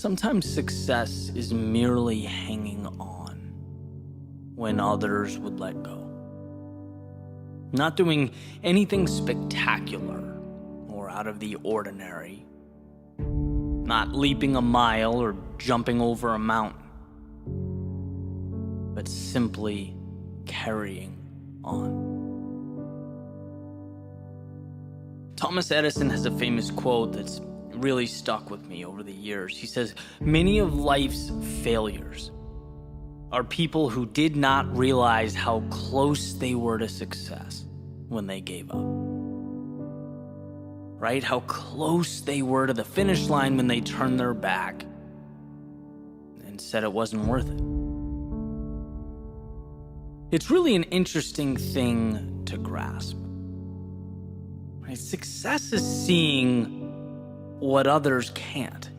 Sometimes success is merely hanging on when others would let go. Not doing anything spectacular or out of the ordinary. Not leaping a mile or jumping over a mountain. But simply carrying on. Thomas Edison has a famous quote that's really stuck with me over the years. He says, "Many of life's failures are people who did not realize how close they were to success when they gave up." Right? How close they were to the finish line when they turned their back and said it wasn't worth it. It's really an interesting thing to grasp. Right? Success is seeing what others can't.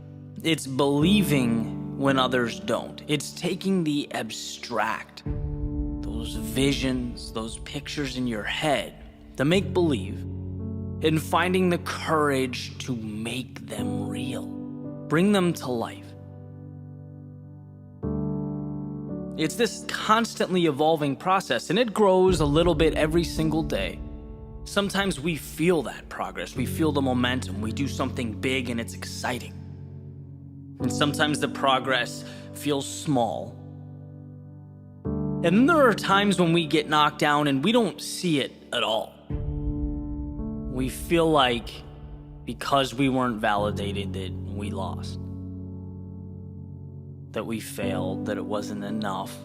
It's believing when others don't. It's taking the abstract, those visions, those pictures in your head, the make-believe, and finding the courage to make them real, bring them to life. It's this constantly evolving process, and it grows a little bit every single day. Sometimes we feel that progress, we feel the momentum, we do something big and it's exciting. And sometimes the progress feels small. And then there are times when we get knocked down and we don't see it at all. We feel like because we weren't validated that we lost, that we failed, that it wasn't enough.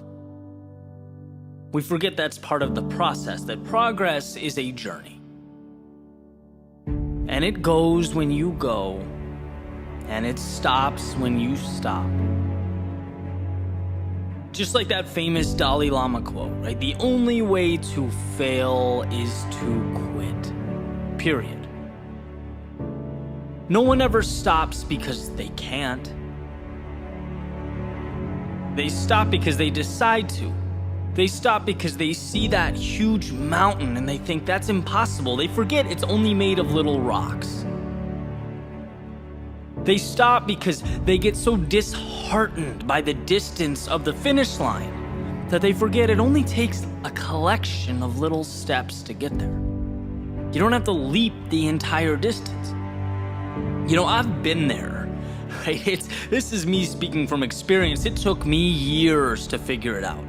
We forget that's part of the process, that progress is a journey. And it goes when you go, and it stops when you stop. Just like that famous Dalai Lama quote, right? The only way to fail is to quit. Period. No one ever stops because they can't. They stop because they decide to. They stop because they see that huge mountain and they think that's impossible. They forget it's only made of little rocks. They stop because they get so disheartened by the distance of the finish line that they forget it only takes a collection of little steps to get there. You don't have to leap the entire distance. You know, I've been there, right? This is me speaking from experience. It took me years to figure it out.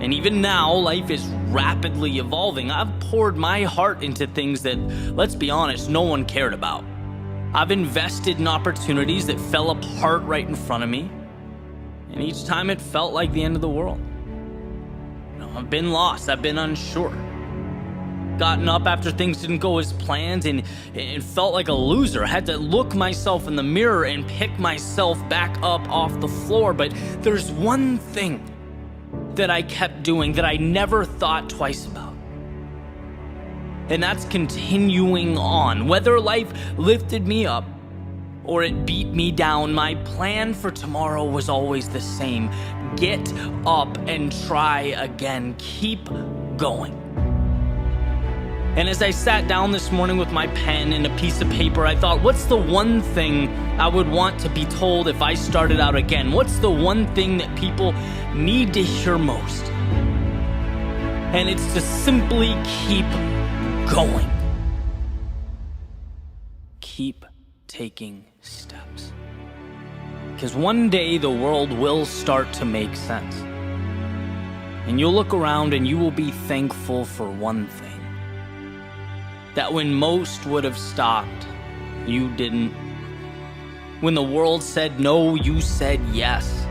And even now, life is rapidly evolving. I've poured my heart into things that, let's be honest, no one cared about. I've invested in opportunities that fell apart right in front of me. And each time it felt like the end of the world. You know, I've been lost. I've been unsure. Gotten up after things didn't go as planned, and it felt like a loser. I had to look myself in the mirror and pick myself back up off the floor. But there's one thing that I kept doing that I never thought twice about. And that's continuing on. Whether life lifted me up or it beat me down, my plan for tomorrow was always the same. Get up and try again. Keep going. And as I sat down this morning with my pen and a piece of paper, I thought, what's the one thing I would want to be told if I started out again? What's the one thing that people need to hear most? And it's to simply keep going. Keep taking steps. Because one day the world will start to make sense. And you'll look around and you will be thankful for one thing. That when most would have stopped, you didn't. When the world said no, you said yes.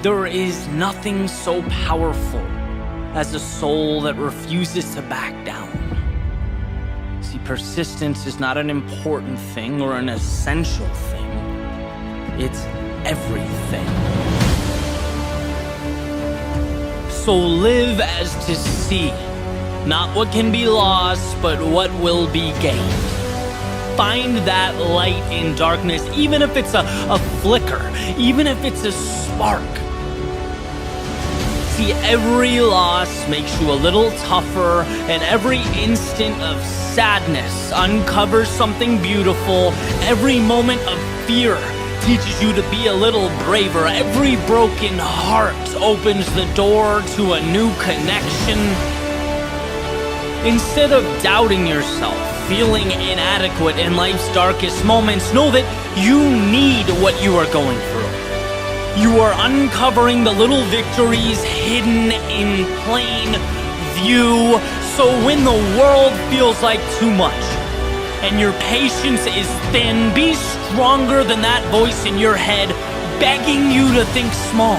There is nothing so powerful as a soul that refuses to back down. See, persistence is not an important thing or an essential thing. It's everything. So live as to see. Not what can be lost, but what will be gained. Find that light in darkness, even if it's a flicker, even if it's a spark. See, every loss makes you a little tougher, and every instant of sadness uncovers something beautiful. Every moment of fear teaches you to be a little braver. Every broken heart opens the door to a new connection. Instead of doubting yourself, feeling inadequate in life's darkest moments, know that you need what you are going through. You are uncovering the little victories hidden in plain view. So when the world feels like too much and your patience is thin, be stronger than that voice in your head begging you to think small.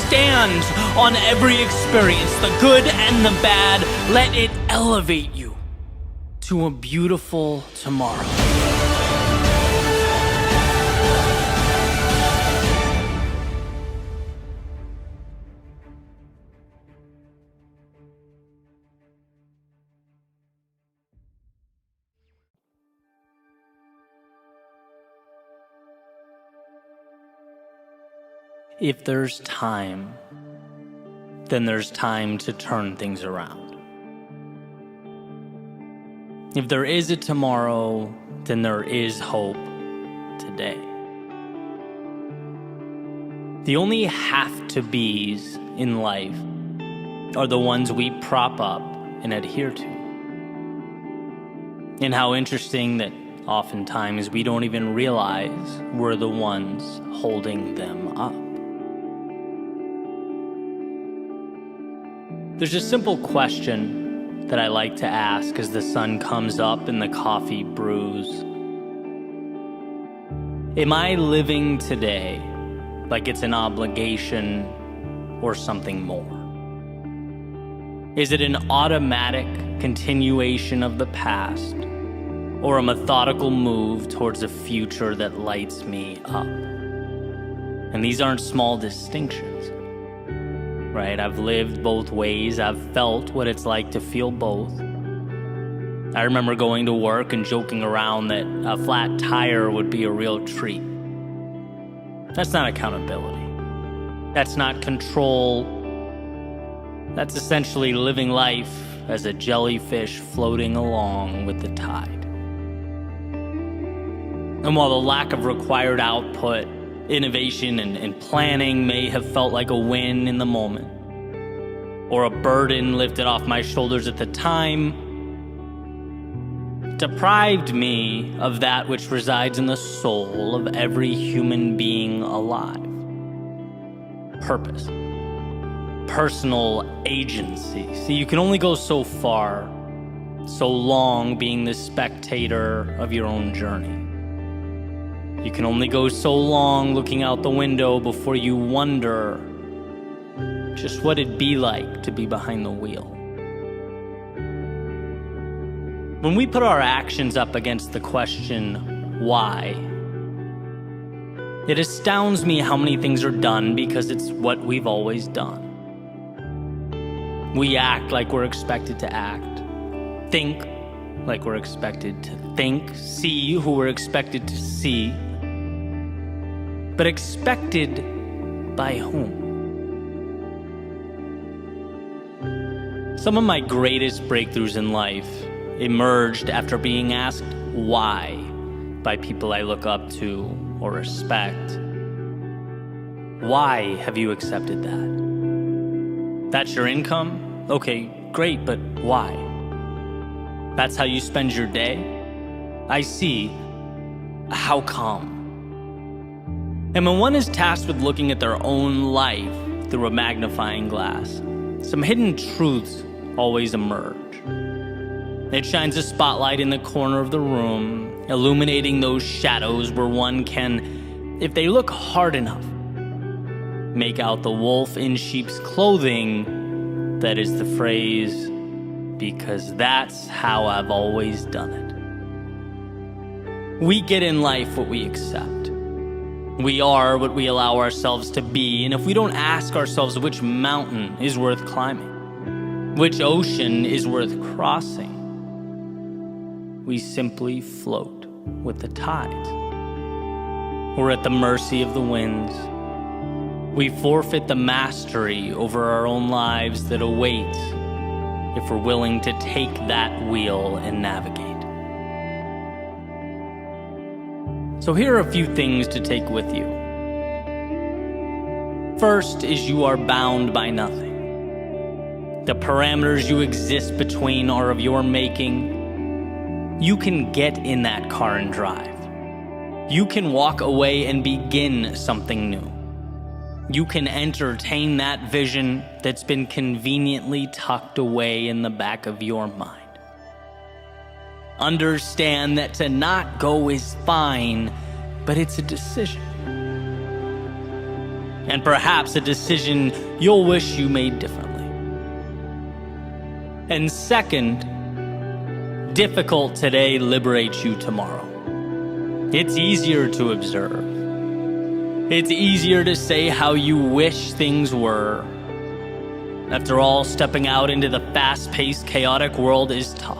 Stand on every experience, the good and the bad. Let it elevate you to a beautiful tomorrow. If there's time, then there's time to turn things around. If there is a tomorrow, then there is hope today. The only have-to-be's in life are the ones we prop up and adhere to. And how interesting that oftentimes we don't even realize we're the ones holding them up. There's a simple question that I like to ask as the sun comes up and the coffee brews. Am I living today like it's an obligation or something more? Is it an automatic continuation of the past or a methodical move towards a future that lights me up? And these aren't small distinctions. Right? I've lived both ways. I've felt what it's like to feel both. I remember going to work and joking around that a flat tire would be a real treat. That's not accountability. That's not control. That's essentially living life as a jellyfish floating along with the tide. And while the lack of required output, innovation and planning may have felt like a win in the moment, or a burden lifted off my shoulders at the time, deprived me of that which resides in the soul of every human being alive. Purpose. Personal agency. See, you can only go so far, so long being the spectator of your own journey. You can only go so long looking out the window before you wonder just what it'd be like to be behind the wheel. When we put our actions up against the question, why? It astounds me how many things are done because it's what we've always done. We act like we're expected to act, think like we're expected to think, see who we're expected to see. But expected by whom? Some of my greatest breakthroughs in life emerged after being asked why by people I look up to or respect. Why have you accepted that? That's your income? Okay, great, but why? That's how you spend your day? I see. How come? And when one is tasked with looking at their own life through a magnifying glass, some hidden truths always emerge. It shines a spotlight in the corner of the room, illuminating those shadows where one can, if they look hard enough, make out the wolf in sheep's clothing. That is the phrase, because that's how I've always done it. We get in life what we accept. We are what we allow ourselves to be, and if we don't ask ourselves which mountain is worth climbing, which ocean is worth crossing, we simply float with the tides. We're at the mercy of the winds. We forfeit the mastery over our own lives that awaits if we're willing to take that wheel and navigate. So here are a few things to take with you. First is you are bound by nothing. The parameters you exist between are of your making. You can get in that car and drive. You can walk away and begin something new. You can entertain that vision that's been conveniently tucked away in the back of your mind. Understand that to not go is fine, but it's a decision. And perhaps a decision you'll wish you made differently. And second, difficult today liberates you tomorrow. It's easier to observe. It's easier to say how you wish things were. After all, stepping out into the fast-paced, chaotic world is tough.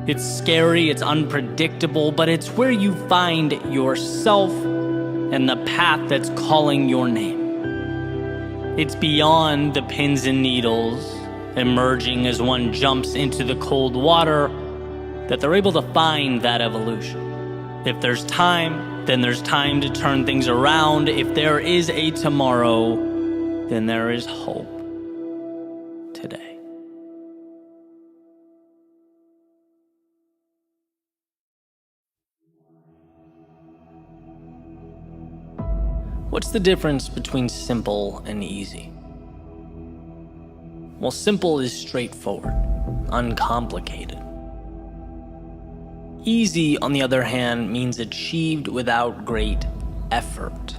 It's scary, it's unpredictable, but it's where you find yourself and the path that's calling your name. It's beyond the pins and needles, emerging as one jumps into the cold water, that they're able to find that evolution. If there's time, then there's time to turn things around. If there is a tomorrow, then there is hope today. What's the difference between simple and easy? Well, simple is straightforward, uncomplicated. Easy, on the other hand, means achieved without great effort.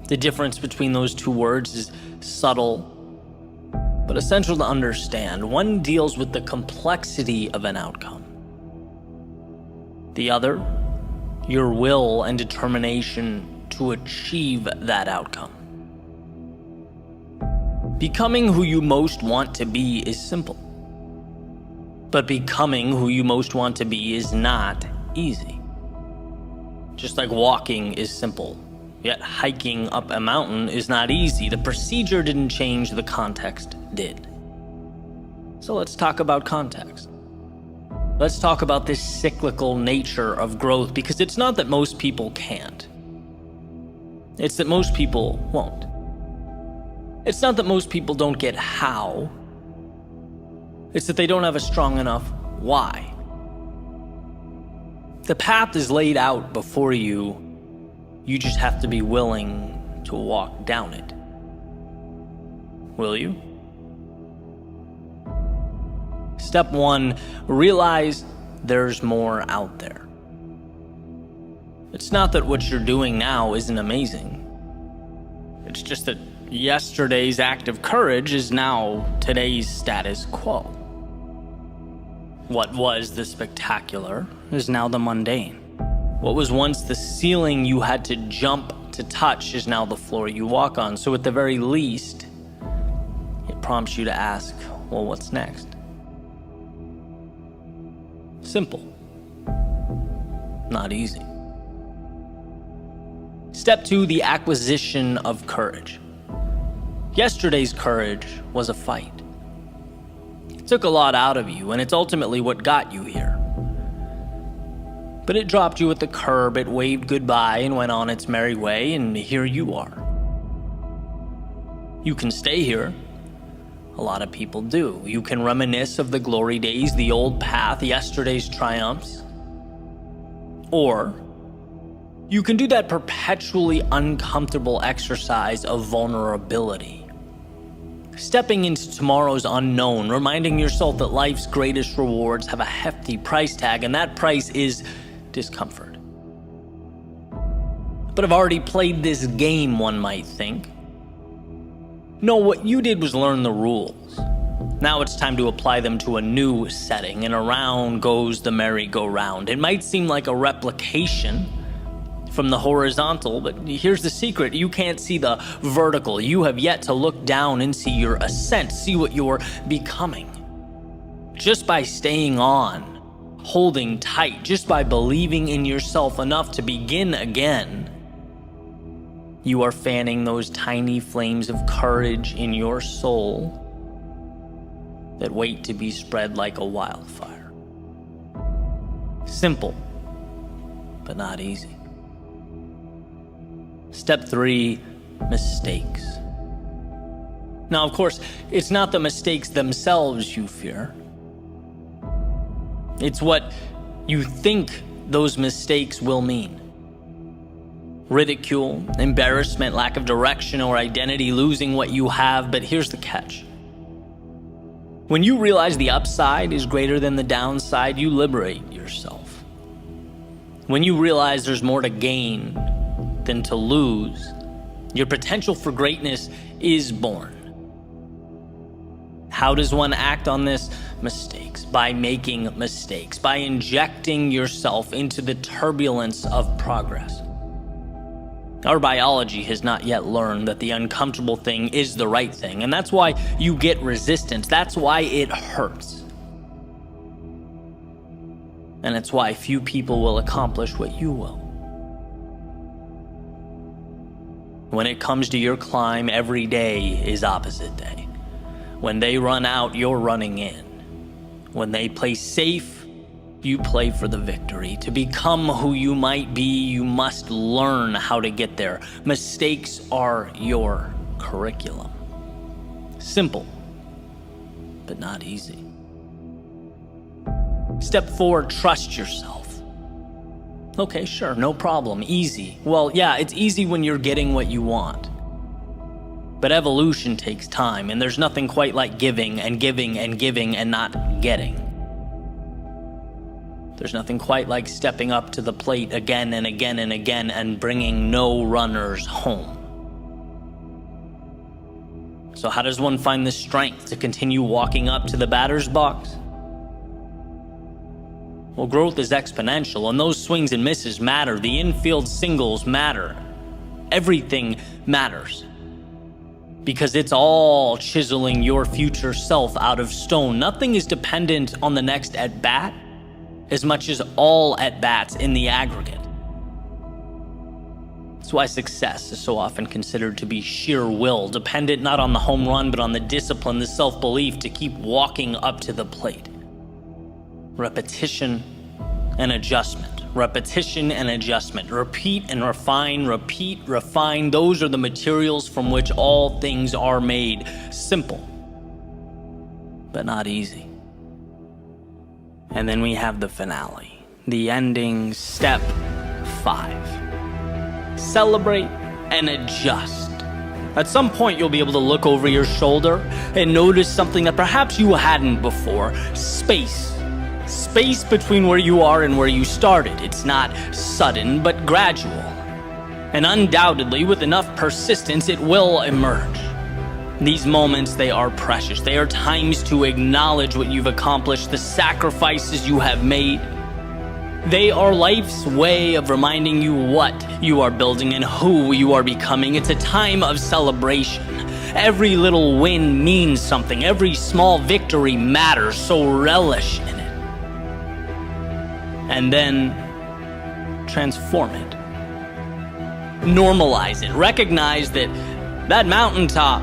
The difference between those two words is subtle, but essential to understand. One deals with the complexity of an outcome. The other, your will and determination to achieve that outcome. Becoming who you most want to be is simple. But becoming who you most want to be is not easy. Just like walking is simple, yet hiking up a mountain is not easy. The procedure didn't change, the context did. So let's talk about context. Let's talk about this cyclical nature of growth, because it's not that most people can't. It's that most people won't. It's not that most people don't get how. It's that they don't have a strong enough why. The path is laid out before you. You just have to be willing to walk down it. Will you? Step 1, realize there's more out there. It's not that what you're doing now isn't amazing. It's just that yesterday's act of courage is now today's status quo. What was the spectacular is now the mundane. What was once the ceiling you had to jump to touch is now the floor you walk on. So at the very least, it prompts you to ask, well, what's next? Simple. Not easy. Step 2, the acquisition of courage. Yesterday's courage was a fight. It took a lot out of you, and it's ultimately what got you here. But it dropped you at the curb, it waved goodbye and went on its merry way, and here you are. You can stay here. A lot of people do. You can reminisce of the glory days, the old path, yesterday's triumphs. Or you can do that perpetually uncomfortable exercise of vulnerability. Stepping into tomorrow's unknown, reminding yourself that life's greatest rewards have a hefty price tag, and that price is discomfort. But I've already played this game, one might think. No, what you did was learn the rules. Now it's time to apply them to a new setting, and around goes the merry-go-round. It might seem like a replication from the horizontal, but here's the secret. You can't see the vertical. You have yet to look down and see your ascent, see what you're becoming. Just by staying on, holding tight, just by believing in yourself enough to begin again, you are fanning those tiny flames of courage in your soul that wait to be spread like a wildfire. Simple, but not easy. Step 3, mistakes. Now, of course, it's not the mistakes themselves you fear. It's what you think those mistakes will mean. Ridicule, embarrassment, lack of direction or identity, losing what you have. But here's the catch. When you realize the upside is greater than the downside, you liberate yourself. When you realize there's more to gain than to lose, your potential for greatness is born. How does one act on this? Mistakes. By making mistakes. By injecting yourself into the turbulence of progress. Our biology has not yet learned that the uncomfortable thing is the right thing, and that's why you get resistance. That's why it hurts. And it's why few people will accomplish what you will. When it comes to your climb, every day is opposite day. When they run out, you're running in. When they play safe, you play for the victory. To become who you might be, you must learn how to get there. Mistakes are your curriculum. Simple, but not easy. Step 4, trust yourself. Okay, sure, no problem, easy. Well, yeah, it's easy when you're getting what you want. But evolution takes time, and there's nothing quite like giving and giving and giving and not getting. There's nothing quite like stepping up to the plate again and again and again and bringing no runners home. So how does one find the strength to continue walking up to the batter's box? Well, growth is exponential, and those swings and misses matter. The infield singles matter. Everything matters. Because it's all chiseling your future self out of stone. Nothing is dependent on the next at-bat as much as all at-bats in the aggregate. That's why success is so often considered to be sheer will, dependent not on the home run, but on the discipline, the self-belief to keep walking up to the plate. Repetition and adjustment. Repetition and adjustment. Repeat and refine, repeat, refine. Those are the materials from which all things are made. Simple, but not easy. And then we have the finale, the ending, step 5. Celebrate and adjust. At some point, you'll be able to look over your shoulder and notice something that perhaps you hadn't before. Space. Space between where you are and where you started. It's not sudden, but gradual. And undoubtedly, with enough persistence, it will emerge. These moments, they are precious. They are times to acknowledge what you've accomplished, the sacrifices you have made. They are life's way of reminding you what you are building and who you are becoming. It's a time of celebration. Every little win means something. Every small victory matters, so relish in it. And then transform it. Normalize it. Recognize that that mountaintop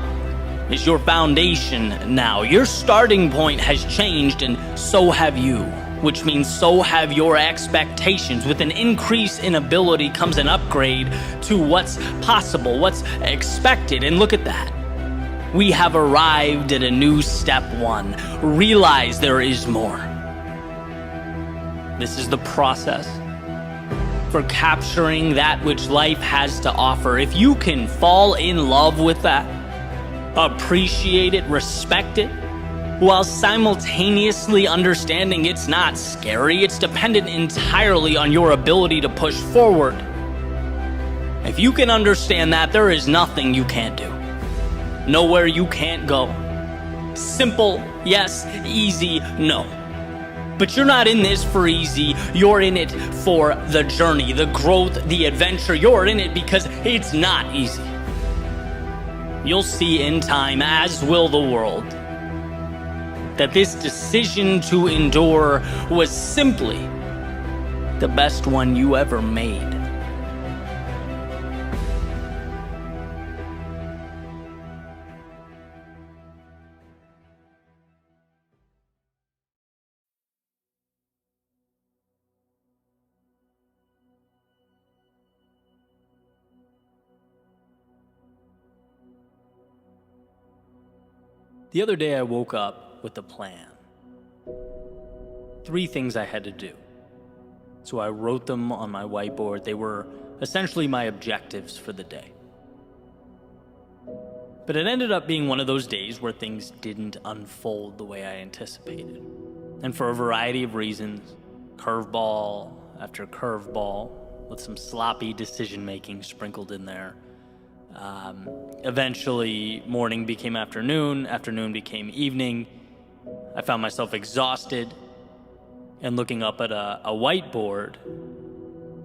is your foundation now. Your starting point has changed, and so have you, which means so have your expectations. With an increase in ability comes an upgrade to what's possible, what's expected. And look at that. We have arrived at a new step 1. Realize there is more. This is the process for capturing that which life has to offer. If you can fall in love with that, appreciate it, respect it, while simultaneously understanding it's not scary, it's dependent entirely on your ability to push forward. If you can understand that, there is nothing you can't do. Nowhere you can't go. Simple, yes. Easy, no. But you're not in this for easy. You're in it for the journey, the growth, the adventure. You're in it because it's not easy. You'll see in time, as will the world, that this decision to endure was simply the best one you ever made. The other day I woke up with a plan. 3 things I had to do. So I wrote them on my whiteboard. They were essentially my objectives for the day. But it ended up being one of those days where things didn't unfold the way I anticipated. And for a variety of reasons, curveball after curveball, with some sloppy decision-making sprinkled in there. Eventually, morning became afternoon, afternoon became evening. I found myself exhausted and looking up at a whiteboard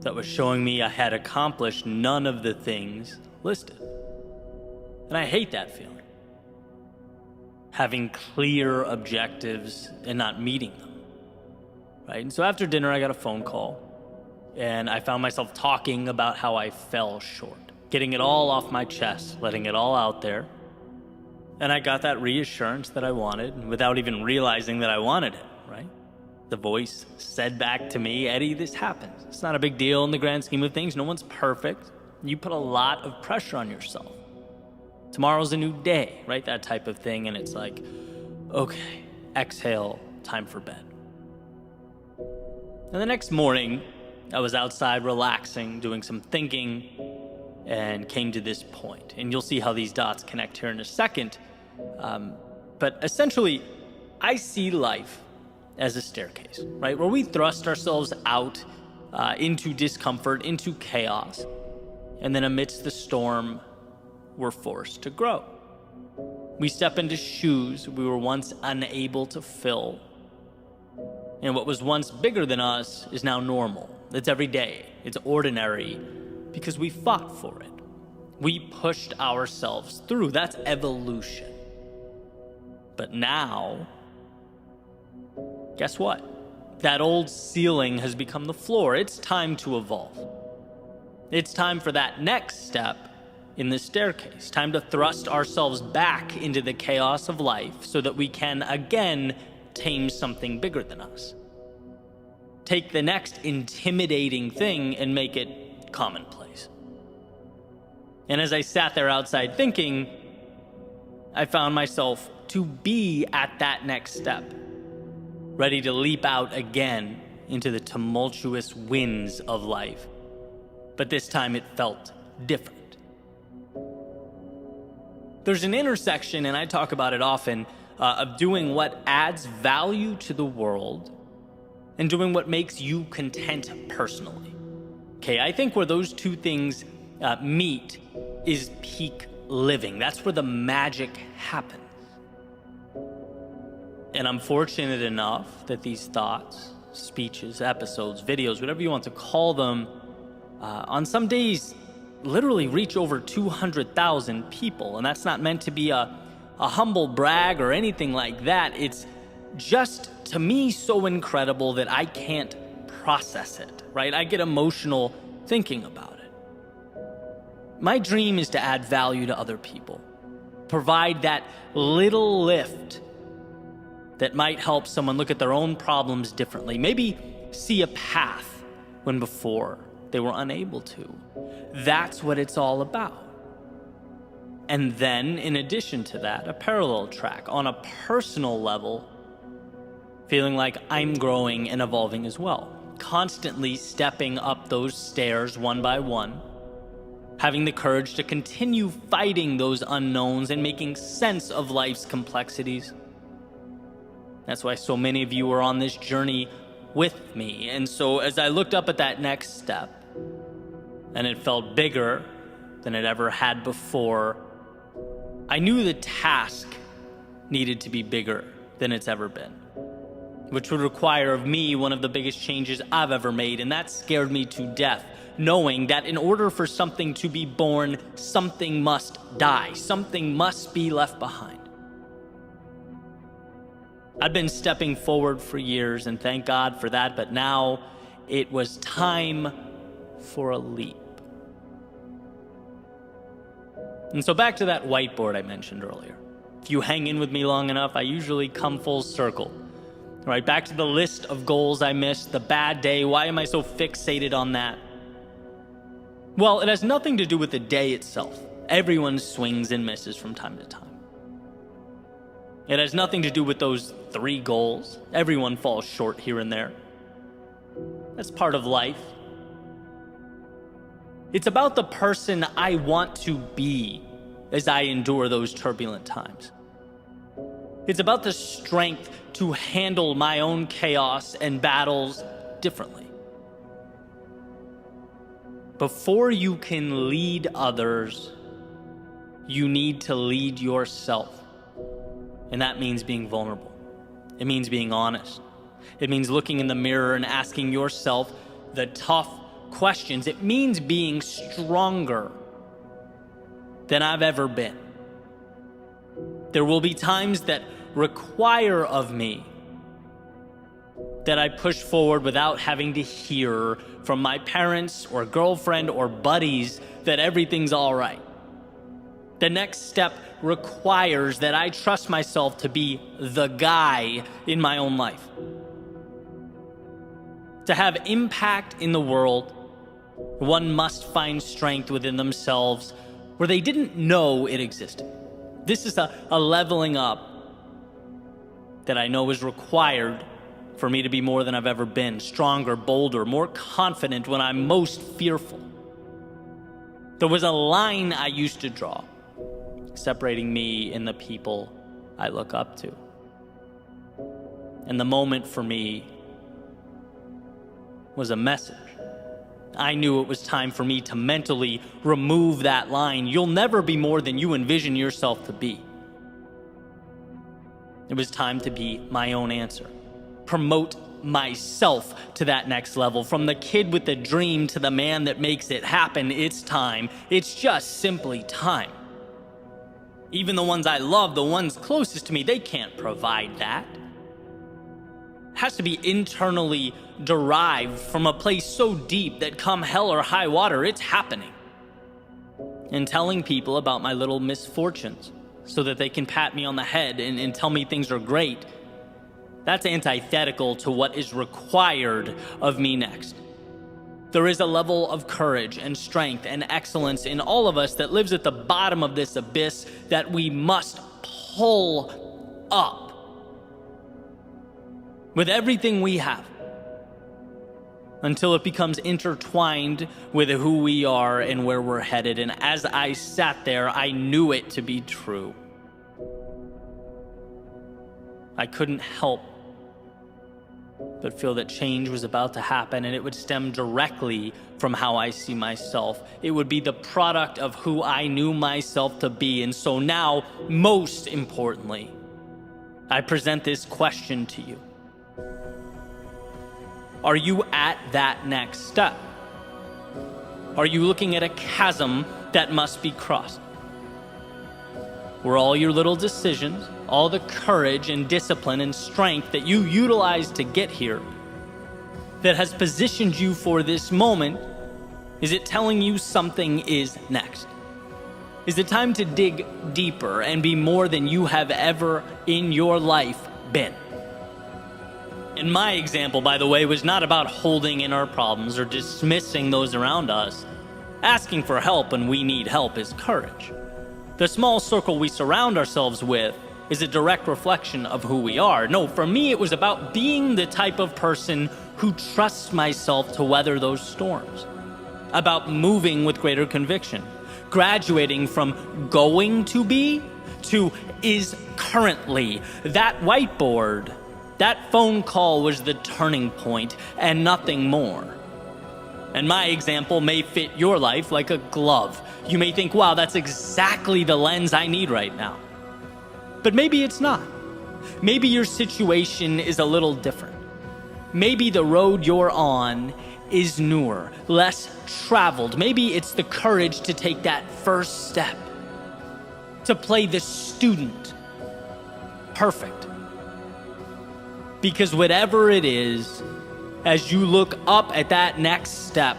that was showing me I had accomplished none of the things listed. And I hate that feeling. Having clear objectives and not meeting them, right? And so after dinner, I got a phone call, and I found myself talking about how I fell short, getting it all off my chest, letting it all out there. And I got that reassurance that I wanted without even realizing that I wanted it, right? The voice said back to me, Eddie, this happens. It's not a big deal in the grand scheme of things. No one's perfect. You put a lot of pressure on yourself. Tomorrow's a new day, right? That type of thing. And it's like, okay, exhale, time for bed. And the next morning, I was outside relaxing, doing some thinking, and came to this point. And you'll see how these dots connect here in a second. But essentially, I see life as a staircase, right? Where we thrust ourselves out into discomfort, into chaos. And then amidst the storm, we're forced to grow. We step into shoes we were once unable to fill. And what was once bigger than us is now normal. It's every day. It's ordinary because we fought for it. We pushed ourselves through. That's evolution. But now, guess what? That old ceiling has become the floor. It's time to evolve. It's time for that next step in the staircase. Time to thrust ourselves back into the chaos of life so that we can again tame something bigger than us. Take the next intimidating thing and make it commonplace. And as I sat there outside thinking, I found myself to be at that next step, ready to leap out again into the tumultuous winds of life. But this time it felt different. There's an intersection, and I talk about it often, of doing what adds value to the world and doing what makes you content personally. Okay, I think where those two things meet is peak living. That's where the magic happens. And I'm fortunate enough that these thoughts, speeches, episodes, videos, whatever you want to call them, on some days literally reach over 200,000 people. And that's not meant to be a humble brag or anything like that. It's just, to me, so incredible that I can't process it, right? I get emotional thinking about it. My dream is to add value to other people, provide that little lift that might help someone look at their own problems differently, maybe see a path when before they were unable to. That's what it's all about. And then, in addition to that, a parallel track on a personal level, feeling like I'm growing and evolving as well, constantly stepping up those stairs one by one, having the courage to continue fighting those unknowns and making sense of life's complexities. That's why so many of you are on this journey with me. And so as I looked up at that next step, and it felt bigger than it ever had before, I knew the task needed to be bigger than it's ever been, which would require of me one of the biggest changes I've ever made, and that scared me to death, knowing that in order for something to be born, something must die, something must be left behind. I'd been stepping forward for years, and thank God for that, but now it was time for a leap. And so back to that whiteboard I mentioned earlier. If you hang in with me long enough, I usually come full circle. Right, back to the list of goals I missed, the bad day. Why am I so fixated on that? Well, it has nothing to do with the day itself. Everyone swings and misses from time to time. It has nothing to do with those 3 goals. Everyone falls short here and there. That's part of life. It's about the person I want to be as I endure those turbulent times. It's about the strength to handle my own chaos and battles differently. Before you can lead others, you need to lead yourself. And that means being vulnerable. It means being honest. It means looking in the mirror and asking yourself the tough questions. It means being stronger than I've ever been. There will be times that require of me that I push forward without having to hear from my parents or girlfriend or buddies that everything's all right. The next step requires that I trust myself to be the guy in my own life. To have impact in the world, one must find strength within themselves where they didn't know it existed. This is a leveling up that I know is required for me to be more than I've ever been, stronger, bolder, more confident when I'm most fearful. There was a line I used to draw separating me and the people I look up to. And the moment for me was a message. I knew it was time for me to mentally remove that line. You'll never be more than you envision yourself to be. It was time to be my own answer. Promote myself to that next level. From the kid with the dream to the man that makes it happen, it's time. It's just simply time. Even the ones I love, the ones closest to me, they can't provide that. It has to be internally derived from a place so deep that come hell or high water, it's happening. And telling people about my little misfortunes so that they can pat me on the head and tell me things are great, that's antithetical to what is required of me next. There is a level of courage and strength and excellence in all of us that lives at the bottom of this abyss that we must pull up with everything we have until it becomes intertwined with who we are and where we're headed. And as I sat there, I knew it to be true. I couldn't help but feel that change was about to happen, and it would stem directly from how I see myself. It would be the product of who I knew myself to be. And so now, most importantly, I present this question to you. Are you at that next step? Are you looking at a chasm that must be crossed? Where all your little decisions, all the courage and discipline and strength that you utilized to get here, that has positioned you for this moment, is it telling you something is next? Is it time to dig deeper and be more than you have ever in your life been? And my example, by the way, was not about holding in our problems or dismissing those around us. Asking for help when we need help is courage. The small circle we surround ourselves with is a direct reflection of who we are. No, for me, it was about being the type of person who trusts myself to weather those storms. About moving with greater conviction. Graduating from going to be to is currently. That whiteboard, that phone call was the turning point and nothing more. And my example may fit your life like a glove. You may think, wow, that's exactly the lens I need right now. But maybe it's not. Maybe your situation is a little different. Maybe the road you're on is newer, less traveled. Maybe it's the courage to take that first step, to play the student perfect. Because whatever it is, as you look up at that next step,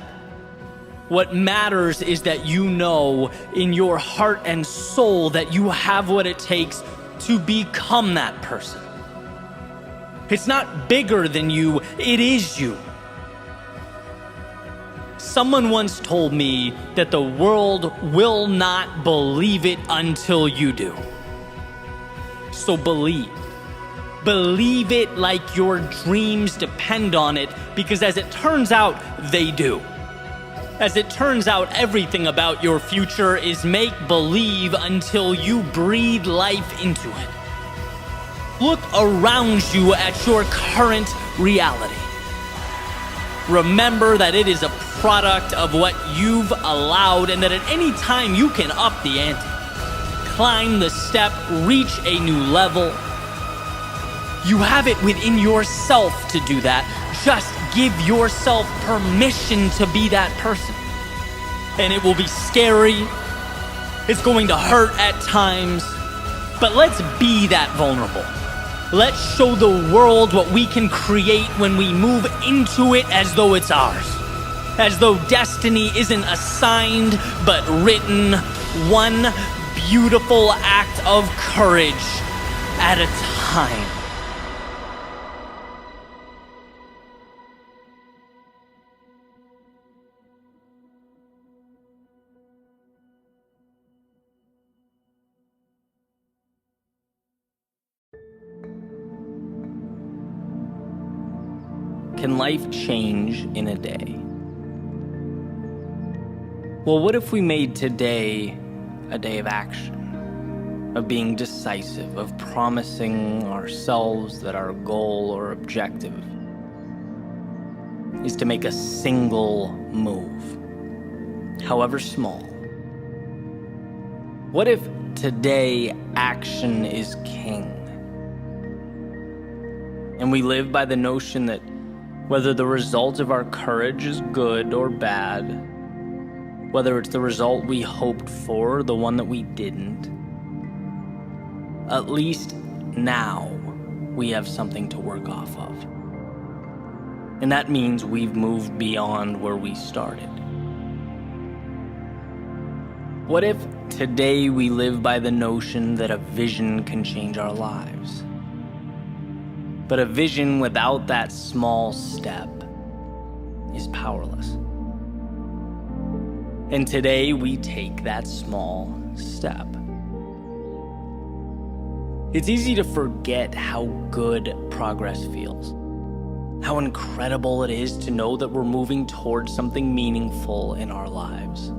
what matters is that you know in your heart and soul that you have what it takes to become that person. It's not bigger than you, it is you. Someone once told me that the world will not believe it until you do. So believe. Believe it like your dreams depend on it, because as it turns out, they do. As it turns out, everything about your future is make-believe until you breathe life into it. Look around you at your current reality. Remember that it is a product of what you've allowed, and that at any time you can up the ante. Climb the step, reach a new level. You have it within yourself to do that. Just give yourself permission to be that person. And it will be scary. It's going to hurt at times. But let's be that vulnerable. Let's show the world what we can create when we move into it as though it's ours. As though destiny isn't assigned, but written, one beautiful act of courage at a time. Can life change in a day? Well, what if we made today a day of action, of being decisive, of promising ourselves that our goal or objective is to make a single move, however small? What if today action is king? And we live by the notion that whether the result of our courage is good or bad, whether it's the result we hoped for or the one that we didn't, at least now we have something to work off of. And that means we've moved beyond where we started. What if today we live by the notion that a vision can change our lives? But a vision without that small step is powerless. And today we take that small step. It's easy to forget how good progress feels. How incredible it is to know that we're moving towards something meaningful in our lives.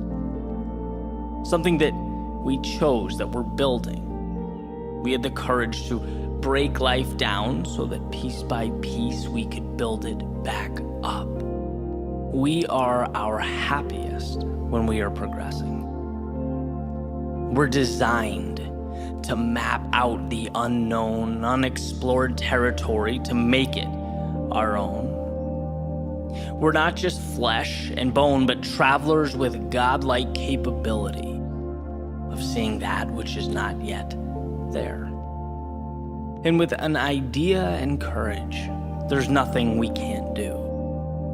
Something that we chose, that we're building. We had the courage to break life down so that piece by piece we could build it back up. We are our happiest when we are progressing. We're designed to map out the unknown, unexplored territory to make it our own. We're not just flesh and bone, but travelers with godlike capability of seeing that which is not yet there. And with an idea and courage, there's nothing we can't do.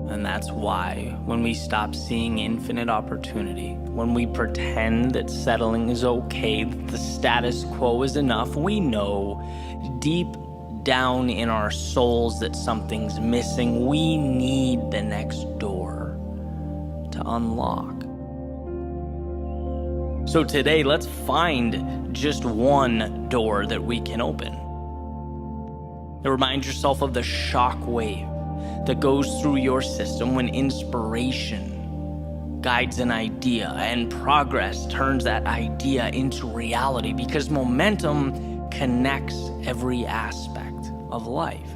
And that's why when we stop seeing infinite opportunity, when we pretend that settling is okay, that the status quo is enough, we know deep down in our souls that something's missing. We need the next door to unlock. So today, let's find just one door that we can open. Remind yourself of the shock wave that goes through your system when inspiration guides an idea and progress turns that idea into reality, because momentum connects every aspect of life.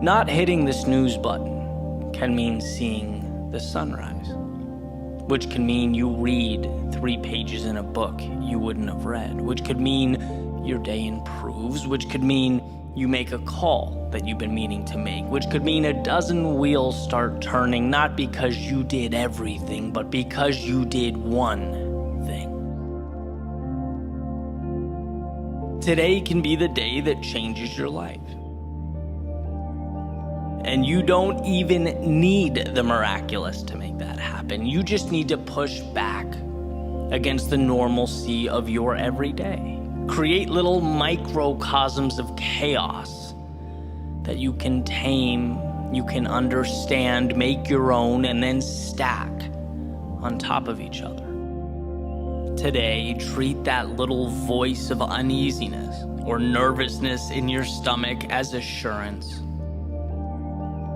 Not hitting the snooze button can mean seeing the sunrise, which can mean you read 3 pages in a book you wouldn't have read, which could mean your day improves, which could mean you make a call that you've been meaning to make, which could mean a dozen wheels start turning, not because you did everything, but because you did one thing. Today can be the day that changes your life. And you don't even need the miraculous to make that happen. You just need to push back against the normalcy of your everyday. Create little microcosms of chaos that you can tame, you can understand, make your own, and then stack on top of each other. today, treat that little voice of uneasiness or nervousness in your stomach as assurance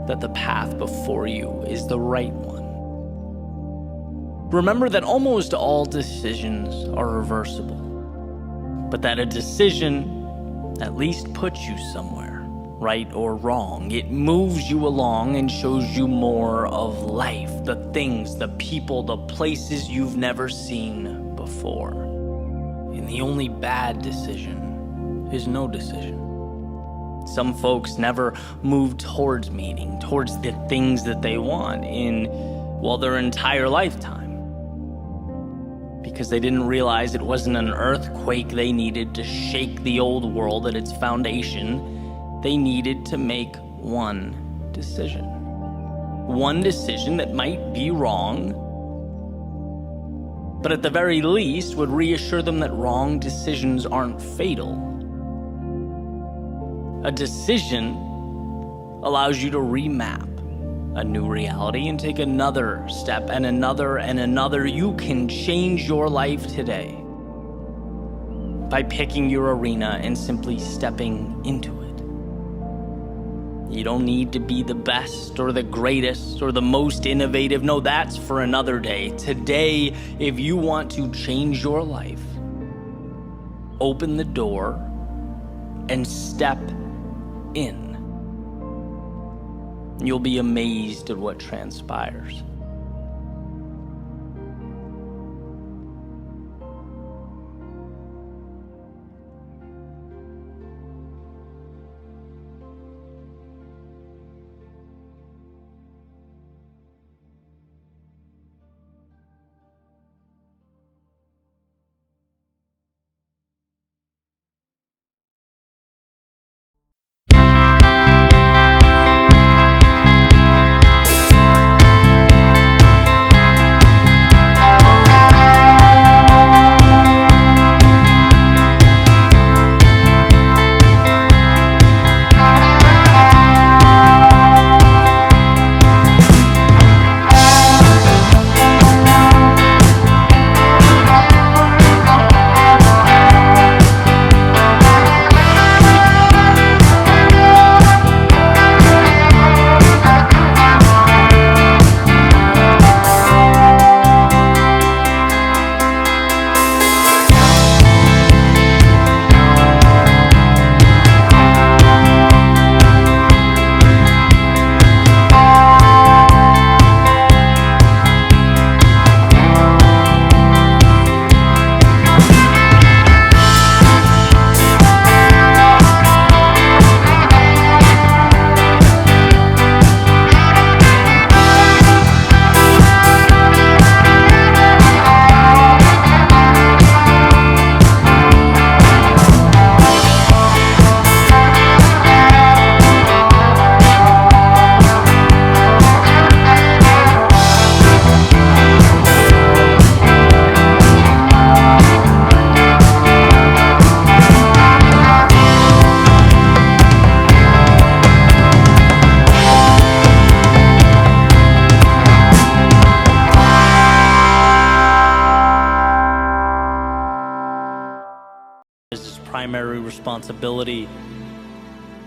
that the path before you is the right one. Remember that almost all decisions are reversible, but that a decision at least puts you somewhere, right or wrong. It moves you along and shows you more of life, the things, the people, the places you've never seen before. And the only bad decision is no decision. Some folks never move towards meaning, towards the things that they want in, well, their entire lifetime, because they didn't realize it wasn't an earthquake they needed to shake the old world at its foundation. They needed to make one decision. One decision that might be wrong, but at the very least would reassure them that wrong decisions aren't fatal. A decision allows you to remap a new reality and take another step and another and another. You can change your life today by picking your arena and simply stepping into it. You don't need to be the best or the greatest or the most innovative. No, that's for another day. Today, if you want to change your life, open the door and step in. You'll be amazed at what transpires. Primary responsibility,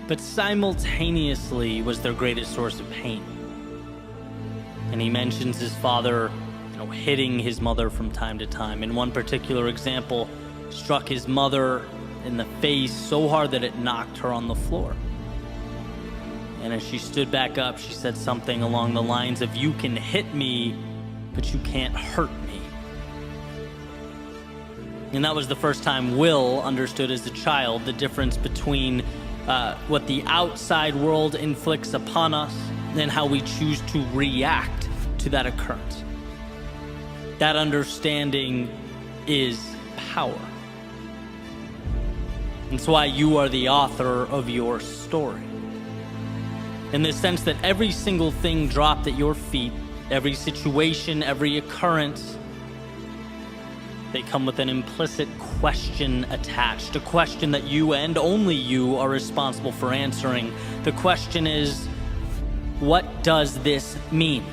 but simultaneously was their greatest source of pain. And he mentions his father, hitting his mother from time to time. In one particular example, struck his mother in the face so hard that it knocked her on the floor. And as she stood back up, she said something along the lines of, "You can hit me, but you can't hurt me." And that was the first time Will understood as a child the difference between what the outside world inflicts upon us and how we choose to react to that occurrence. That understanding is power. It's why you are the author of your story. In the sense that every single thing dropped at your feet, every situation, every occurrence, they come with an implicit question attached, a question that you and only you are responsible for answering. The question is, what does this mean?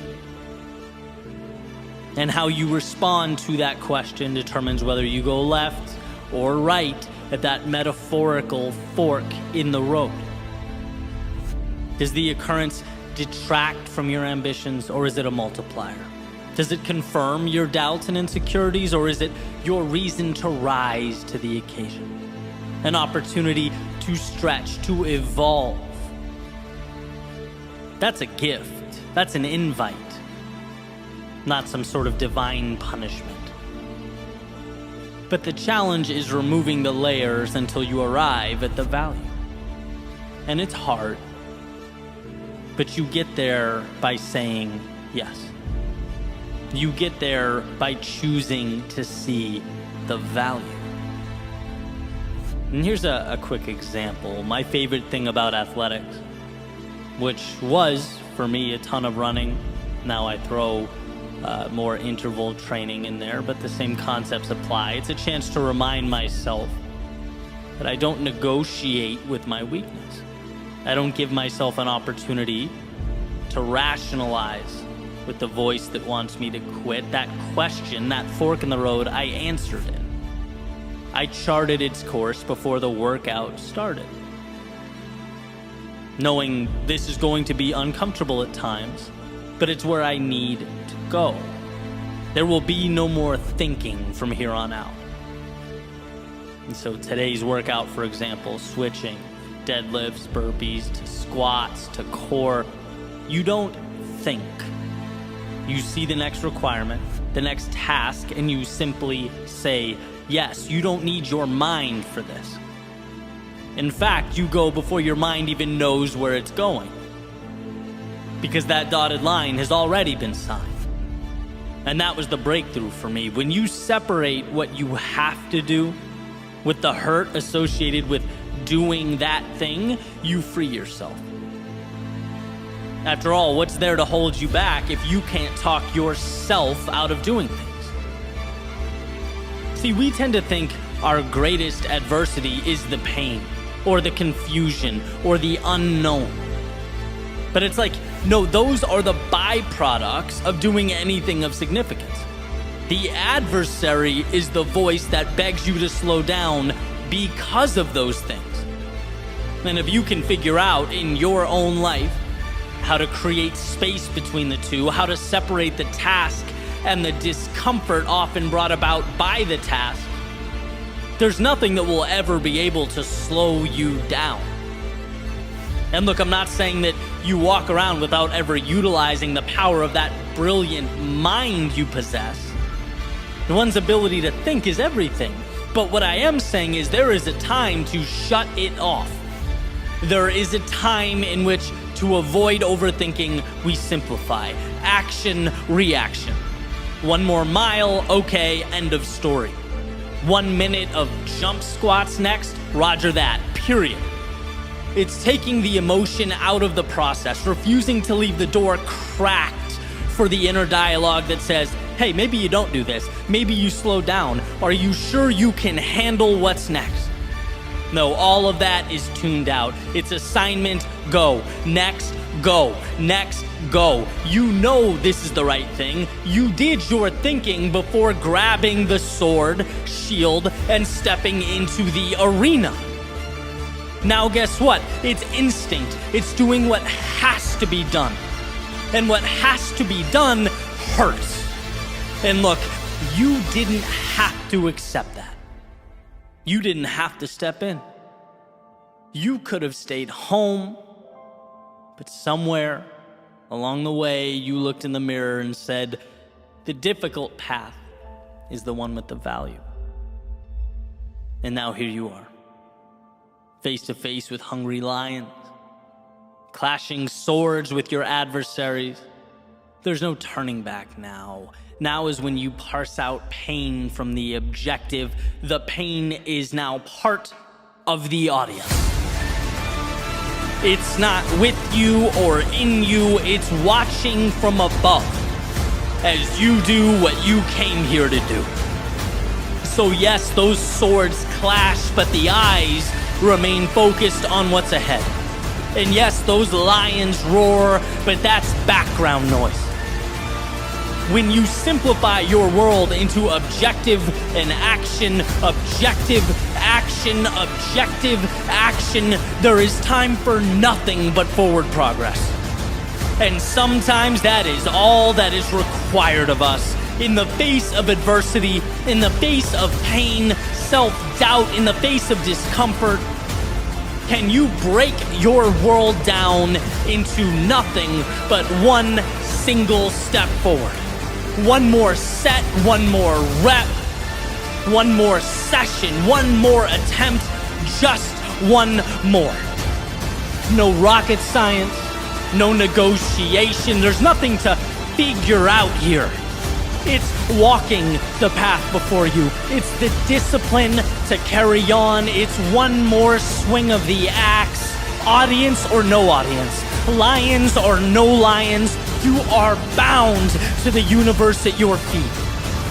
And how you respond to that question determines whether you go left or right at that metaphorical fork in the road. Does the occurrence detract from your ambitions, or is it a multiplier? Does it confirm your doubts and insecurities, or is it your reason to rise to the occasion? An opportunity to stretch, to evolve. That's a gift. That's an invite. Not some sort of divine punishment. But the challenge is removing the layers until you arrive at the value. And it's hard. But you get there by saying yes. You get there by choosing to see the value. And here's a quick example. My favorite thing about athletics, which was, for me, a ton of running. Now I throw more interval training in there, but the same concepts apply. It's a chance to remind myself that I don't negotiate with my weakness. I don't give myself an opportunity to rationalize with the voice that wants me to quit. That question, that fork in the road, I answered it. I charted its course before the workout started, knowing this is going to be uncomfortable at times, but it's where I need to go. There will be no more thinking from here on out. And so today's workout, for example, switching deadlifts, burpees, to squats, to core, you don't think. You see the next requirement, the next task, and you simply say yes. You don't need your mind for this. In fact, you go before your mind even knows where it's going, because that dotted line has already been signed. And that was the breakthrough for me. When you separate what you have to do with the hurt associated with doing that thing, you free yourself. After all, what's there to hold you back if you can't talk yourself out of doing things? See, we tend to think our greatest adversity is the pain, or the confusion, or the unknown. But it's like, no, those are the byproducts of doing anything of significance. The adversary is the voice that begs you to slow down because of those things. And if you can figure out in your own life how to create space between the two, how to separate the task and the discomfort often brought about by the task, there's nothing that will ever be able to slow you down. And look, I'm not saying that you walk around without ever utilizing the power of that brilliant mind you possess. One's ability to think is everything. But what I am saying is there is a time to shut it off. There is a time in which, to avoid overthinking, we simplify. Action, reaction. One more mile, okay, end of story. 1 minute of jump squats next, roger that, period. It's taking the emotion out of the process, refusing to leave the door cracked for the inner dialogue that says, hey, maybe you don't do this. Maybe you slow down. Are you sure you can handle what's next? No, all of that is tuned out. It's assignment, go. Next, go. Next, go. You know this is the right thing. You did your thinking before grabbing the sword, shield, and stepping into the arena. Now guess what? It's instinct. It's doing what has to be done. And what has to be done hurts. And look, you didn't have to accept that. You didn't have to step in. You could have stayed home, but somewhere along the way, you looked in the mirror and said, the difficult path is the one with the value. And now here you are, face to face with hungry lions, clashing swords with your adversaries. There's no turning back now. Now is when you parse out pain from the objective. The pain is now part of the audience. It's not with you or in you, it's watching from above as you do what you came here to do. So yes, those swords clash, but the eyes remain focused on what's ahead. And yes, those lions roar, but that's background noise. When you simplify your world into objective and action, objective, action, objective, action, there is time for nothing but forward progress. And sometimes that is all that is required of us. In the face of adversity, in the face of pain, self-doubt, in the face of discomfort, can you break your world down into nothing but one single step forward? One more set, one more rep, one more session, one more attempt, just one more. No rocket science, no negotiation, there's nothing to figure out here. It's walking the path before you. It's the discipline to carry on. It's one more swing of the axe. Audience or no audience, lions or no lions, you are bound to the universe at your feet.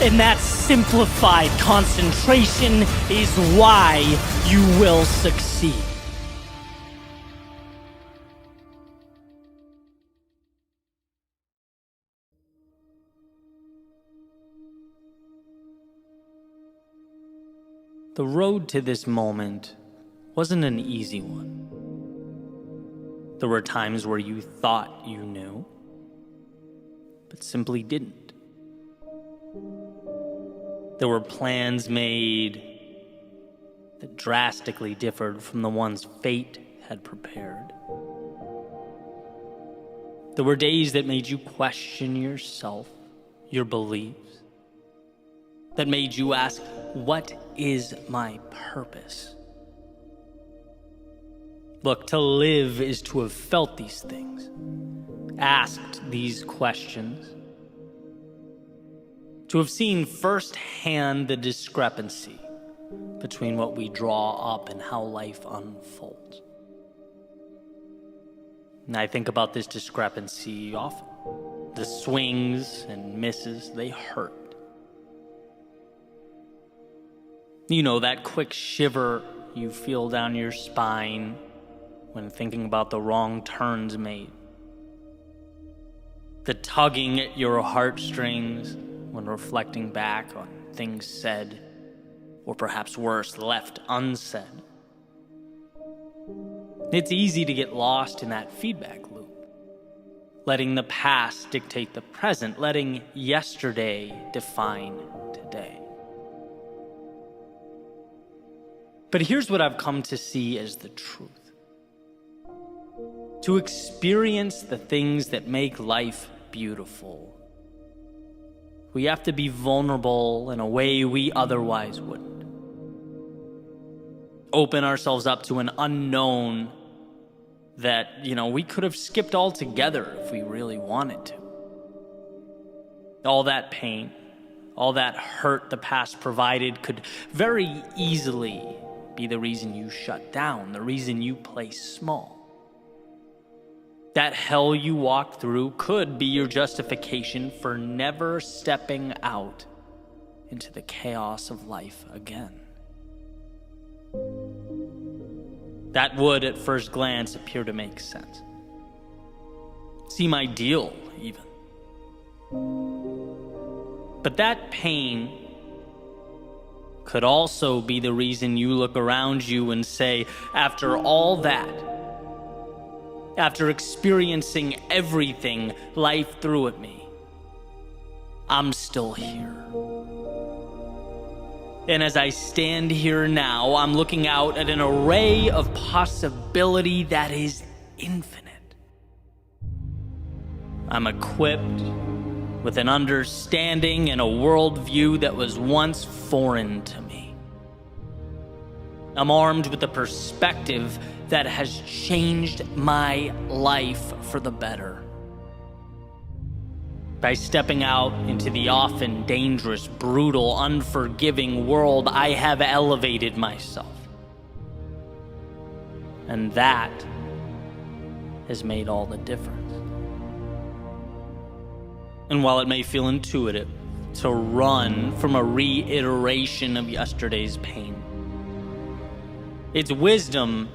And that simplified concentration is why you will succeed. The road to this moment wasn't an easy one. There were times where you thought you knew, but simply didn't. There were plans made that drastically differed from the ones fate had prepared. There were days that made you question yourself, your beliefs, that made you ask, what is my purpose? Look, to live is to have felt these things, asked these questions, to have seen firsthand the discrepancy between what we draw up and how life unfolds. And I think about this discrepancy often. The swings and misses, they hurt. You know, that quick shiver you feel down your spine when thinking about the wrong turns made. The tugging at your heartstrings when reflecting back on things said, or perhaps worse, left unsaid. It's easy to get lost in that feedback loop, letting the past dictate the present, letting yesterday define today. But here's what I've come to see as the truth. To experience the things that make life beautiful, we have to be vulnerable in a way we otherwise wouldn't. Open ourselves up to an unknown that, we could have skipped altogether if we really wanted to. All that pain, all that hurt the past provided could very easily be the reason you shut down, the reason you play small. That hell you walked through could be your justification for never stepping out into the chaos of life again. That would, at first glance, appear to make sense. Seem ideal, even. But that pain could also be the reason you look around you and say, after all that, after experiencing everything life threw at me, I'm still here. And as I stand here now, I'm looking out at an array of possibility that is infinite. I'm equipped with an understanding and a worldview that was once foreign to me. I'm armed with a perspective that has changed my life for the better. By stepping out into the often dangerous, brutal, unforgiving world, I have elevated myself. And that has made all the difference. And while it may feel intuitive to run from a reiteration of yesterday's pain, it's wisdom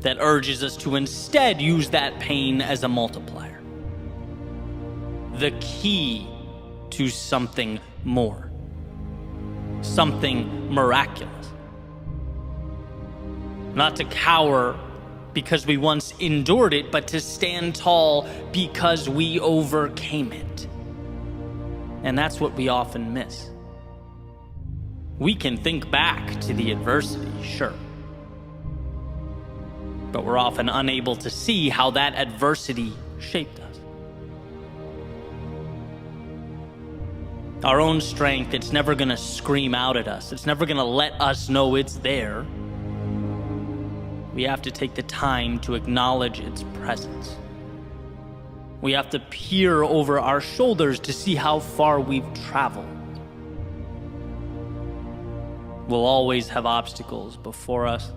that urges us to instead use that pain as a multiplier. The key to something more, something miraculous. Not to cower because we once endured it, but to stand tall because we overcame it. And that's what we often miss. We can think back to the adversity, sure, but we're often unable to see how that adversity shaped us. Our own strength, it's never gonna scream out at us. It's never gonna let us know it's there. We have to take the time to acknowledge its presence. We have to peer over our shoulders to see how far we've traveled. We'll always have obstacles before us.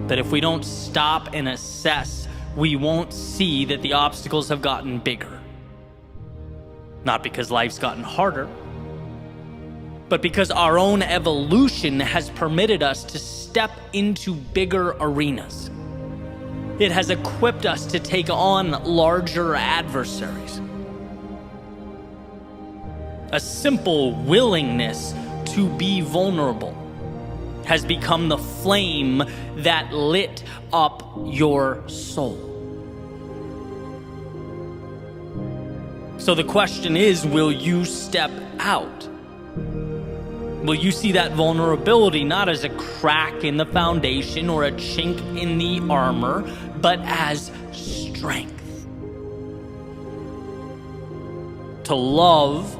But if we don't stop and assess, we won't see that the obstacles have gotten bigger. Not because life's gotten harder, but because our own evolution has permitted us to step into bigger arenas. It has equipped us to take on larger adversaries. A simple willingness to be vulnerable has become the flame that lit up your soul. So the question is, will you step out? Will you see that vulnerability not as a crack in the foundation or a chink in the armor, but as strength? To love,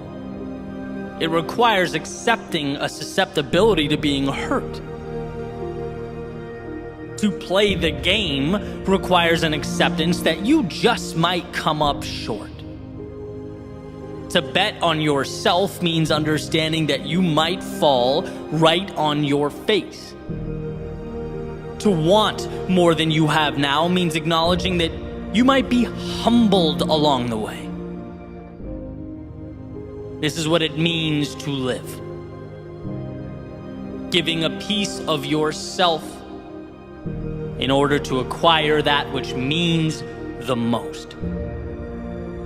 it requires accepting a susceptibility to being hurt. To play the game requires an acceptance that you just might come up short. To bet on yourself means understanding that you might fall right on your face. To want more than you have now means acknowledging that you might be humbled along the way. This is what it means to live. Giving a piece of yourself in order to acquire that which means the most.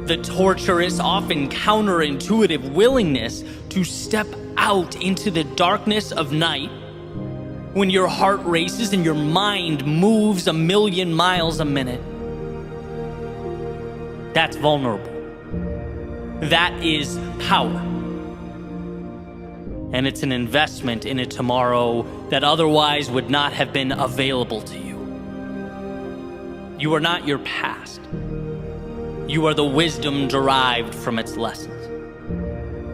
The torturous, often counterintuitive willingness to step out into the darkness of night when your heart races and your mind moves 1,000,000 miles a minute. That's vulnerable. That is power. And it's an investment in a tomorrow that otherwise would not have been available to you. You are not your past. You are the wisdom derived from its lessons,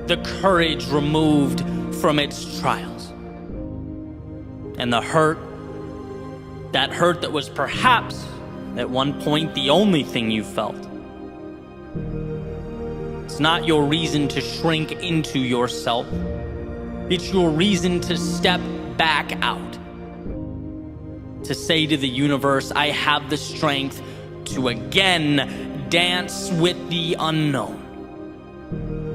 the courage removed from its trials, and the hurt that was perhaps at one point the only thing you felt. It's not your reason to shrink into yourself. It's your reason to step back out, to say to the universe, I have the strength to again dance with the unknown,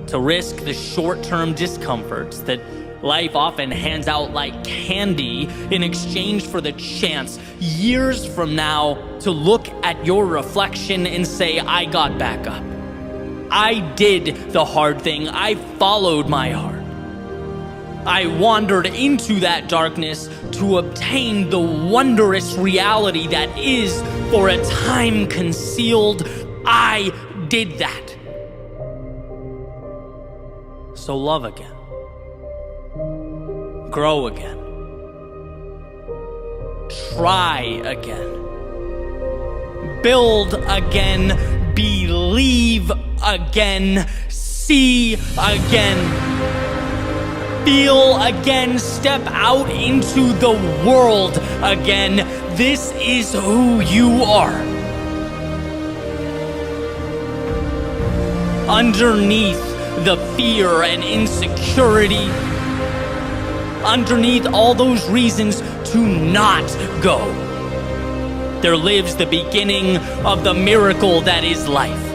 to risk the short-term discomforts that life often hands out like candy in exchange for the chance years from now to look at your reflection and say, I got back up. I did the hard thing. I followed my heart. I wandered into that darkness to obtain the wondrous reality that is, for a time, concealed. I did that. So love again. Grow again. Try again. Build again. Believe again. See again. Feel again. Step out into the world again. This is who you are. Underneath the fear and insecurity, underneath all those reasons to not go, there lives the beginning of the miracle that is life.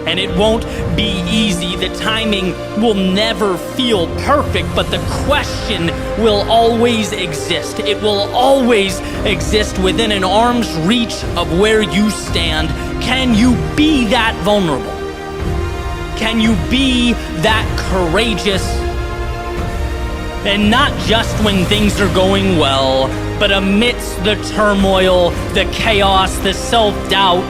And it won't be easy. The timing will never feel perfect, but the question will always exist. It will always exist within an arm's reach of where you stand. Can you be that vulnerable? Can you be that courageous? And not just when things are going well, but amidst the turmoil, the chaos, the self-doubt,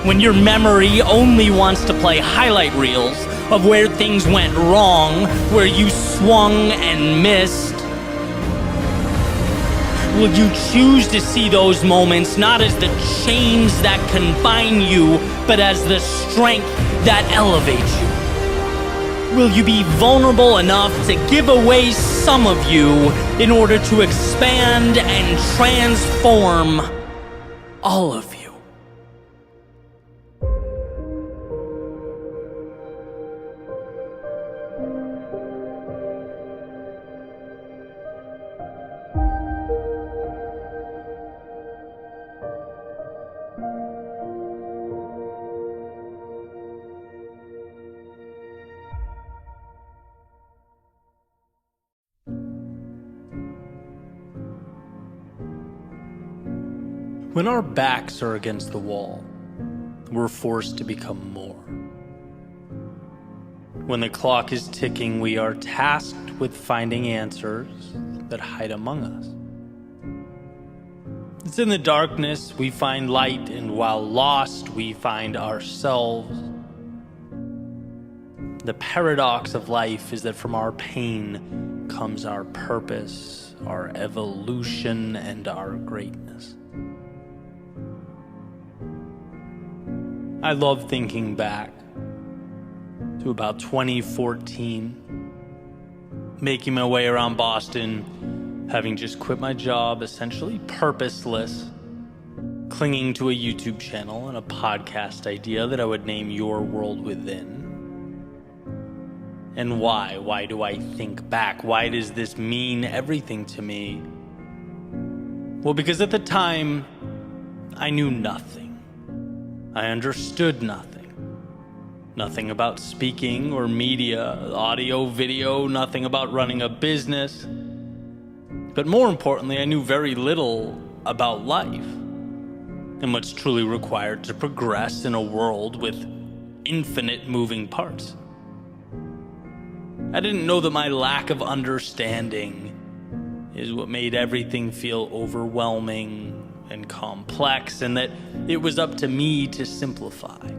when your memory only wants to play highlight reels of where things went wrong, where you swung and missed. Will you choose to see those moments not as the chains that confine you, but as the strength that elevates you? Will you be vulnerable enough to give away some of you in order to expand and transform all of you? When our backs are against the wall, we're forced to become more. When the clock is ticking, we are tasked with finding answers that hide among us. It's in the darkness we find light, and while lost, we find ourselves. The paradox of life is that from our pain comes our purpose, our evolution, and our greatness. I love thinking back to about 2014, making my way around Boston, having just quit my job, essentially purposeless, clinging to a YouTube channel and a podcast idea that I would name Your World Within. And why? Why do I think back? Why does this mean everything to me? Well, because at the time, I knew nothing. I understood nothing. Nothing about speaking or media, audio, video, nothing about running a business. But more importantly, I knew very little about life and what's truly required to progress in a world with infinite moving parts. I didn't know that my lack of understanding is what made everything feel overwhelming and complex, and that it was up to me to simplify.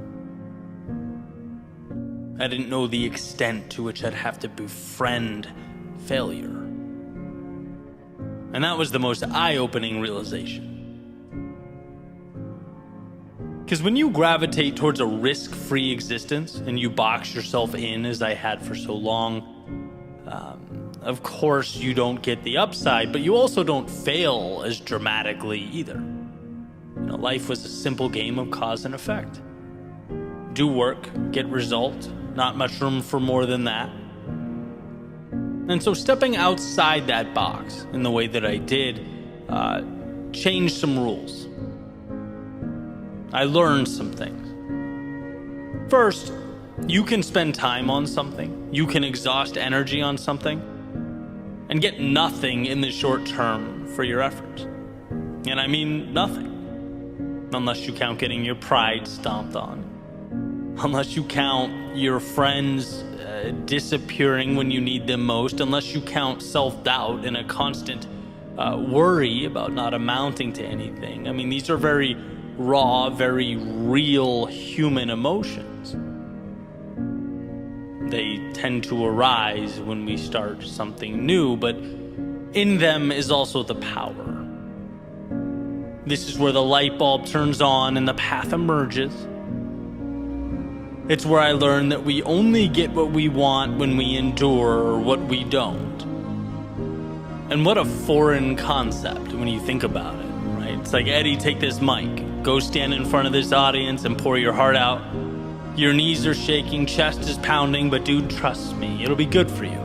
I didn't know the extent to which I'd have to befriend failure. And that was the most eye-opening realization. Because when you gravitate towards a risk-free existence and you box yourself in, as I had for so long, of course you don't get the upside, but you also don't fail as dramatically either. You know, life was a simple game of cause and effect. Do work, get result, not much room for more than that. And so stepping outside that box in the way that I did changed some rules. I learned some things. First, you can spend time on something, you can exhaust energy on something, and get nothing in the short term for your efforts. And I mean nothing. Unless you count getting your pride stomped on. Unless you count your friends disappearing when you need them most. Unless you count self-doubt and a constant worry about not amounting to anything. I mean, these are very raw, very real human emotions. They tend to arise when we start something new, but in them is also the power. This is where the light bulb turns on and the path emerges. It's where I learned that we only get what we want when we endure what we don't. And what a foreign concept when you think about it, right? It's like, Eddie, take this mic, go stand in front of this audience and pour your heart out. Your knees are shaking, chest is pounding, but dude, trust me, it'll be good for you.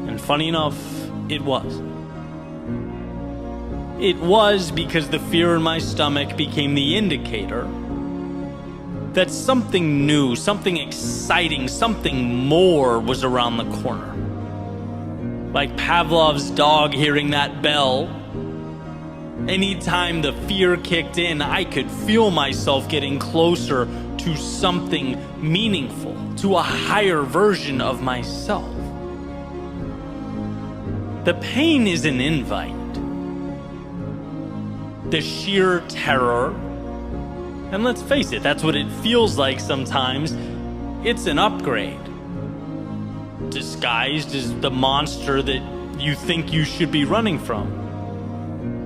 And funny enough, it was. It was because the fear in my stomach became the indicator that something new, something exciting, something more was around the corner. Like Pavlov's dog hearing that bell, Anytime the fear kicked in, I could feel myself getting closer to something meaningful, to a higher version of myself. The pain is an invite. The sheer terror, and let's face it, that's what it feels like sometimes, it's an upgrade. Disguised as the monster that you think you should be running from,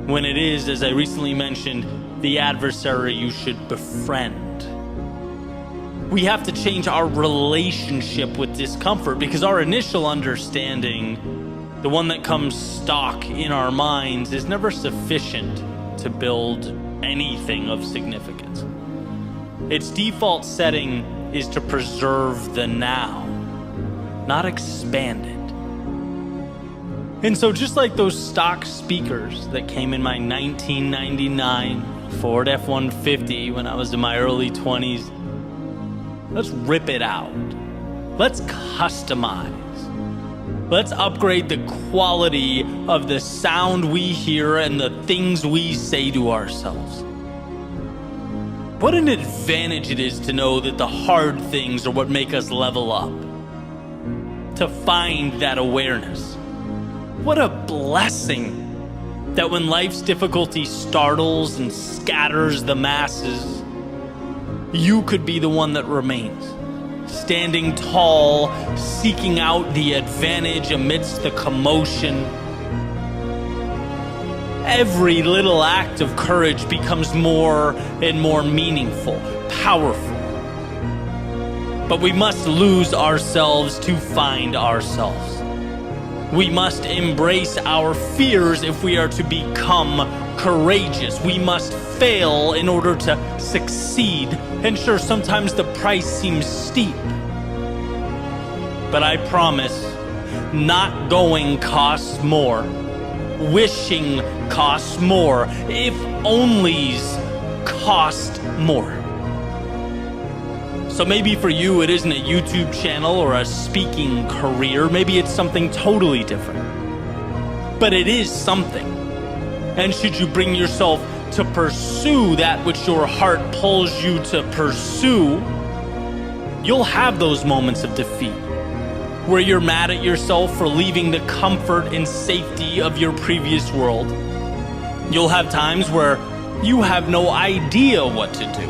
when it is, as I recently mentioned, the adversary you should befriend. We have to change our relationship with discomfort, because our initial understanding, the one that comes stock in our minds, is never sufficient to build anything of significance. Its default setting is to preserve the now, not expand it. And so just like those stock speakers that came in my 1999 Ford F-150 when I was in my early 20s, let's rip it out. Let's customize. Let's upgrade the quality of the sound we hear and the things we say to ourselves. What an advantage it is to know that the hard things are what make us level up. To find that awareness. What a blessing that when life's difficulty startles and scatters the masses, you could be the one that remains, standing tall, seeking out the advantage amidst the commotion. Every little act of courage becomes more and more meaningful, powerful. But we must lose ourselves to find ourselves. We must embrace our fears if we are to become courageous. We must fail in order to succeed. And sure, sometimes the price seems steep. But I promise, not going costs more. Wishing costs more. If onlys cost more. So maybe for you it isn't a YouTube channel or a speaking career. Maybe it's something totally different. But it is something. And should you bring yourself to pursue that which your heart pulls you to pursue, you'll have those moments of defeat, where you're mad at yourself for leaving the comfort and safety of your previous world. You'll have times where you have no idea what to do,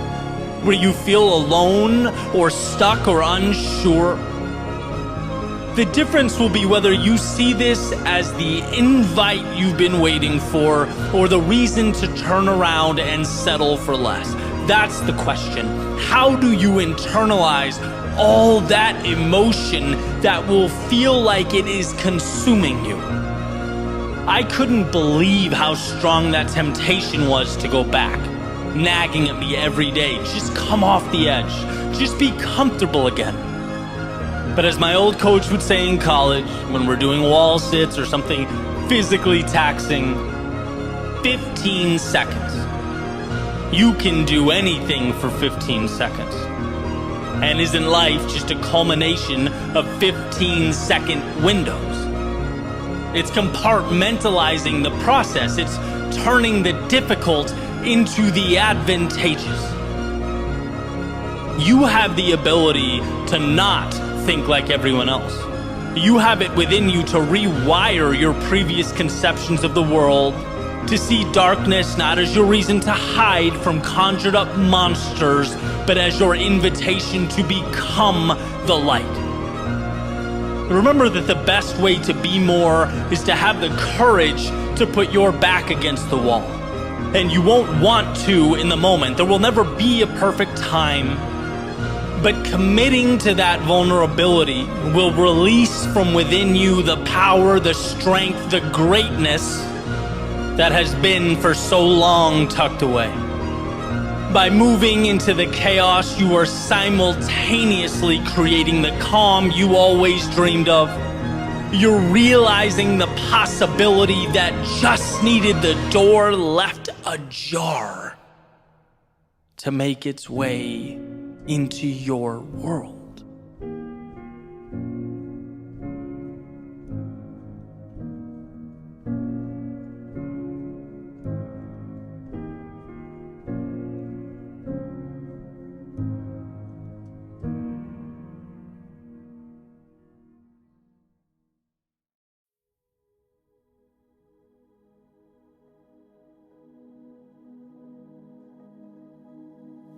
where you feel alone or stuck or unsure. The difference will be whether you see this as the invite you've been waiting for or the reason to turn around and settle for less. That's the question. How do you internalize all that emotion that will feel like it is consuming you? I couldn't believe how strong that temptation was to go back, nagging at me every day. Just come off the edge. Just be comfortable again. But as my old coach would say in college, when we're doing wall sits or something physically taxing, 15 seconds. You can do anything for 15 seconds. And isn't life just a culmination of 15-second windows? It's compartmentalizing the process. It's turning the difficult into the advantageous. You have the ability to not think like everyone else. You have it within you to rewire your previous conceptions of the world, to see darkness not as your reason to hide from conjured up monsters, but as your invitation to become the light. Remember that the best way to be more is to have the courage to put your back against the wall. And you won't want to in the moment. There will never be a perfect time. But committing to that vulnerability will release from within you the power, the strength, the greatness that has been for so long tucked away. By moving into the chaos, you are simultaneously creating the calm you always dreamed of. You're realizing the possibility that just needed the door left ajar to make its way into your world.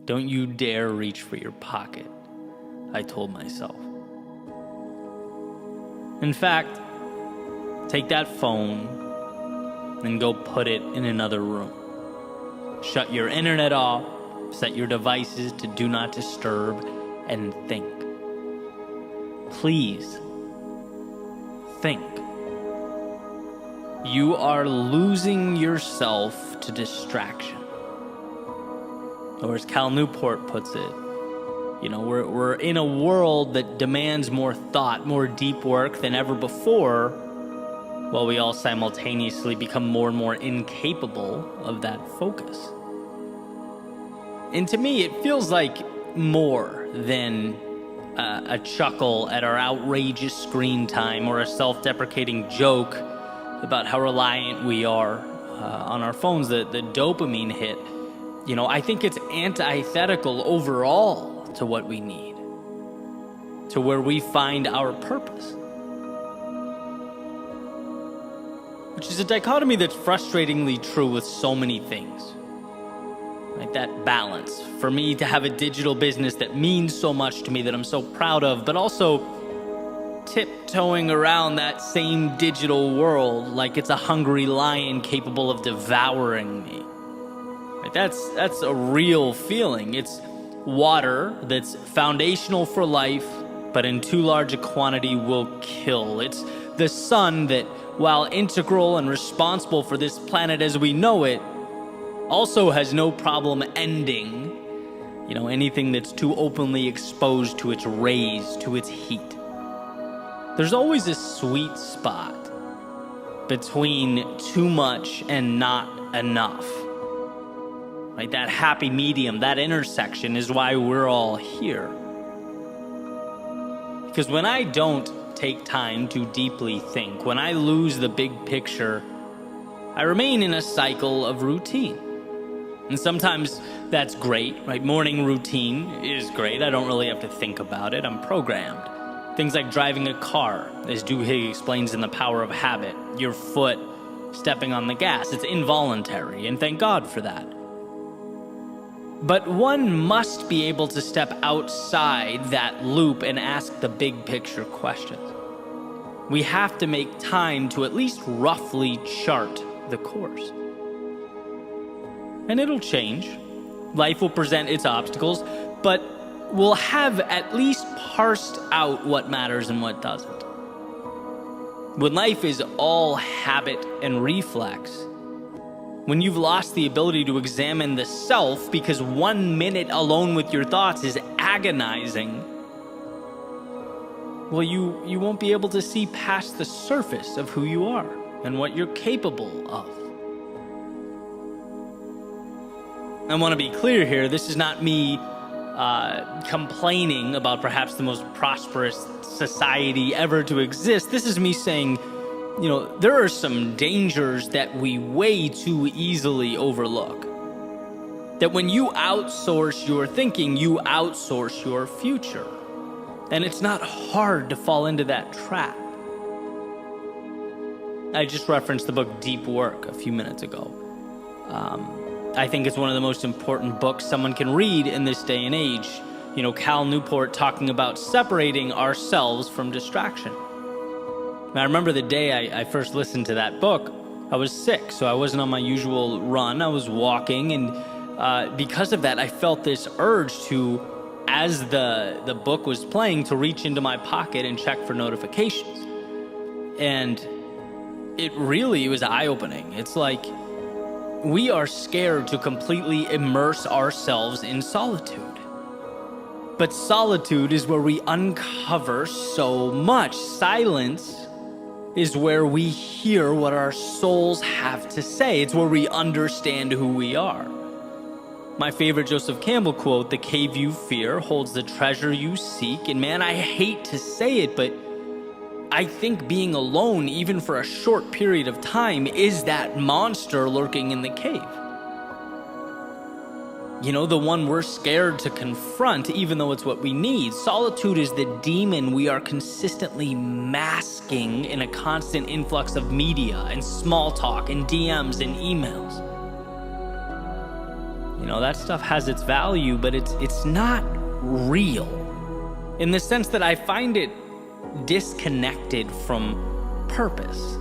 Don't you dare reach for your pocket, I told myself. In fact, take that phone and go put it in another room. Shut your internet off, set your devices to do not disturb, and think. Please, think. You are losing yourself to distraction. Or as Cal Newport puts it, we're in a world that demands more thought, more deep work than ever before, while we all simultaneously become more and more incapable of that focus. And to me, it feels like more than a chuckle at our outrageous screen time or a self-deprecating joke about how reliant we are on our phones, the dopamine hit. I think it's antithetical overall to what we need, to where we find our purpose. Which is a dichotomy that's frustratingly true with so many things. Like that balance. For me to have a digital business that means so much to me, that I'm so proud of, but also tiptoeing around that same digital world like it's a hungry lion capable of devouring me. Right? That's a real feeling. It's water that's foundational for life, but in too large a quantity will kill. It's the sun that, while integral and responsible for this planet as we know it, also has no problem ending, anything that's too openly exposed to its rays, to its heat. There's always a sweet spot between too much and not enough. Right? That happy medium, that intersection is why we're all here. Because when I don't take time to deeply think, when I lose the big picture, I remain in a cycle of routine. And sometimes that's great, right? Morning routine is great. I don't really have to think about it. I'm programmed. Things like driving a car, as Duhigg explains in The Power of Habit. Your foot stepping on the gas. It's involuntary, and thank God for that. But one must be able to step outside that loop and ask the big picture questions. We have to make time to at least roughly chart the course. And it'll change. Life will present its obstacles, but we'll have at least parsed out what matters and what doesn't. When life is all habit and reflex, when you've lost the ability to examine the self because 1 minute alone with your thoughts is agonizing, well, you won't be able to see past the surface of who you are and what you're capable of. I want to be clear here, this is not me complaining about perhaps the most prosperous society ever to exist. This is me saying, there are some dangers that we way too easily overlook. That when you outsource your thinking, you outsource your future. And it's not hard to fall into that trap. I just referenced the book Deep Work a few minutes ago. I think it's one of the most important books someone can read in this day and age. Cal Newport talking about separating ourselves from distraction. I remember the day I first listened to that book, I was sick, so I wasn't on my usual run. I was walking, and because of that, I felt this urge to, as the book was playing, to reach into my pocket and check for notifications. And it was eye-opening. It's like we are scared to completely immerse ourselves in solitude. But solitude is where we uncover so much. Silence is where we hear what our souls have to say. It's where we understand who we are. My favorite Joseph Campbell quote, "The cave you fear holds the treasure you seek." And man, I hate to say it, but I think being alone, even for a short period of time, is that monster lurking in the cave. The one we're scared to confront, even though it's what we need. Solitude is the demon we are consistently masking in a constant influx of media and small talk and DMs and emails. That stuff has its value, but it's not real in the sense that I find it disconnected from purpose.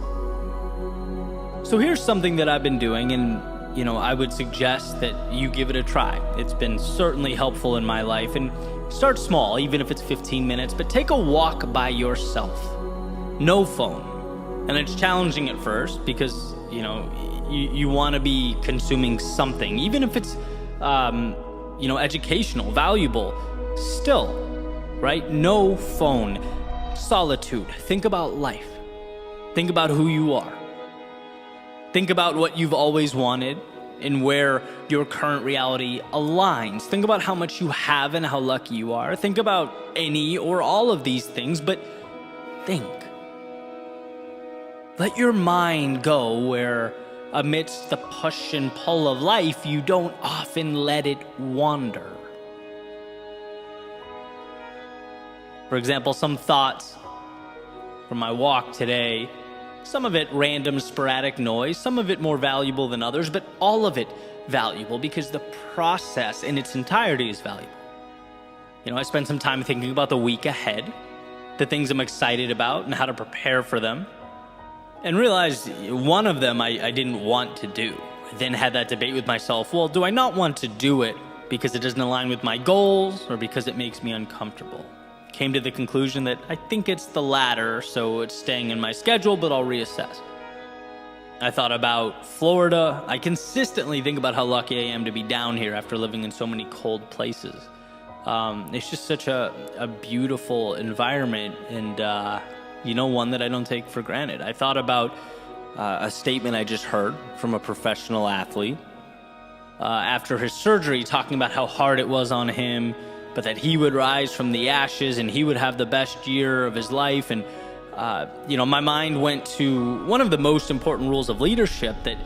So here's something that I've been doing, and I would suggest that you give it a try. It's been certainly helpful in my life, and start small, even if it's 15 minutes, but take a walk by yourself. No phone. And it's challenging at first because, you want to be consuming something, even if it's, educational, valuable, still, right? No phone. Solitude. Think about life. Think about who you are. Think about what you've always wanted and where your current reality aligns. Think about how much you have and how lucky you are. Think about any or all of these things, but think. Let your mind go where, amidst the push and pull of life, you don't often let it wander. For example, some thoughts from my walk today, some of it random, sporadic noise, some of it more valuable than others, but all of it valuable because the process in its entirety is valuable. I spent some time thinking about the week ahead, the things I'm excited about and how to prepare for them, and realized one of them I didn't want to do. I then had that debate with myself, well, do I not want to do it because it doesn't align with my goals or because it makes me uncomfortable? Came to the conclusion that I think it's the latter, so it's staying in my schedule, but I'll reassess. I thought about Florida. I consistently think about how lucky I am to be down here after living in so many cold places. It's just such a beautiful environment, and one that I don't take for granted. I thought about a statement I just heard from a professional athlete after his surgery, talking about how hard it was on him, but that he would rise from the ashes and he would have the best year of his life. And, my mind went to one of the most important rules of leadership, that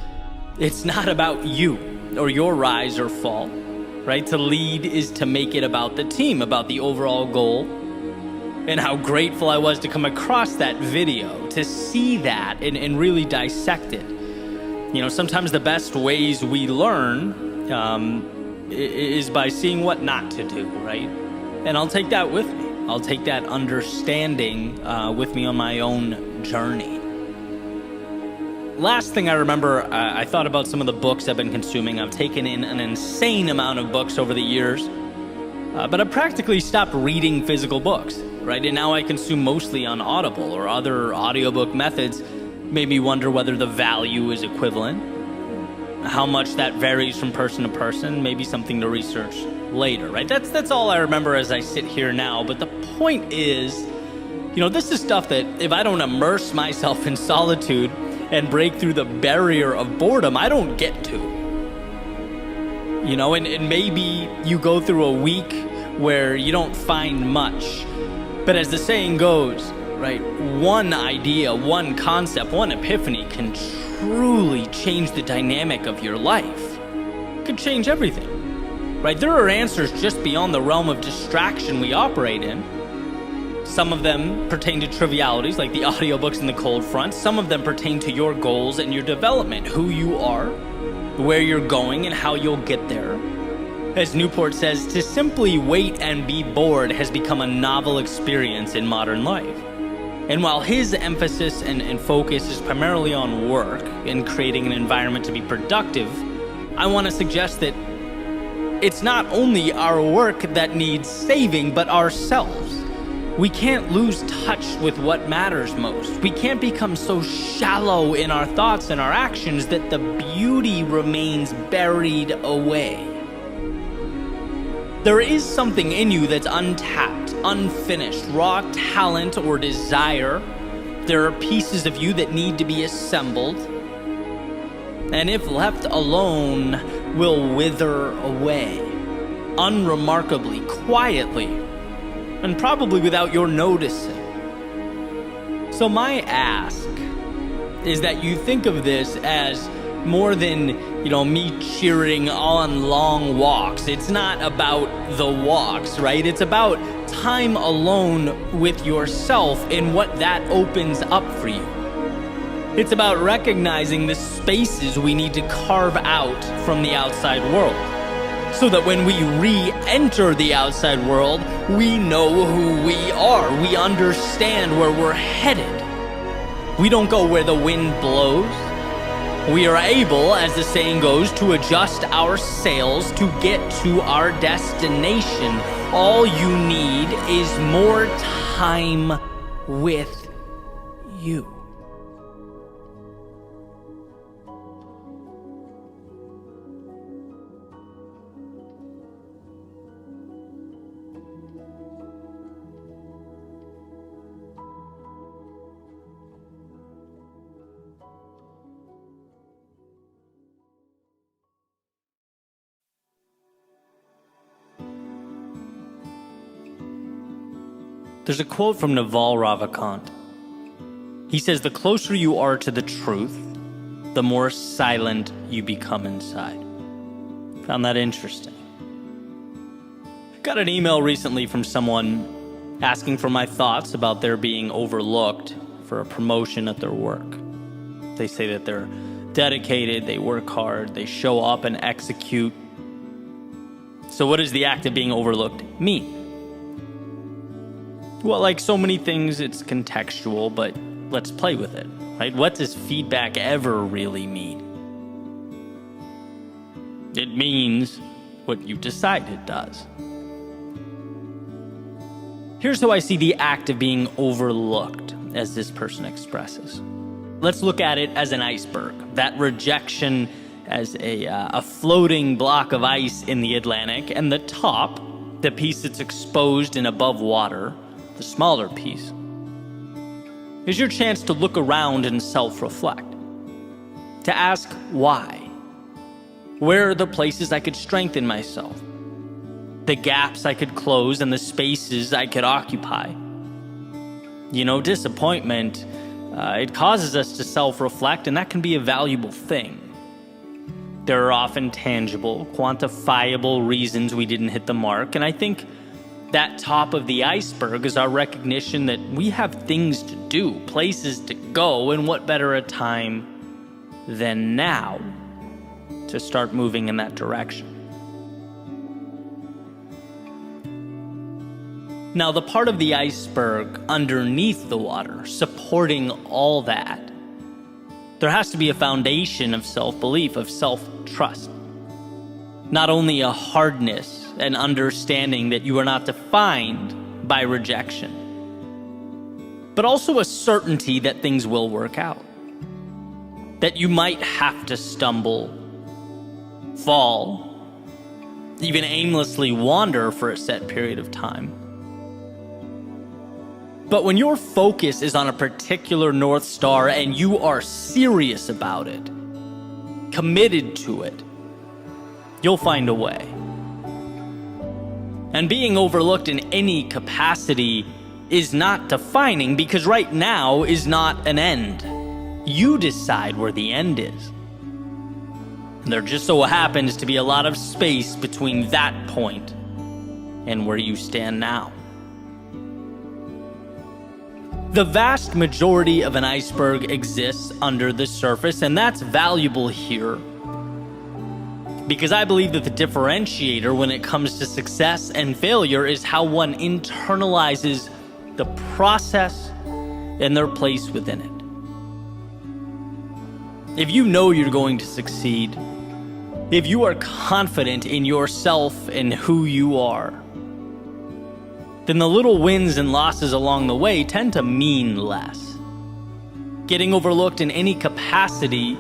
it's not about you or your rise or fall, right? To lead is to make it about the team, about the overall goal. And how grateful I was to come across that video, to see that and really dissect it. Sometimes the best ways we learn is by seeing what not to do, right? And I'll take that with me. I'll take that understanding with me on my own journey. Last thing I remember, I thought about some of the books I've been consuming. I've taken in an insane amount of books over the years, but I've practically stopped reading physical books, right? And now I consume mostly on Audible or other audiobook methods. Made me wonder whether the value is equivalent. How much that varies from person to person, maybe something to research later, right? That's all I remember as I sit here now. But the point is, this is stuff that if I don't immerse myself in solitude and break through the barrier of boredom, I don't get to. And maybe you go through a week where you don't find much. But as the saying goes, right, one idea, one concept, one epiphany can truly change the dynamic of your life. It could change everything, right? There are answers just beyond the realm of distraction we operate in. Some of them pertain to trivialities like the audiobooks and the cold front. Some of them pertain to your goals and your development, who you are, where you're going, and how you'll get there. As Newport says, to simply wait and be bored has become a novel experience in modern life. And while his emphasis and focus is primarily on work and creating an environment to be productive, I want to suggest that it's not only our work that needs saving, but ourselves. We can't lose touch with what matters most. We can't become so shallow in our thoughts and our actions that the beauty remains buried away. There is something in you that's untapped, unfinished, raw talent or desire. There are pieces of you that need to be assembled, and if left alone, will wither away, unremarkably, quietly, and probably without your noticing. So my ask is that you think of this as more than, me cheering on long walks. It's not about the walks, right? It's about time alone with yourself and what that opens up for you. It's about recognizing the spaces we need to carve out from the outside world. so that when we re-enter the outside world, we know who we are. We understand where we're headed. We don't go where the wind blows. We are able, as the saying goes, to adjust our sails to get to our destination. All you need is more time with you. There's a quote from Naval Ravikant. He says, "The closer you are to the truth, the more silent you become inside." Found that interesting. Got an email recently from someone asking for my thoughts about their being overlooked for a promotion at their work. They say that they're dedicated, they work hard, they show up and execute. So what does the act of being overlooked mean? Well, like so many things, it's contextual, but let's play with it, right? What does feedback ever really mean? It means what you decide it does. Here's how I see the act of being overlooked, as this person expresses. Let's look at it as an iceberg, that rejection as a floating block of ice in the Atlantic, and the top, the piece that's exposed and above water, the smaller piece, is your chance to look around and self-reflect, to ask why. Where are the places I could strengthen myself? The gaps I could close and the spaces I could occupy. You know, disappointment, it causes us to self-reflect, and that can be a valuable thing. There are often tangible, quantifiable reasons we didn't hit the mark, and I think that top of the iceberg is our recognition that we have things to do, places to go, and what better a time than now to start moving in that direction. Now, the part of the iceberg underneath the water, supporting all that, there has to be a foundation of self-belief, of self-trust. Not only a hardness and understanding that you are not defined by rejection, but also a certainty that things will work out. That you might have to stumble, fall, even aimlessly wander for a set period of time. But when your focus is on a particular North Star and you are serious about it, committed to it, you'll find a way. And being overlooked in any capacity is not defining, because right now is not an end. You decide where the end is. And there just so happens to be a lot of space between that point and where you stand now. The vast majority of an iceberg exists under the surface, and that's valuable here, because I believe that the differentiator when it comes to success and failure is how one internalizes the process and their place within it. If you know you're going to succeed, if you are confident in yourself and who you are, then the little wins and losses along the way tend to mean less. Getting overlooked in any capacity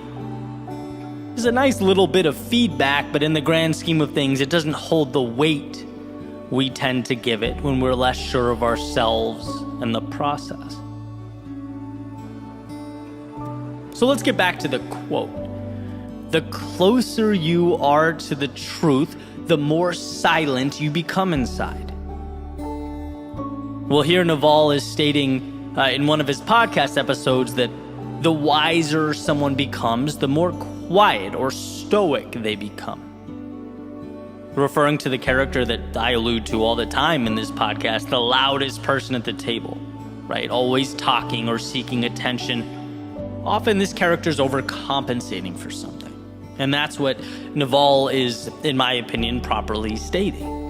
is a nice little bit of feedback, but in the grand scheme of things, it doesn't hold the weight we tend to give it when we're less sure of ourselves and the process. So let's get back to the quote. The closer you are to the truth, the more silent you become inside. Well, here Naval is stating in one of his podcast episodes that the wiser someone becomes, the more quiet or stoic they become. Referring to the character that I allude to all the time in this podcast, the loudest person at the table, right? Always talking or seeking attention. Often this character's overcompensating for something. And that's what Naval is, in my opinion, properly stating.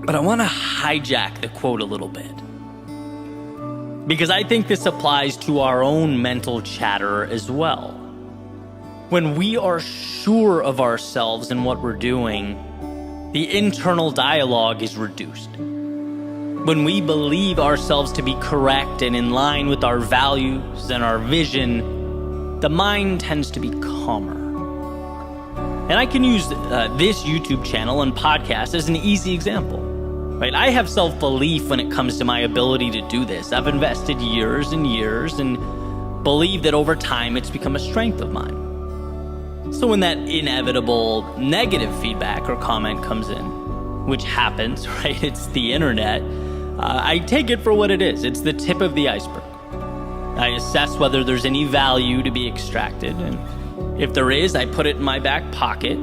But I want to hijack the quote a little bit, because I think this applies to our own mental chatter as well. When we are sure of ourselves and what we're doing, the internal dialogue is reduced. When we believe ourselves to be correct and in line with our values and our vision, the mind tends to be calmer. And I can use this YouTube channel and podcast as an easy example. Right? I have self-belief when it comes to my ability to do this. I've invested years and years and believe that over time it's become a strength of mine. So when that inevitable negative feedback or comment comes in, which happens, right? It's the internet. I take it for what it is. It's the tip of the iceberg. I assess whether there's any value to be extracted, and if there is, I put it in my back pocket.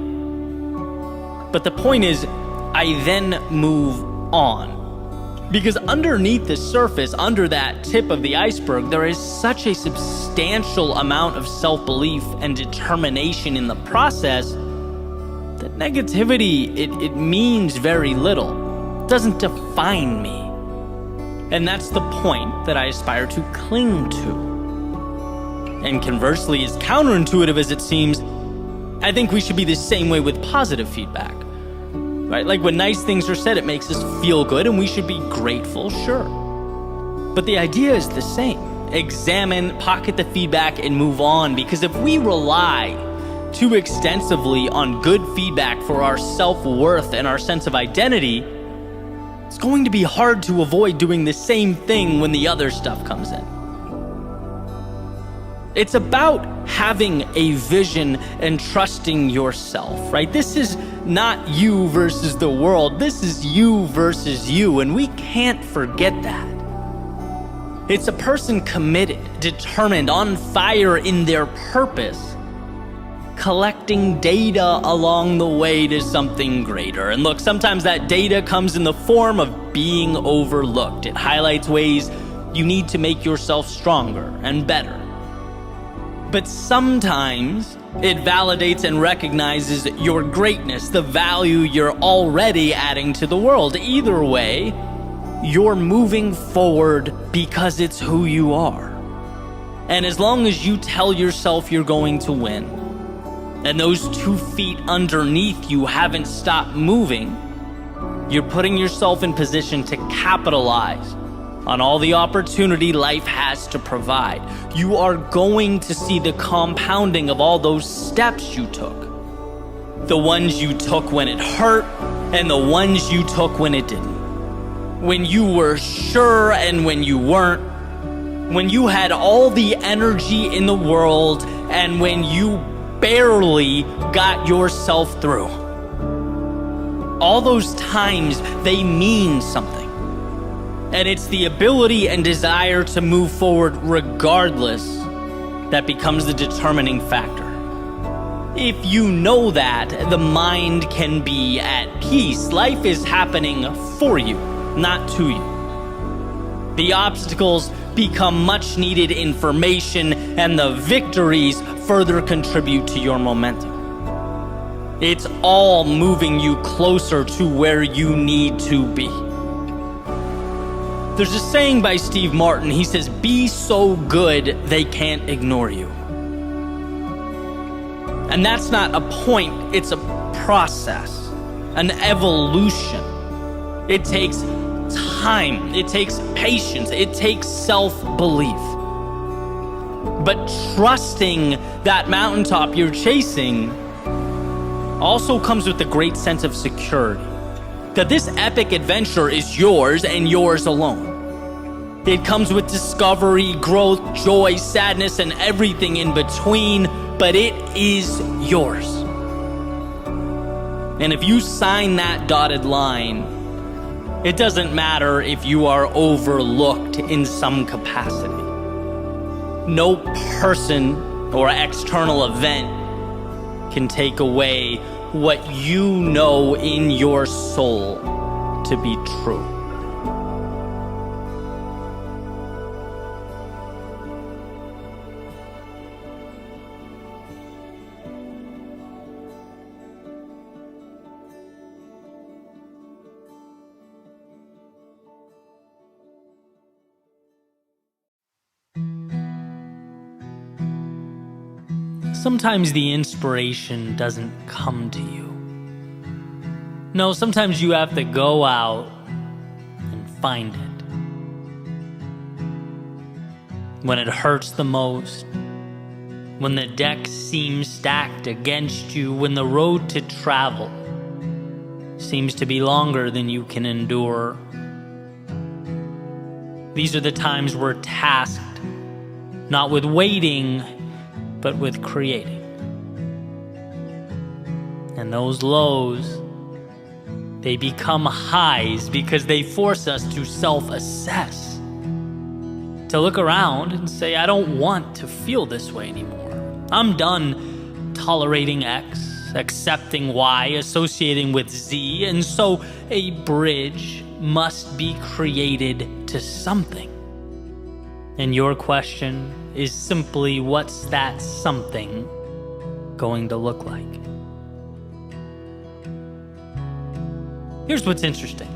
But the point is, I then move on. Because underneath the surface, under that tip of the iceberg, there is such a substantial amount of self-belief and determination in the process that negativity, it means very little. It doesn't define me. And that's the point that I aspire to cling to. And conversely, as counterintuitive as it seems, I think we should be the same way with positive feedback. Right? Like when nice things are said, it makes us feel good and we should be grateful, sure. But the idea is the same. Examine, pocket the feedback, and move on. Because if we rely too extensively on good feedback for our self-worth and our sense of identity, it's going to be hard to avoid doing the same thing when the other stuff comes in. It's about having a vision and trusting yourself, right? This is not you versus the world. This is you versus you, and we can't forget that. It's a person committed, determined, on fire in their purpose, collecting data along the way to something greater. And look, sometimes that data comes in the form of being overlooked. It highlights ways you need to make yourself stronger and better. But sometimes it validates and recognizes your greatness, the value you're already adding to the world. Either way, you're moving forward because it's who you are. And as long as you tell yourself you're going to win, and those 2 feet underneath you haven't stopped moving, you're putting yourself in position to capitalize on all the opportunity life has to provide. You are going to see the compounding of all those steps you took. The ones you took when it hurt, and the ones you took when it didn't. When you were sure and when you weren't. When you had all the energy in the world, and when you barely got yourself through. All those times, they mean something. And it's the ability and desire to move forward regardless that becomes the determining factor. If you know that, the mind can be at peace. Life is happening for you, not to you. The obstacles become much needed information, and the victories further contribute to your momentum. It's all moving you closer to where you need to be. There's a saying by Steve Martin. He says, "Be so good they can't ignore you." And that's not a point, it's a process, an evolution. It takes time, it takes patience, it takes self-belief. But trusting that mountaintop you're chasing also comes with a great sense of security. That this epic adventure is yours and yours alone. It comes with discovery, growth, joy, sadness, and everything in between, but it is yours. And if you sign that dotted line, it doesn't matter if you are overlooked in some capacity. No person or external event can take away what you know in your soul to be true. sometimes the inspiration doesn't come to you. No, sometimes you have to go out and find it. When it hurts the most, when the deck seems stacked against you, when the road to travel seems to be longer than you can endure. These are the times we're tasked not with waiting, but with creating. And those lows, they become highs because they force us to self-assess. To look around and say, I don't want to feel this way anymore. I'm done tolerating X, accepting Y, associating with Z, and so a bridge must be created to something. And your question is simply, what's that something going to look like? Here's what's interesting.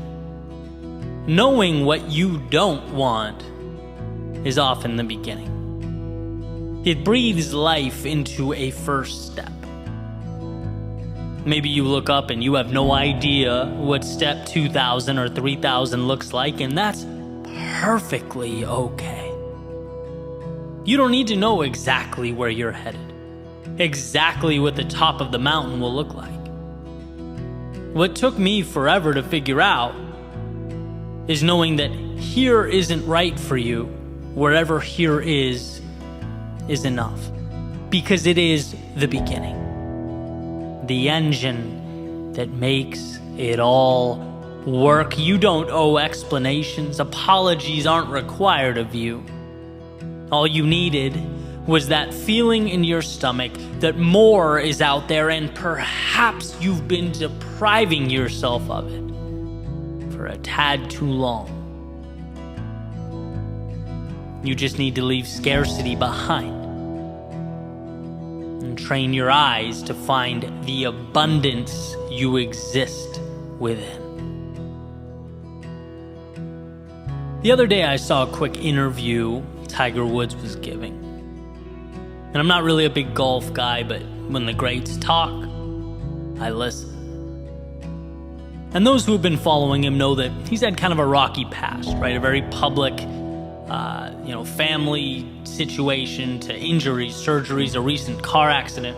Knowing what you don't want is often the beginning. It breathes life into a first step. Maybe you look up and you have no idea what step 2,000 or 3,000 looks like, and that's perfectly okay. You don't need to know exactly where you're headed, exactly what the top of the mountain will look like. What took me forever to figure out is knowing that here isn't right for you, wherever here is enough. Because it is the beginning. The engine that makes it all work. You don't owe explanations. Apologies aren't required of you. All you needed was that feeling in your stomach that more is out there, and perhaps you've been depriving yourself of it for a tad too long. You just need to leave scarcity behind and train your eyes to find the abundance you exist within. The other day I saw a quick interview Tiger Woods was giving. And I'm not really a big golf guy, but when the greats talk, I listen. And those who have been following him know that he's had kind of a rocky past, right? A very public, family situation to injuries, surgeries, a recent car accident.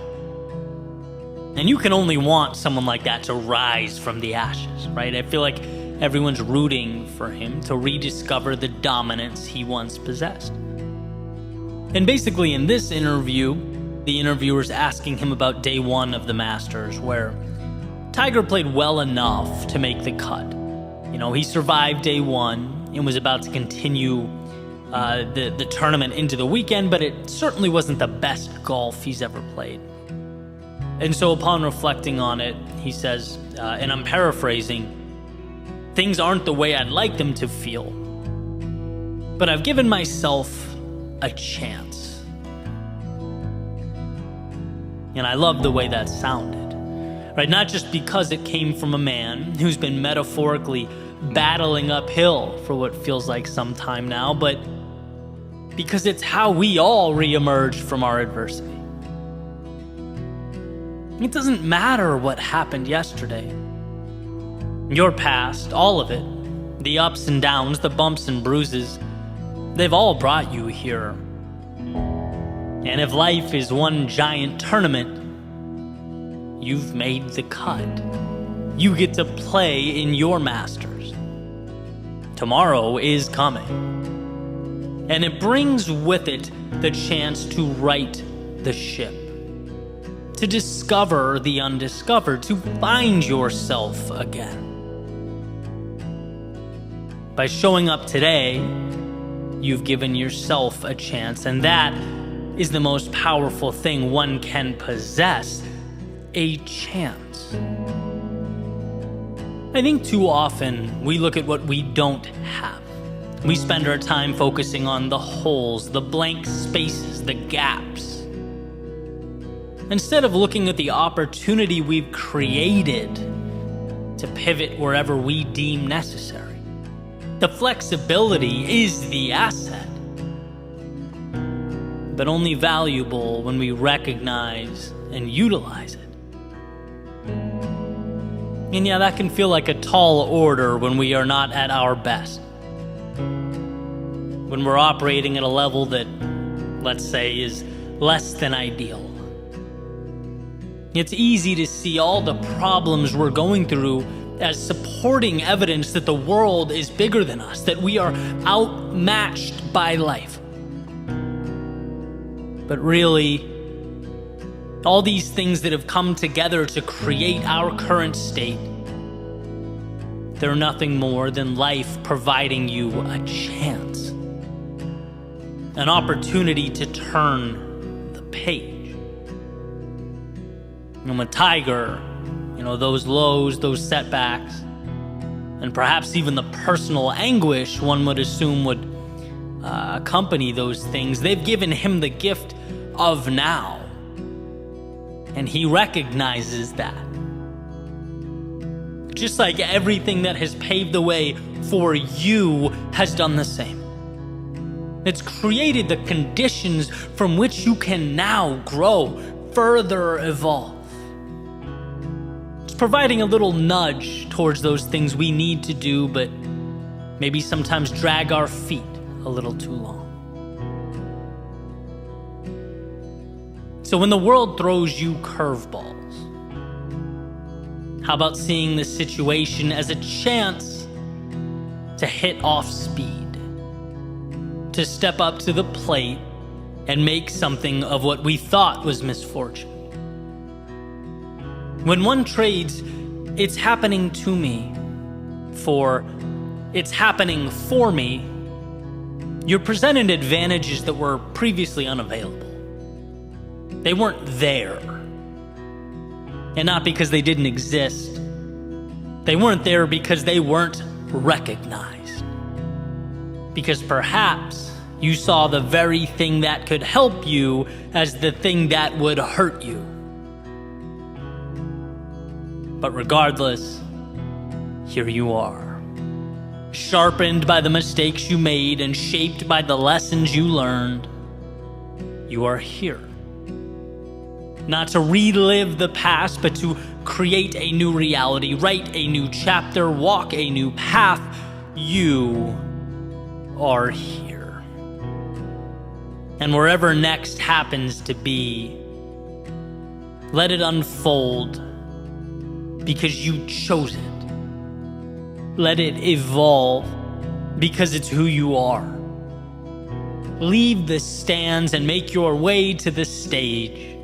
And you can only want someone like that to rise from the ashes, right? I feel like everyone's rooting for him to rediscover the dominance he once possessed. And basically in this interview, the interviewer's asking him about day one of the Masters, where Tiger played well enough to make the cut. He survived day one and was about to continue the tournament into the weekend, but it certainly wasn't the best golf he's ever played. And so upon reflecting on it, he says, and I'm paraphrasing, things aren't the way I'd like them to feel, but I've given myself a chance. And I love the way that sounded, right? Not just because it came from a man who's been metaphorically battling uphill for what feels like some time now, but because it's how we all reemerge from our adversity. It doesn't matter what happened yesterday. Your past, all of it, the ups and downs, the bumps and bruises, they've all brought you here. And if life is one giant tournament, you've made the cut. You get to play in your Masters. Tomorrow is coming. And it brings with it the chance to right the ship, to discover the undiscovered, to find yourself again. By showing up today, you've given yourself a chance, and that is the most powerful thing one can possess, a chance. I think too often we look at what we don't have. We spend our time focusing on the holes, the blank spaces, the gaps, instead of looking at the opportunity we've created to pivot wherever we deem necessary. The flexibility is the asset. but only valuable when we recognize and utilize it. And yeah, that can feel like a tall order when we are not at our best. When we're operating at a level that, let's say, is less than ideal. It's easy to see all the problems we're going through as supporting evidence that the world is bigger than us, that we are outmatched by life. But really, all these things that have come together to create our current state, they're nothing more than life providing you a chance, an opportunity to turn the page. I'm a tiger, those lows, those setbacks, and perhaps even the personal anguish one would assume would accompany those things. They've given him the gift of now, and he recognizes that. Just like everything that has paved the way for you has done the same. It's created the conditions from which you can now grow, further evolve. It's providing a little nudge towards those things we need to do, but maybe sometimes drag our feet a little too long. So when the world throws you curveballs, how about seeing this situation as a chance to hit off speed, to step up to the plate and make something of what we thought was misfortune? When one trades, it's happening to me, for it's happening for me, you're presented advantages that were previously unavailable. They weren't there. And not because they didn't exist. They weren't there because they weren't recognized. Because perhaps you saw the very thing that could help you as the thing that would hurt you. But regardless, here you are, sharpened by the mistakes you made and shaped by the lessons you learned. You are here. Not to relive the past, but to create a new reality, write a new chapter, walk a new path. You are here. And wherever next happens to be, let it unfold because you chose it. Let it evolve because it's who you are. Leave the stands and make your way to the stage,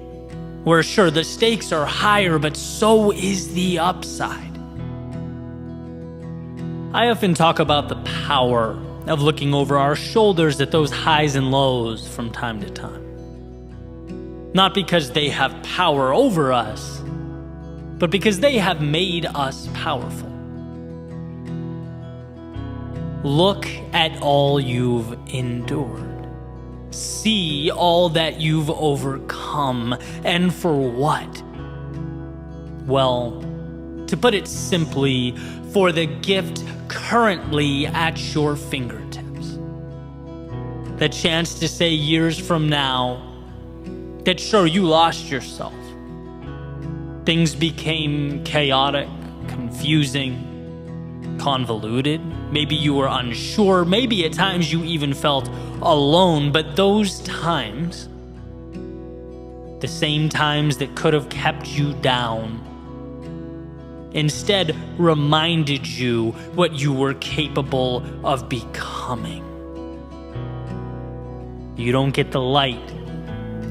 where sure, the stakes are higher, but so is the upside. I often talk about the power of looking over our shoulders at those highs and lows from time to time. Not because they have power over us, but because they have made us powerful. Look at all you've endured. See all that you've overcome, and for what? Well, to put it simply, for the gift currently at your fingertips. The chance to say years from now that sure, you lost yourself. Things became chaotic, confusing, convoluted. Maybe you were unsure. Maybe at times you even felt alone. But those times, the same times that could have kept you down, instead reminded you what you were capable of becoming. You don't get the light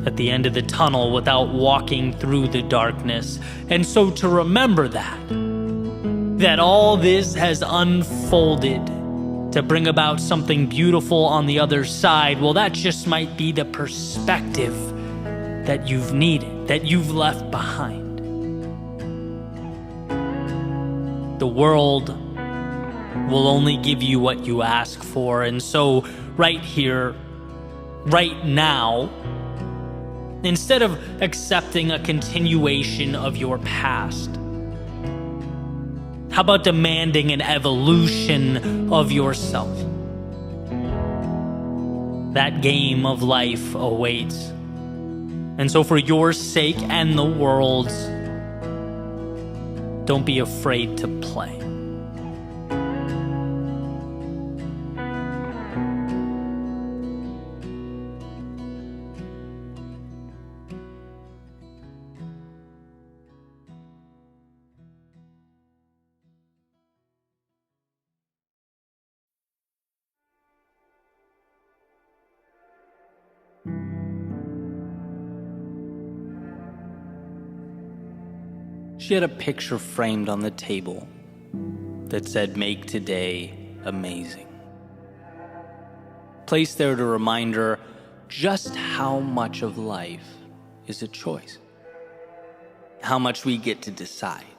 at the end of the tunnel without walking through the darkness. And so to remember that all this has unfolded to bring about something beautiful on the other side, well, that just might be the perspective that you've needed, that you've left behind. The world will only give you what you ask for, and so right here, right now, instead of accepting a continuation of your past, how about demanding an evolution of yourself? That game of life awaits. And so for your sake and the world's, don't be afraid to play. She had a picture framed on the table that said, "Make today amazing." Placed there to remind her just how much of life is a choice. How much we get to decide.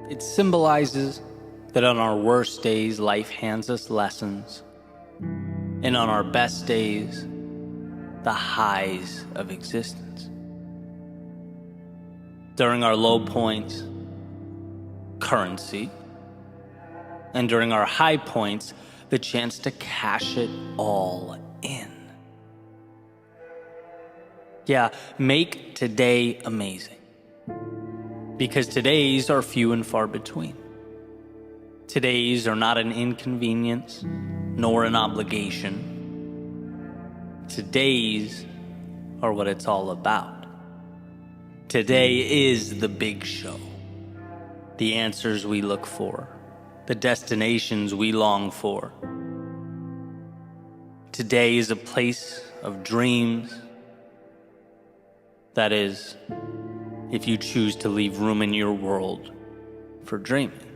It symbolizes that on our worst days, life hands us lessons. And on our best days, the highs of existence. During our low points, currency, and during our high points, the chance to cash it all in. Yeah, make today amazing. Because today's are few and far between. Today's are not an inconvenience, nor an obligation. Today's are what it's all about. Today is the big show. The answers we look for. The destinations we long for. Today is a place of dreams. That is, if you choose to leave room in your world for dreaming.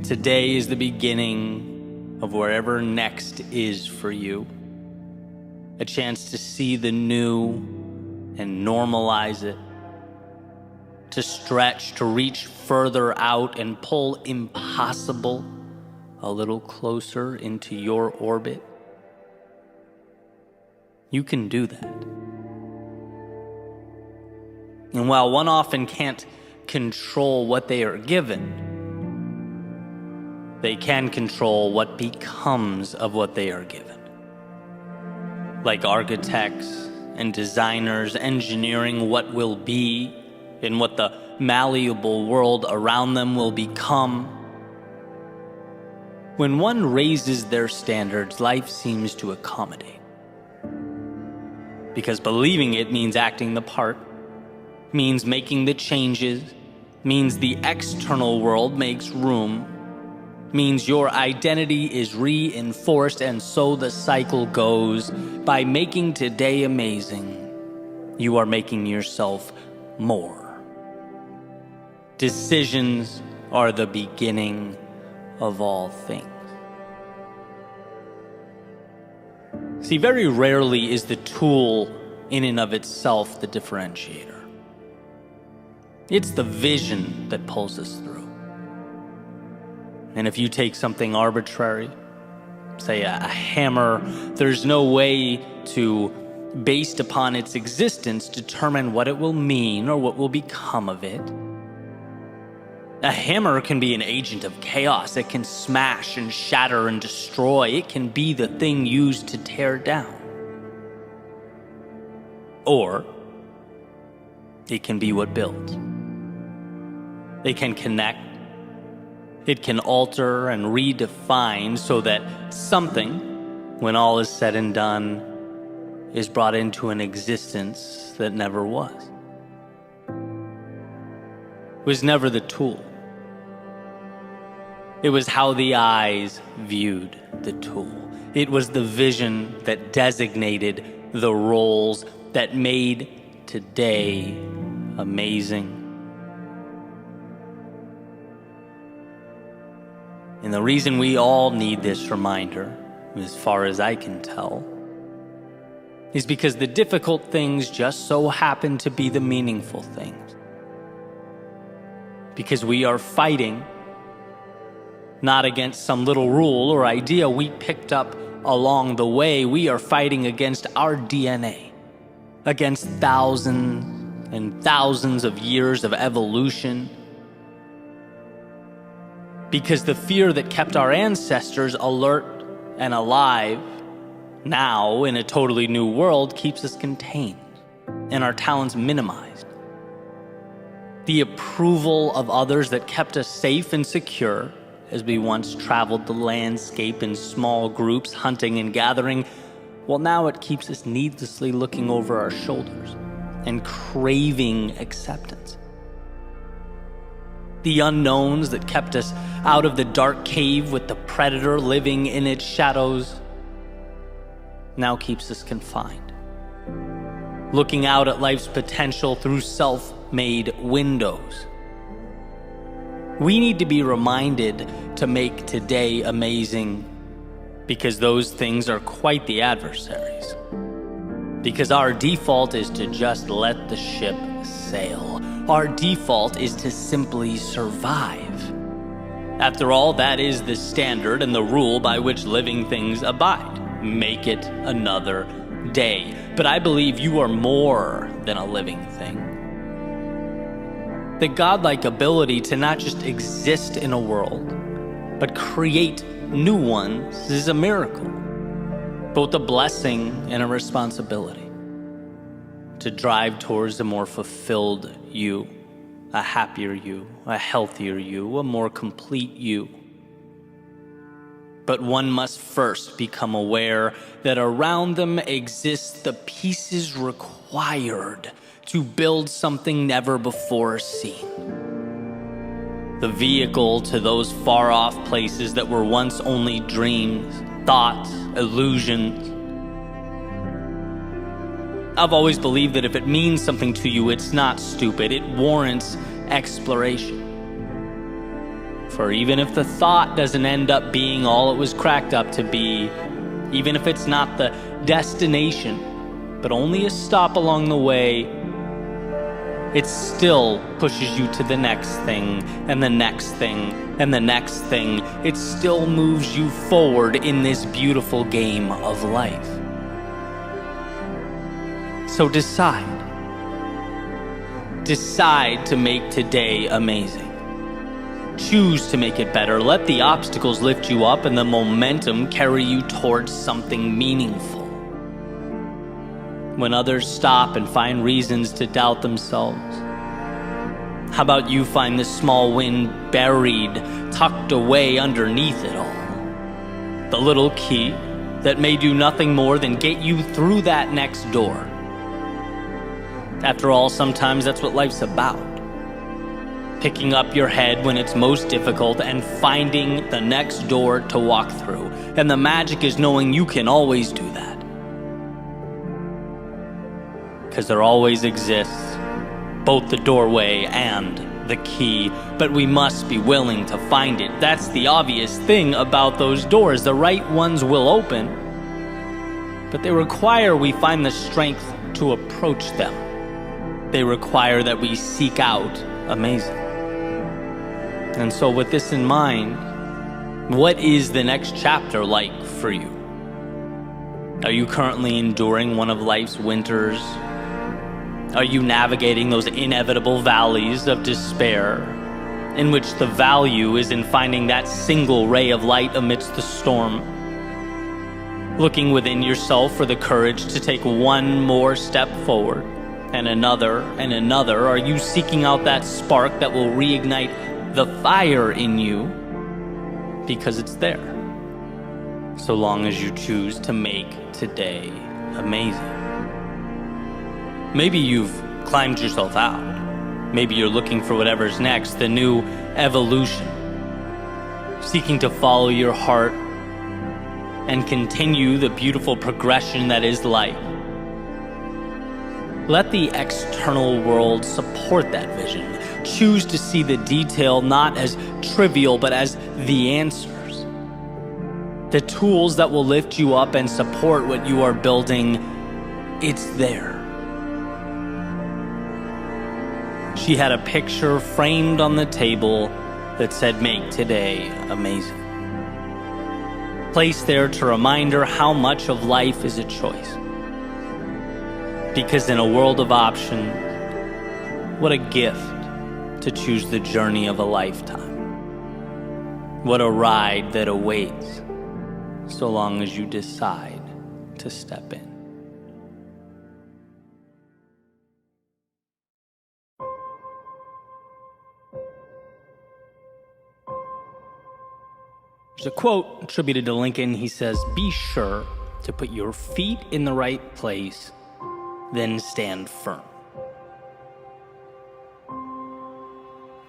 Today is the beginning of wherever next is for you. A chance to see the new and normalize it, to stretch, to reach further out and pull impossible a little closer into your orbit. You can do that. And while one often can't control what they are given, they can control what becomes of what they are given. Like architects and designers engineering what will be and what the malleable world around them will become. When one raises their standards, life seems to accommodate. Because believing it means acting the part, means making the changes, means the external world makes room, means your identity is reinforced, and so the cycle goes. By making today amazing, you are making yourself more. Decisions are the beginning of all things. See, very rarely is the tool in and of itself the differentiator. It's the vision that pulls us through. And if you take something arbitrary, say a hammer, there's no way to, based upon its existence, determine what it will mean or what will become of it. A hammer can be an agent of chaos. It can smash and shatter and destroy. It can be the thing used to tear down. Or it can be what builds. It can connect. It can alter and redefine so that something, when all is said and done, is brought into an existence that never was. It was never the tool. It was how the eyes viewed the tool. It was the vision that designated the roles that made today amazing. And the reason we all need this reminder, as far as I can tell, is because the difficult things just so happen to be the meaningful things. Because we are fighting not against some little rule or idea we picked up along the way. We are fighting against our DNA, against thousands and thousands of years of evolution. Because the fear that kept our ancestors alert and alive now in a totally new world keeps us contained and our talents minimized. The approval of others that kept us safe and secure as we once traveled the landscape in small groups, hunting and gathering, well, now it keeps us needlessly looking over our shoulders and craving acceptance. The unknowns that kept us out of the dark cave with the predator living in its shadows now keeps us confined, looking out at life's potential through self-made windows. We need to be reminded to make today amazing, because those things are quite the adversaries. Because our default is to just let the ship sail. Our default is to simply survive. After all, that is the standard and the rule by which living things abide. Make it another day. But I believe you are more than a living thing. The godlike ability to not just exist in a world, but create new ones is a miracle, both a blessing and a responsibility. To drive towards a more fulfilled you, a happier you, a healthier you, a more complete you. But one must first become aware that around them exist the pieces required to build something never before seen. The vehicle to those far-off places that were once only dreams, thoughts, illusions. I've always believed that if it means something to you, it's not stupid. It warrants exploration. For even if the thought doesn't end up being all it was cracked up to be, even if it's not the destination, but only a stop along the way, it still pushes you to the next thing, and the next thing, and the next thing. It still moves you forward in this beautiful game of life. So decide. Decide to make today amazing. Choose to make it better. Let the obstacles lift you up and the momentum carry you towards something meaningful. When others stop and find reasons to doubt themselves, how about you find the small win buried, tucked away underneath it all? The little key that may do nothing more than get you through that next door. After all, sometimes that's what life's about. Picking up your head when it's most difficult and finding the next door to walk through. And the magic is knowing you can always do that. Because there always exists both the doorway and the key, but we must be willing to find it. That's the obvious thing about those doors. The right ones will open, but they require we find the strength to approach them. They require that we seek out amazing. And so with this in mind, what is the next chapter like for you? Are you currently enduring one of life's winters? Are you navigating those inevitable valleys of despair, in which the value is in finding that single ray of light amidst the storm? Looking within yourself for the courage to take one more step forward, and another, are you seeking out that spark that will reignite the fire in you? Because it's there, so long as you choose to make today amazing. Maybe you've climbed yourself out. Maybe you're looking for whatever's next, the new evolution, seeking to follow your heart and continue the beautiful progression that is life. Let the external world support that vision. Choose to see the detail not as trivial, but as the answers. The tools that will lift you up and support what you are building, it's there. She had a picture framed on the table that said, "Make today amazing." Placed there to remind her how much of life is a choice. Because in a world of options, what a gift to choose the journey of a lifetime. What a ride that awaits, so long as you decide to step in. There's a quote attributed to Lincoln. He says, "Be sure to put your feet in the right place, then stand firm."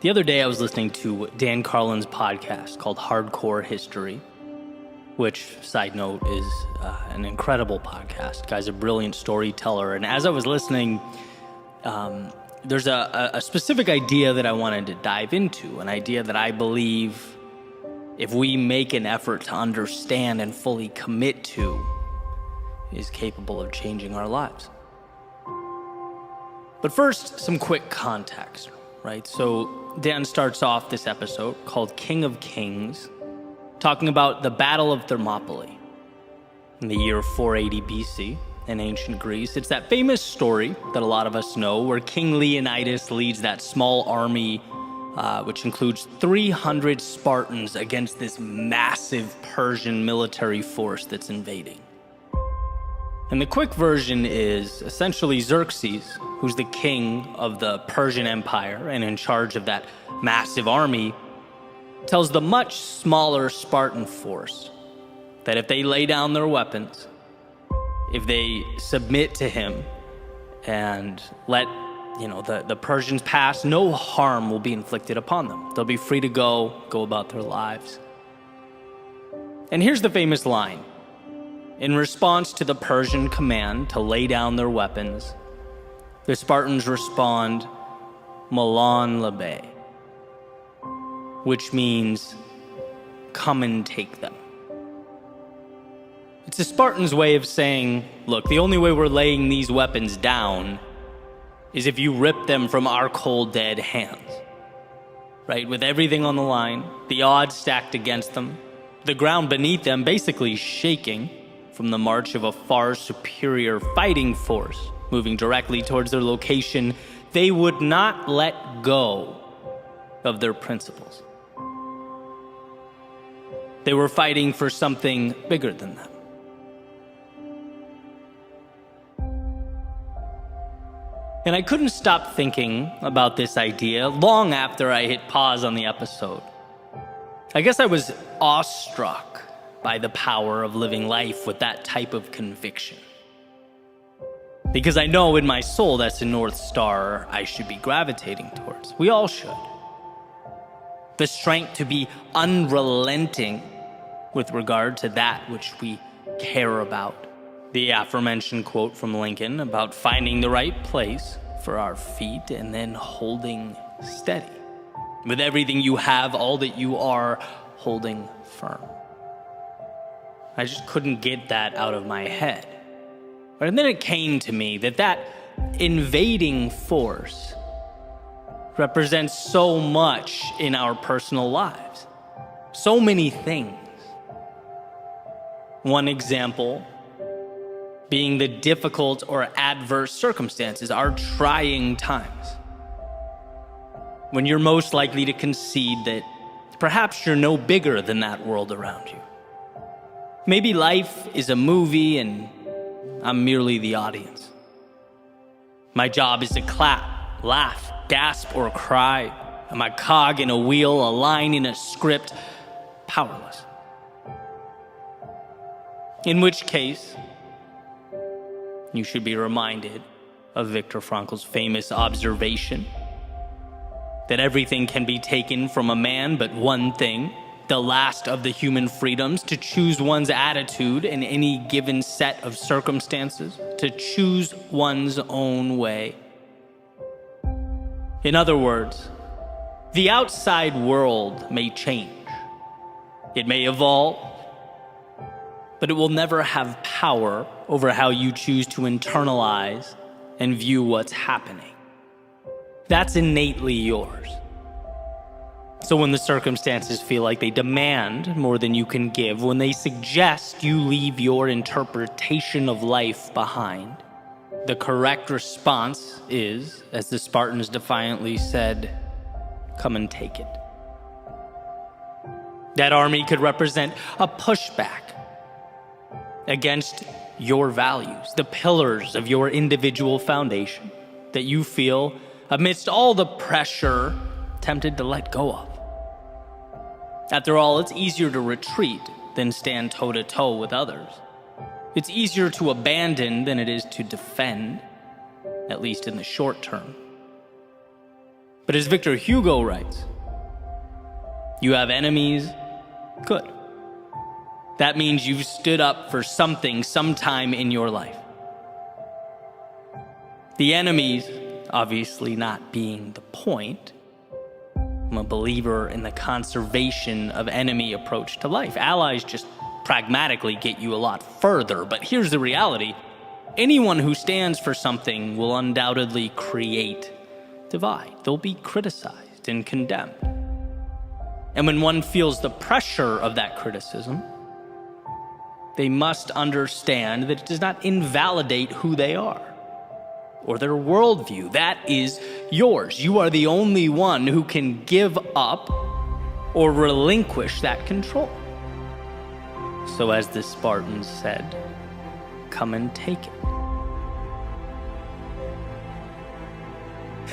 The other day I was listening to Dan Carlin's podcast called Hardcore History, which, side note, is an incredible podcast. Guy's a brilliant storyteller. And as I was listening, there's a specific idea that I wanted to dive into, an idea that I believe if we make an effort to understand and fully commit to, is capable of changing our lives. But first, some quick context, right? So Dan starts off this episode called King of Kings, talking about the Battle of Thermopylae in the year 480 BC in ancient Greece. It's that famous story that a lot of us know where King Leonidas leads that small army, which includes 300 Spartans against this massive Persian military force that's invading. And the quick version is essentially Xerxes, who's the king of the Persian Empire and in charge of that massive army, tells the much smaller Spartan force that if they lay down their weapons, if they submit to him and let the Persians pass, no harm will be inflicted upon them. They'll be free to go about their lives. And here's the famous line. In response to the Persian command to lay down their weapons, the Spartans respond, "Malan labe," which means, "Come and take them." It's the Spartans' way of saying, look, the only way we're laying these weapons down is if you rip them from our cold, dead hands. Right? With everything on the line, the odds stacked against them, the ground beneath them basically shaking from the march of a far superior fighting force moving directly towards their location, they would not let go of their principles. They were fighting for something bigger than them. And I couldn't stop thinking about this idea long after I hit pause on the episode. I guess I was awestruck by the power of living life with that type of conviction. Because I know in my soul that's the North Star I should be gravitating towards. We all should. The strength to be unrelenting with regard to that which we care about. The aforementioned quote from Lincoln about finding the right place for our feet and then holding steady. With everything you have, all that you are, holding firm. I just couldn't get that out of my head. And then it came to me that invading force represents so much in our personal lives. So many things. One example being the difficult or adverse circumstances, our trying times. When you're most likely to concede that perhaps you're no bigger than that world around you. Maybe life is a movie and I'm merely the audience. My job is to clap, laugh, gasp, or cry. I'm a cog in a wheel, a line in a script, powerless. In which case, you should be reminded of Viktor Frankl's famous observation that everything can be taken from a man but one thing, the last of the human freedoms, to choose one's attitude in any given set of circumstances, to choose one's own way. In other words, the outside world may change. It may evolve, but it will never have power over how you choose to internalize and view what's happening. That's innately yours. So when the circumstances feel like they demand more than you can give, when they suggest you leave your interpretation of life behind, the correct response is, as the Spartans defiantly said, "Come and take it." That army could represent a pushback against your values, the pillars of your individual foundation that you feel, amidst all the pressure, tempted to let go of. After all, it's easier to retreat than stand toe-to-toe with others. It's easier to abandon than it is to defend, at least in the short term. But as Victor Hugo writes, you have enemies, good. That means you've stood up for something sometime in your life. The enemies, obviously not being the point. I'm a believer in the conservation of enemy approach to life. Allies just pragmatically get you a lot further, but here's the reality. Anyone who stands for something will undoubtedly create divide. They'll be criticized and condemned. And when one feels the pressure of that criticism, they must understand that it does not invalidate who they are or their worldview. That is yours. You are the only one who can give up or relinquish that control. So as the Spartans said, come and take it.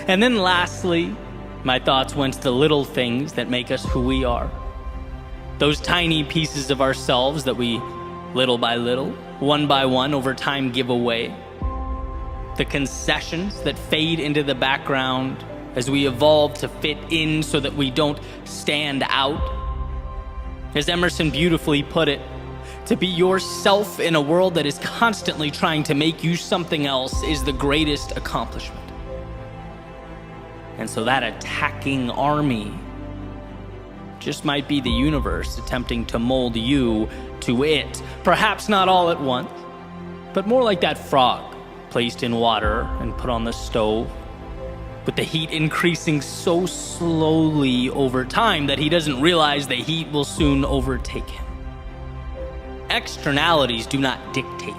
And then lastly, my thoughts went to the little things that make us who we are. Those tiny pieces of ourselves that we, little by little, one by one, over time give away. The concessions that fade into the background as we evolve to fit in so that we don't stand out. As Emerson beautifully put it, to be yourself in a world that is constantly trying to make you something else is the greatest accomplishment. And so that attacking army just might be the universe attempting to mold you to it. Perhaps not all at once, but more like that frog placed in water and put on the stove, with the heat increasing so slowly over time that he doesn't realize the heat will soon overtake him. Externalities do not dictate.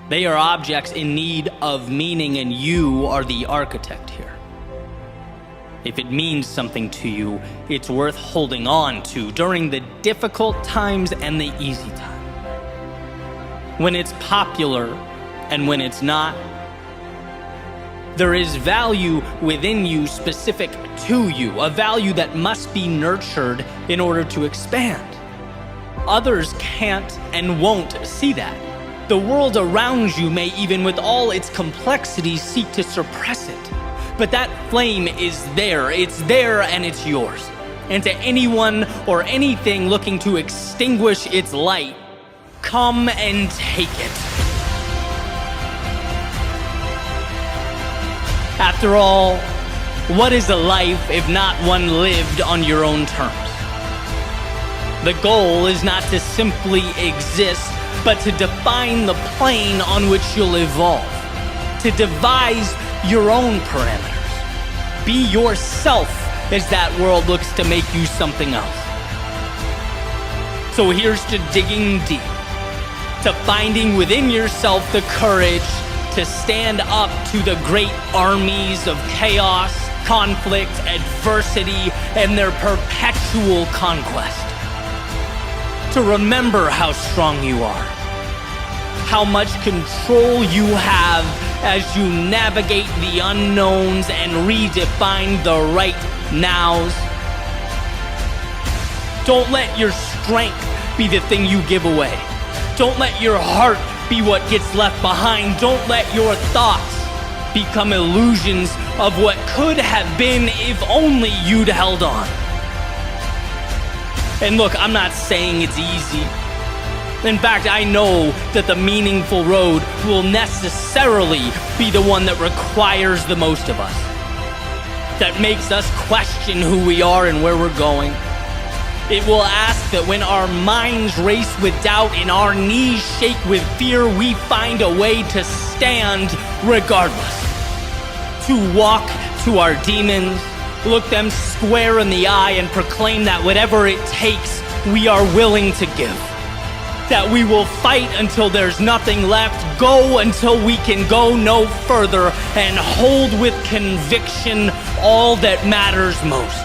They are objects in need of meaning, and you are the architect here. If it means something to you, it's worth holding on to during the difficult times and the easy times. When it's popular and when it's not, there is value within you specific to you, a value that must be nurtured in order to expand. Others can't and won't see that. The world around you may, even with all its complexities, seek to suppress it. But that flame is there. It's there and it's yours. And to anyone or anything looking to extinguish its light, come and take it. After all, what is a life if not one lived on your own terms? The goal is not to simply exist, but to define the plane on which you'll evolve, to devise your own parameters. Be yourself as that world looks to make you something else. So here's to digging deep, to finding within yourself the courage to stand up to the great armies of chaos, conflict, adversity, and their perpetual conquest. To remember how strong you are, how much control you have as you navigate the unknowns and redefine the right nows. Don't let your strength be the thing you give away. Don't let your heart be what gets left behind. Don't let your thoughts become illusions of what could have been if only you'd held on. And look, I'm not saying it's easy. In fact, I know that the meaningful road will necessarily be the one that requires the most of us, that makes us question who we are and where we're going. It will ask that when our minds race with doubt and our knees shake with fear, we find a way to stand regardless, to walk to our demons, look them square in the eye and proclaim that whatever it takes, we are willing to give. That we will fight until there's nothing left, go until we can go no further, and hold with conviction all that matters most.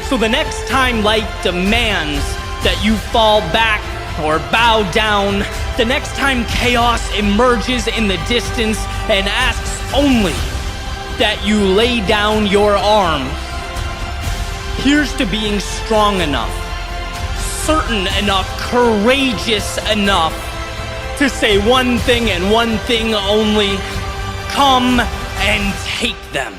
So the next time life demands that you fall back or bow down, the next time chaos emerges in the distance and asks only that you lay down your arms, here's to being strong enough, certain enough, courageous enough to say one thing and one thing only: come and take them.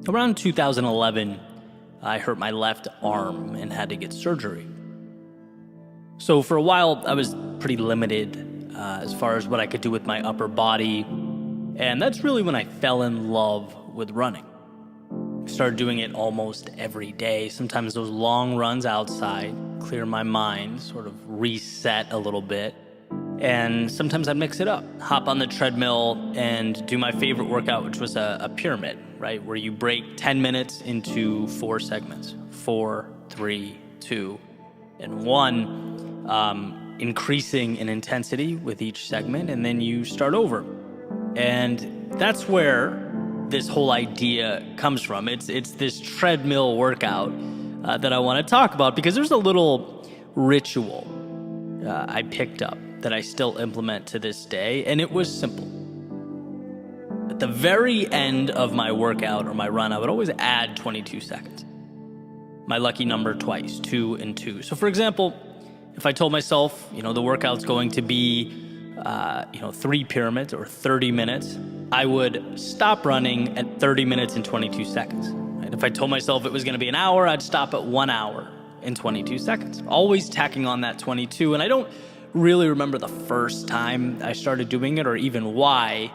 Around 2011, I hurt my left arm and had to get surgery. So for a while, I was pretty limited as far as what I could do with my upper body, and that's really when I fell in love with running. I started doing it almost every day, sometimes those long runs outside, clear my mind, sort of reset a little bit. And sometimes I'd mix it up, hop on the treadmill and do my favorite workout, which was a pyramid, right? Where you break 10 minutes into 4 segments, 4, 3, 2, and 1, increasing in intensity with each segment, and then you start over. And that's where this whole idea comes from. It's this treadmill workout that I want to talk about, because there's a little ritual I picked up that I still implement to this day, and it was simple. At the very end of my workout or my run, I would always add 22 seconds. My lucky number twice, 2 and 2. So for example, if I told myself, the workout's going to be, 3 pyramids or 30 minutes, I would stop running at 30 minutes and 22 seconds. Right? If I told myself it was going to be an hour, I'd stop at 1 hour and 22 seconds. Always tacking on that 22, and I don't really remember the first time I started doing it or even why.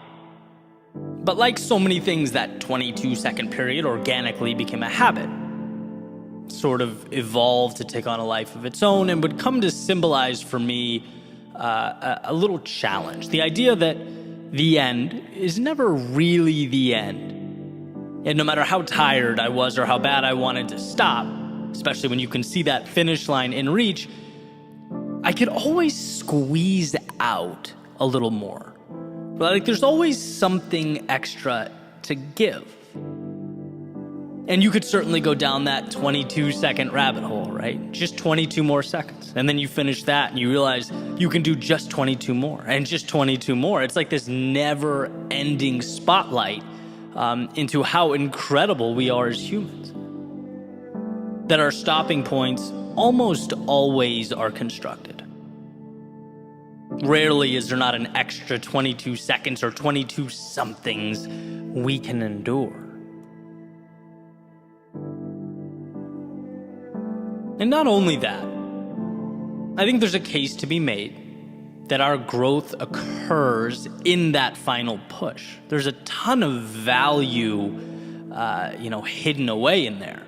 But like so many things, that 22-second period organically became a habit. Sort of evolved to take on a life of its own and would come to symbolize for me a little challenge. The idea that the end is never really the end. And no matter how tired I was or how bad I wanted to stop, especially when you can see that finish line in reach, I could always squeeze out a little more. Like there's always something extra to give. And you could certainly go down that 22-second rabbit hole, right? Just 22 more seconds. And then you finish that and you realize you can do just 22 more and just 22 more. It's like this never-ending spotlight into how incredible we are as humans. That our stopping points almost always are constructed. Rarely is there not an extra 22 seconds or 22 somethings we can endure. And not only that, I think there's a case to be made that our growth occurs in that final push. There's a ton of value, hidden away in there.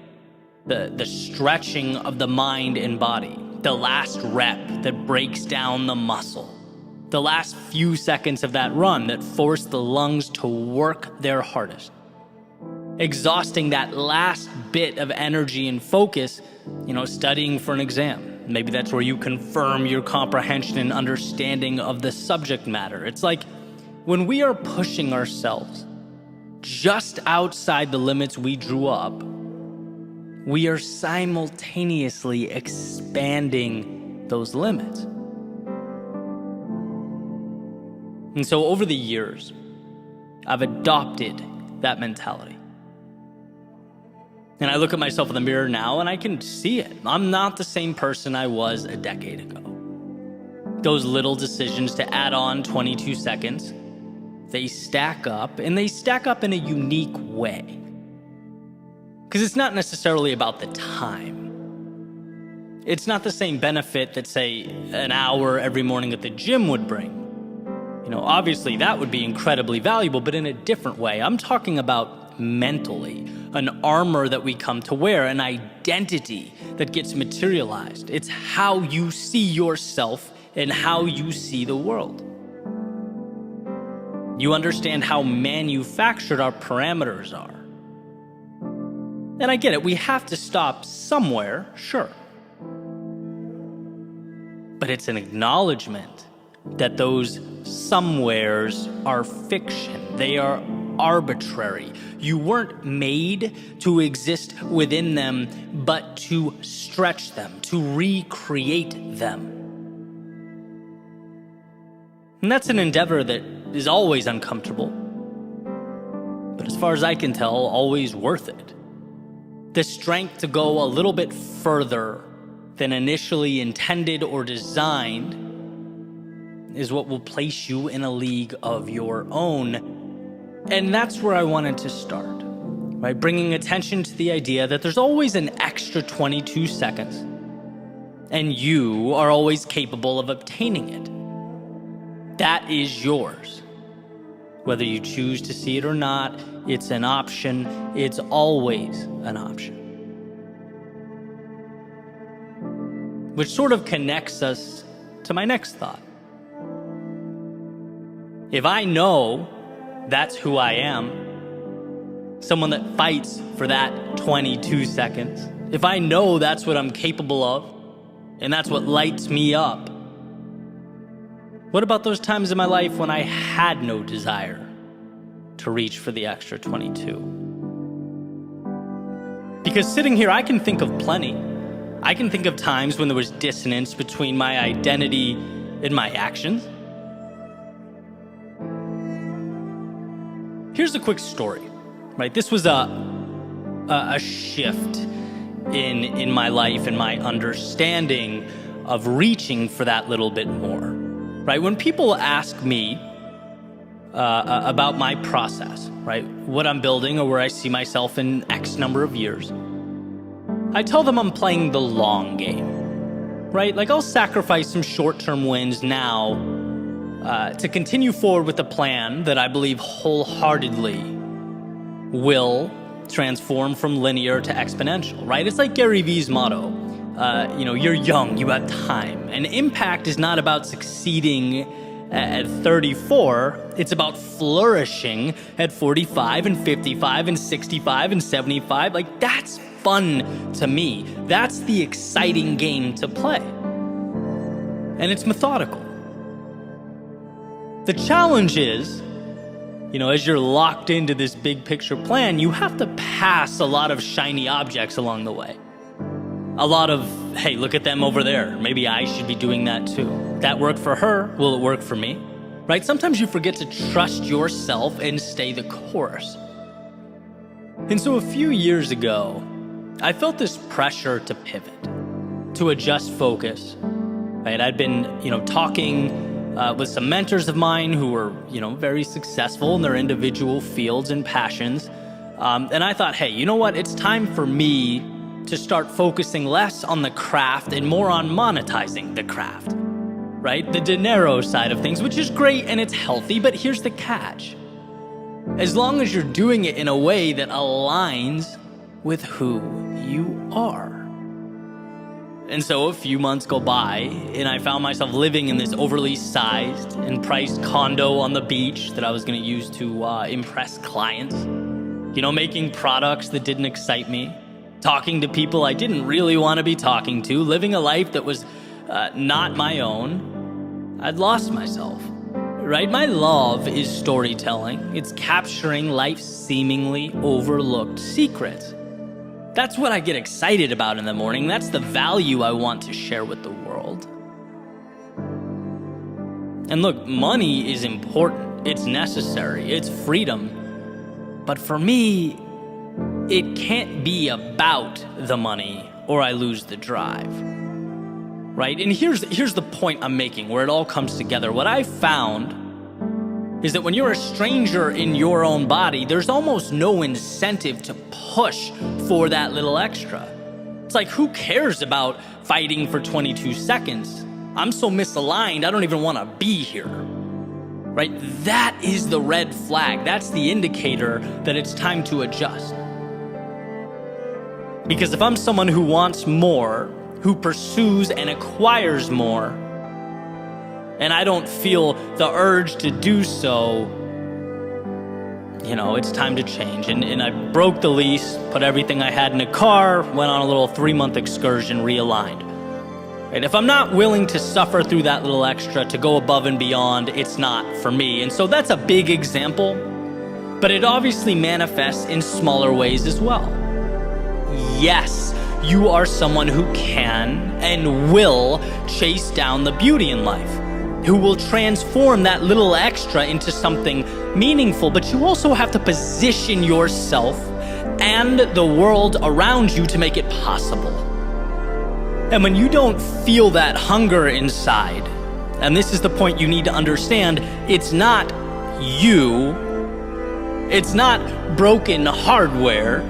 The stretching of the mind and body, the last rep that breaks down the muscle, the last few seconds of that run that force the lungs to work their hardest, exhausting that last bit of energy and focus, studying for an exam. Maybe that's where you confirm your comprehension and understanding of the subject matter. It's like when we are pushing ourselves just outside the limits we drew up, we are simultaneously expanding those limits. And so over the years, I've adopted that mentality. And I look at myself in the mirror now and I can see it. I'm not the same person I was a decade ago. Those little decisions to add on 22 seconds, they stack up, and they stack up in a unique way. Because it's not necessarily about the time. It's not the same benefit that, say, an hour every morning at the gym would bring. Obviously that would be incredibly valuable, but in a different way. I'm talking about mentally, an armor that we come to wear, an identity that gets materialized. It's how you see yourself and how you see the world. You understand how manufactured our parameters are. And I get it, we have to stop somewhere, sure. But it's an acknowledgement that those somewheres are fiction. They are arbitrary. You weren't made to exist within them, but to stretch them, to recreate them. And that's an endeavor that is always uncomfortable, but as far as I can tell, always worth it. The strength to go a little bit further than initially intended or designed is what will place you in a league of your own. And that's where I wanted to start, by bringing attention to the idea that there's always an extra 22 seconds, and you are always capable of obtaining it. That is yours. Whether you choose to see it or not, it's an option. It's always an option. Which sort of connects us to my next thought. If I know that's who I am, someone that fights for that 22 seconds, if I know that's what I'm capable of, and that's what lights me up, what about those times in my life when I had no desire to reach for the extra 22? Because sitting here, I can think of plenty. I can think of times when there was dissonance between my identity and my actions. Here's a quick story, right? This was a shift in my life and my understanding of reaching for that little bit more. Right? When people ask me about my process, right? What I'm building or where I see myself in X number of years, I tell them I'm playing the long game, right? Like I'll sacrifice some short-term wins now to continue forward with a plan that I believe wholeheartedly will transform from linear to exponential, right? It's like Gary Vee's motto. You're young, you have time. And impact is not about succeeding at 34. It's about flourishing at 45 and 55 and 65 and 75. Like, that's fun to me. That's the exciting game to play. And it's methodical. The challenge is, as you're locked into this big picture plan, you have to pass a lot of shiny objects along the way. A lot of, hey, look at them over there. Maybe I should be doing that too. That worked for her. Will it work for me? Right? Sometimes you forget to trust yourself and stay the course. And so a few years ago, I felt this pressure to pivot, to adjust focus. Right? I'd been, talking with some mentors of mine who were, very successful in their individual fields and passions. And I thought, hey, you know what? It's time for me to start focusing less on the craft and more on monetizing the craft, right? The dinero side of things, which is great and it's healthy, but here's the catch. As long as you're doing it in a way that aligns with who you are. And so a few months go by and I found myself living in this overly sized and priced condo on the beach that I was going to use to impress clients, making products that didn't excite me, talking to people I didn't really want to be talking to, living a life that was not my own. I'd lost myself, right? My love is storytelling. It's capturing life's seemingly overlooked secrets. That's what I get excited about in the morning. That's the value I want to share with the world. And look, money is important. It's necessary. It's freedom. But for me, it can't be about the money or I lose the drive, right? And here's the point I'm making where it all comes together. What I found is that when you're a stranger in your own body, there's almost no incentive to push for that little extra. It's like, who cares about fighting for 22 seconds? I'm so misaligned, I don't even want to be here. right? That is the red flag. That's the indicator that it's time to adjust. Because if I'm someone who wants more, who pursues and acquires more, and I don't feel the urge to do so, it's time to change. And I broke the lease, put everything I had in a car, went on a little 3-month excursion, realigned. Right? If I'm not willing to suffer through that little extra, to go above and beyond, it's not for me. And so that's a big example, but it obviously manifests in smaller ways as well. Yes, you are someone who can and will chase down the beauty in life, who will transform that little extra into something meaningful, but you also have to position yourself and the world around you to make it possible. And when you don't feel that hunger inside, and this is the point you need to understand, it's not you, it's not broken hardware,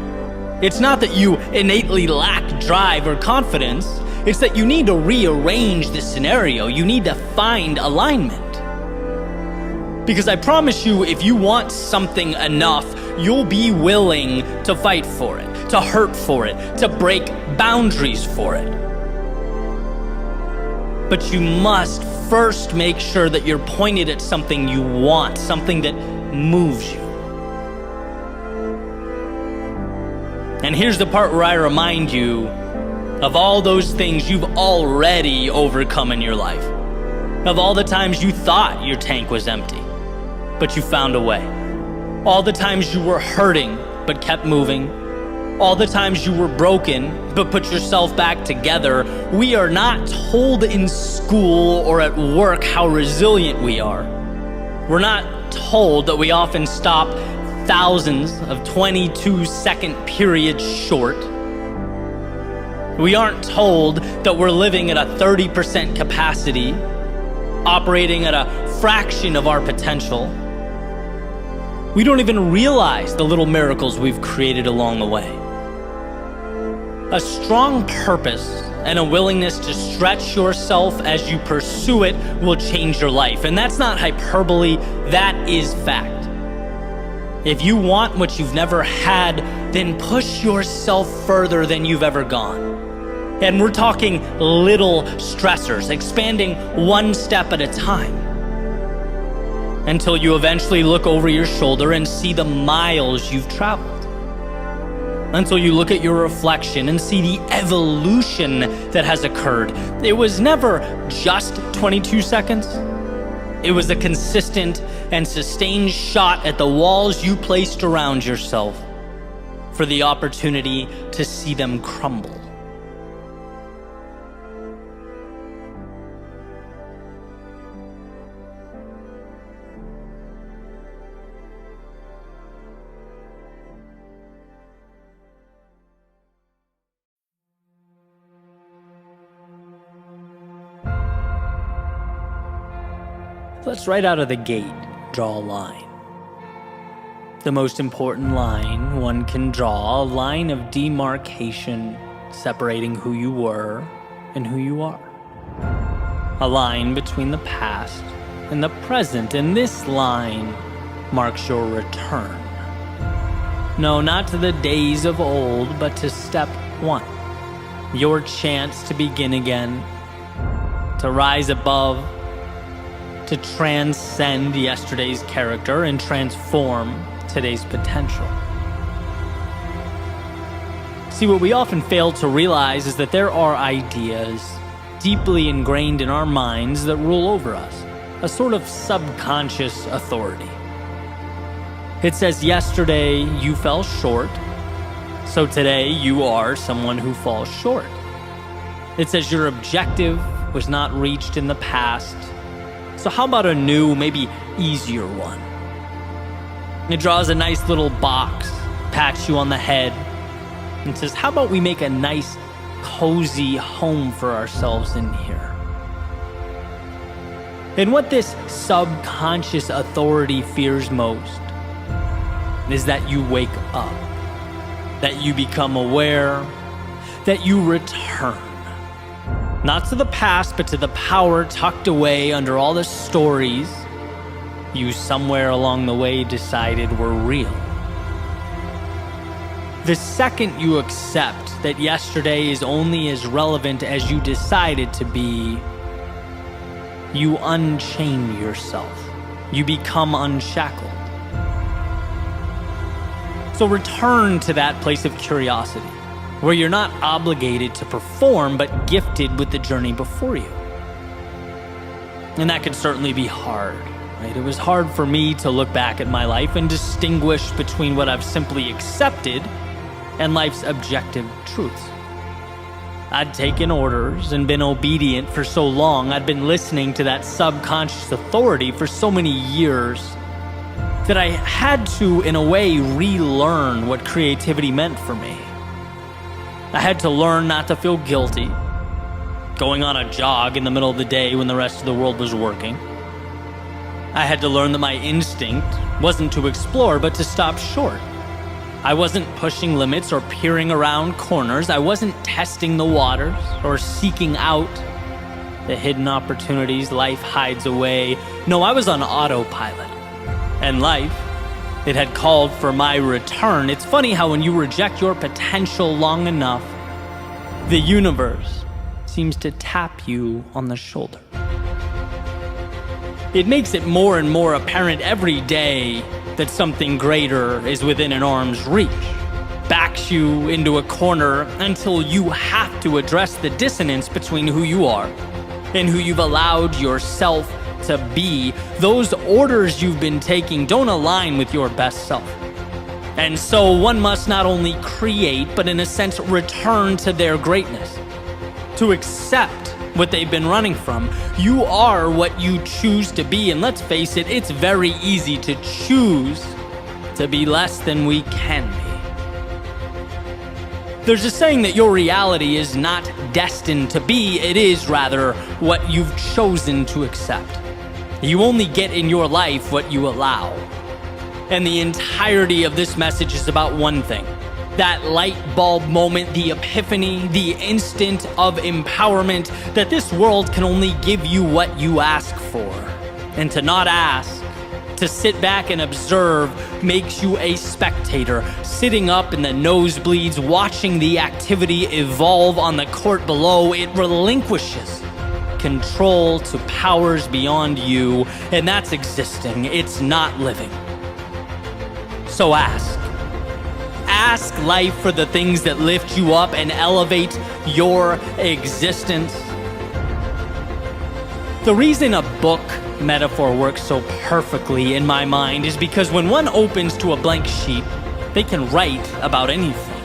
it's not that you innately lack drive or confidence, it's that you need to rearrange the scenario. You need to find alignment. Because I promise you, if you want something enough, you'll be willing to fight for it, to hurt for it, to break boundaries for it. But you must first make sure that you're pointed at something you want, something that moves you. And here's the part where I remind you of all those things you've already overcome in your life. Of all the times you thought your tank was empty, but you found a way. All the times you were hurting, but kept moving. All the times you were broken, but put yourself back together. We are not told in school or at work how resilient we are. We're not told that we often stop thousands of 22-second periods short. We aren't told that we're living at a 30% capacity, operating at a fraction of our potential. We don't even realize the little miracles we've created along the way. A strong purpose and a willingness to stretch yourself as you pursue it will change your life. And that's not hyperbole, that is fact. If you want what you've never had, then push yourself further than you've ever gone. And we're talking little stressors, expanding one step at a time, until you eventually look over your shoulder and see the miles you've traveled. Until you look at your reflection and see the evolution that has occurred. It was never just 22 seconds. It was a consistent and sustained shot at the walls you placed around yourself for the opportunity to see them crumble. Let's right out of the gate draw a line. The most important line one can draw, a line of demarcation separating who you were and who you are. A line between the past and the present, and this line marks your return. No, not to the days of old, but to step one. Your chance to begin again, to rise above, to transcend yesterday's character and transform today's potential. See, what we often fail to realize is that there are ideas deeply ingrained in our minds that rule over us, a sort of subconscious authority. It says yesterday you fell short, so today you are someone who falls short. It says your objective was not reached in the past, so how about a new, maybe easier one? It draws a nice little box, pats you on the head, and says, how about we make a nice, cozy home for ourselves in here? And what this subconscious authority fears most is that you wake up, that you become aware, that you return. Not to the past, but to the power tucked away under all the stories you somewhere along the way decided were real. The second you accept that yesterday is only as relevant as you decide it to be, you unchain yourself. You become unshackled. So return to that place of curiosity, where you're not obligated to perform, but gifted with the journey before you. And that can certainly be hard, right? It was hard for me to look back at my life and distinguish between what I've simply accepted and life's objective truths. I'd taken orders and been obedient for so long. I'd been listening to that subconscious authority for so many years that I had to, in a way, relearn what creativity meant for me. I had to learn not to feel guilty going on a jog in the middle of the day when the rest of the world was working. I had to learn that my instinct wasn't to explore, but to stop short. I wasn't pushing limits or peering around corners. I wasn't testing the waters or seeking out the hidden opportunities life hides away. No, I was on autopilot. And life, it had called for my return. It's funny how when you reject your potential long enough, the universe seems to tap you on the shoulder. It makes it more and more apparent every day that something greater is within an arm's reach. Backs you into a corner until you have to address the dissonance between who you are and who you've allowed yourself to be. Those orders you've been taking don't align with your best self. And so one must not only create, but in a sense return to their greatness, to accept what they've been running from. You are what you choose to be, and let's face it, it's very easy to choose to be less than we can be. There's a saying that your reality is not destined to be, it is rather what you've chosen to accept. You only get in your life what you allow. And the entirety of this message is about one thing. That light bulb moment, the epiphany, the instant of empowerment that this world can only give you what you ask for. And to not ask, to sit back and observe, makes you a spectator, sitting up in the nosebleeds, watching the activity evolve on the court below. It relinquishes control to powers beyond you, and that's existing. It's not living. So ask. Ask life for the things that lift you up and elevate your existence. The reason a book metaphor works so perfectly in my mind is because when one opens to a blank sheet, they can write about anything.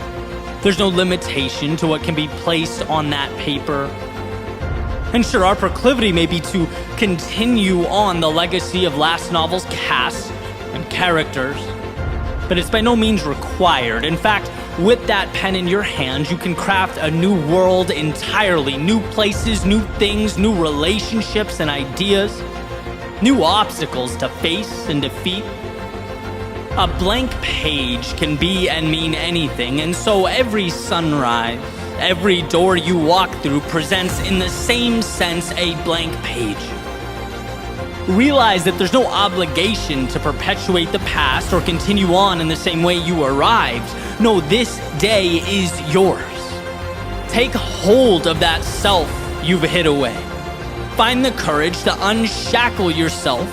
There's no limitation to what can be placed on that paper. And sure, our proclivity may be to continue on the legacy of last novel's cast and characters, but it's by no means required. In fact, with that pen in your hand, you can craft a new world entirely. New places, new things, new relationships and ideas, new obstacles to face and defeat. A blank page can be and mean anything, and so every sunrise, every door you walk through presents in the same sense a blank page. Realize that there's no obligation to perpetuate the past or continue on in the same way you arrived. No, this day is yours. Take hold of that self you've hid away. Find the courage to unshackle yourself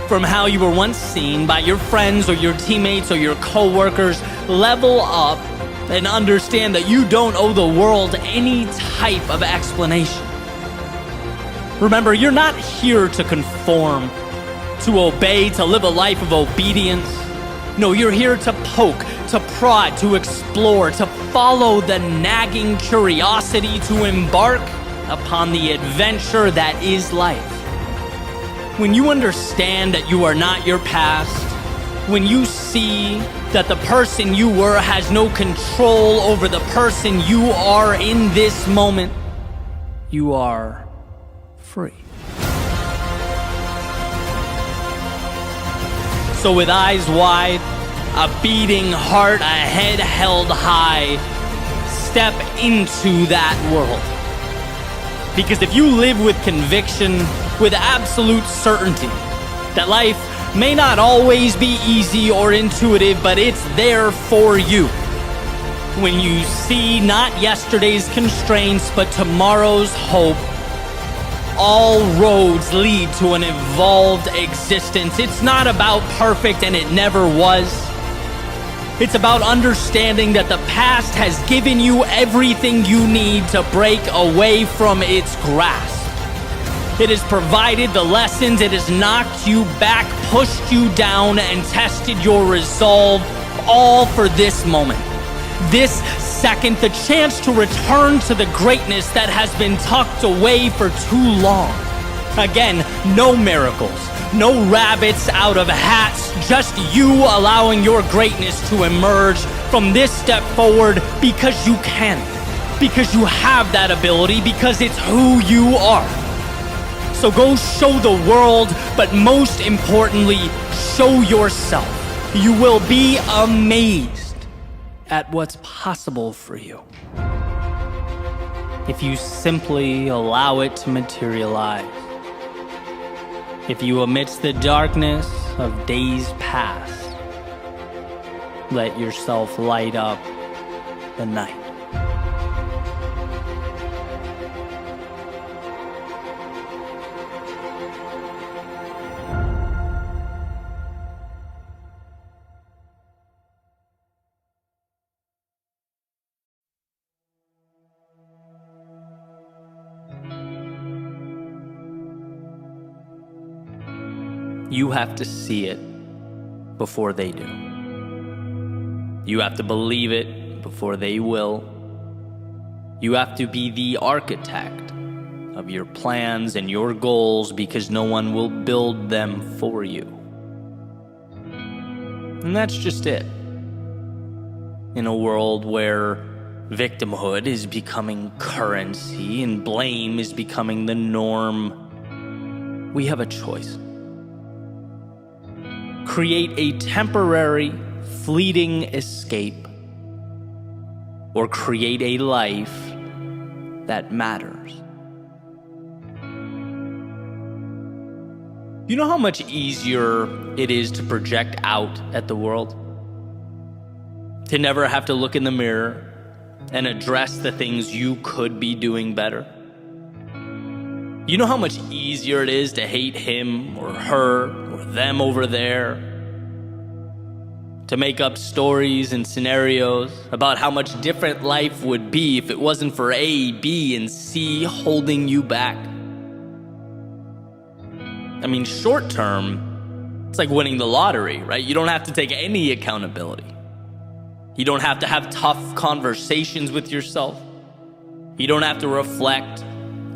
from how you were once seen by your friends or your teammates or your co-workers. Level up and understand that you don't owe the world any type of explanation. Remember, you're not here to conform, to obey, to live a life of obedience. No, you're here to poke, to prod, to explore, to follow the nagging curiosity, to embark upon the adventure that is life. When you understand that you are not your past, when you see that the person you were has no control over the person you are in this moment, you are free. So with eyes wide, a beating heart, a head held high, step into that world. Because if you live with conviction, with absolute certainty, that life may not always be easy or intuitive, but it's there for you. When you see not yesterday's constraints, but tomorrow's hope, all roads lead to an evolved existence. It's not about perfect, and it never was. It's about understanding that the past has given you everything you need to break away from its grasp. It has provided the lessons, it has knocked you back, pushed you down, and tested your resolve, all for this moment. This second, the chance to return to the greatness that has been tucked away for too long. Again, no miracles, no rabbits out of hats, just you allowing your greatness to emerge from this step forward because you can, because you have that ability, because it's who you are. So go show the world, but most importantly, show yourself. You will be amazed at what's possible for you if you simply allow it to materialize. If you, amidst the darkness of days past, let yourself light up the night. You have to see it before they do. You have to believe it before they will. You have to be the architect of your plans and your goals, because no one will build them for you. And that's just it. In a world where victimhood is becoming currency and blame is becoming the norm, we have a choice. Create a temporary, fleeting escape, or create a life that matters. You know how much easier it is to project out at the world? To never have to look in the mirror and address the things you could be doing better? You know how much easier it is to hate him or her or them over there? To make up stories and scenarios about how much different life would be if it wasn't for A, B, and C holding you back? I mean, short term, it's like winning the lottery, right? You don't have to take any accountability. You don't have to have tough conversations with yourself. You don't have to reflect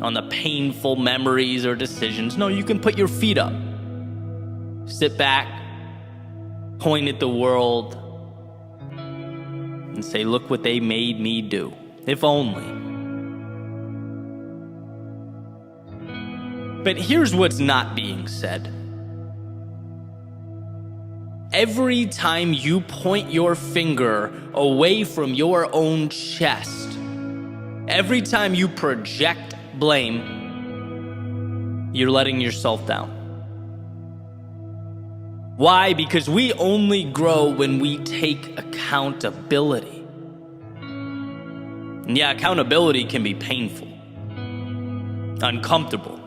on the painful memories or decisions. No, you can put your feet up, sit back, point at the world, and say, look what they made me do. If only. But here's what's not being said. Every time you point your finger away from your own chest, every time you project blame, you're letting yourself down. Why? Because we only grow when we take accountability. And yeah, accountability can be painful, uncomfortable.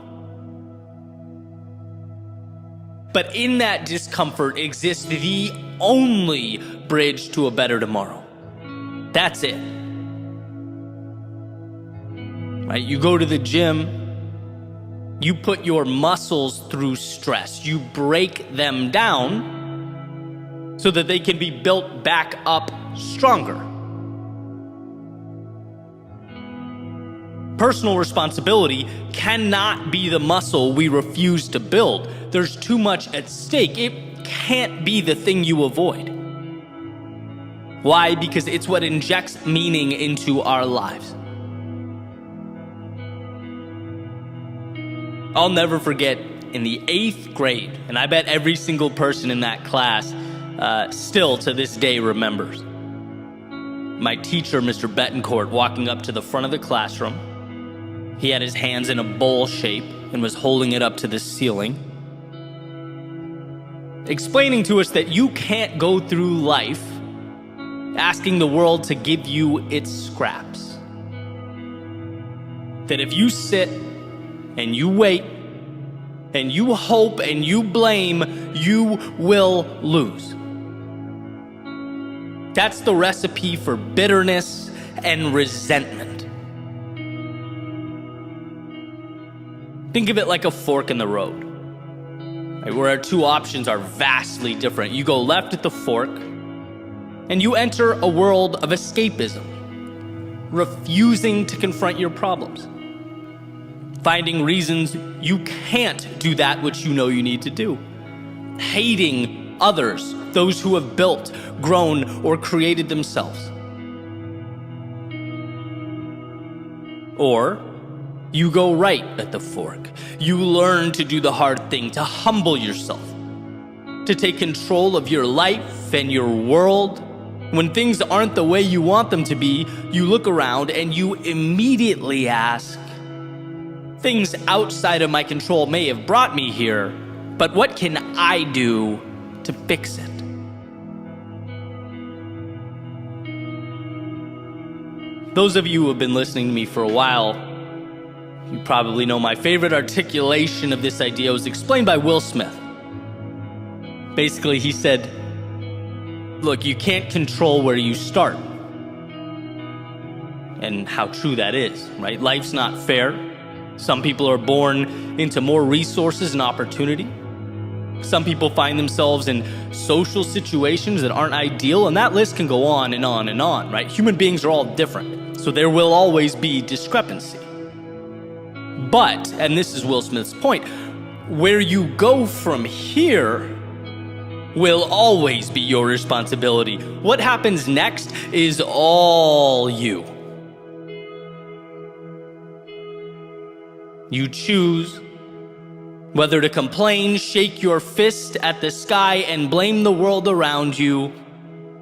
But in that discomfort exists the only bridge to a better tomorrow. That's it. Right? You go to the gym, you put your muscles through stress. You break them down so that they can be built back up stronger. Personal responsibility cannot be the muscle we refuse to build. There's too much at stake. It can't be the thing you avoid. Why? Because it's what injects meaning into our lives. I'll never forget, in the 8th grade, and I bet every single person in that class still to this day remembers, my teacher, Mr. Betancourt, walking up to the front of the classroom. He had his hands in a bowl shape and was holding it up to the ceiling. explaining to us that you can't go through life asking the world to give you its scraps. That if you sit and you wait and you hope and you blame, you will lose. That's the recipe for bitterness and resentment. Think of it like a fork in the road, right, where our two options are vastly different. You go left at the fork, and you enter a world of escapism, refusing to confront your problems, finding reasons you can't do that which you know you need to do, hating others, those who have built, grown, or created themselves. Or you go right at the fork. You learn to do the hard thing, to humble yourself, to take control of your life and your world. When things aren't the way you want them to be, you look around and you immediately ask, things outside of my control may have brought me here, but what can I do to fix it? Those of you who have been listening to me for a while, you probably know my favorite articulation of this idea was explained by Will Smith. Basically, he said, look, you can't control where you start. And how true that is, right? Life's not fair. Some people are born into more resources and opportunity. Some people find themselves in social situations that aren't ideal, and that list can go on and on and on, right? Human beings are all different, so there will always be discrepancy. But, and this is Will Smith's point, where you go from here will always be your responsibility. What happens next is all you. You choose whether to complain, shake your fist at the sky, and blame the world around you,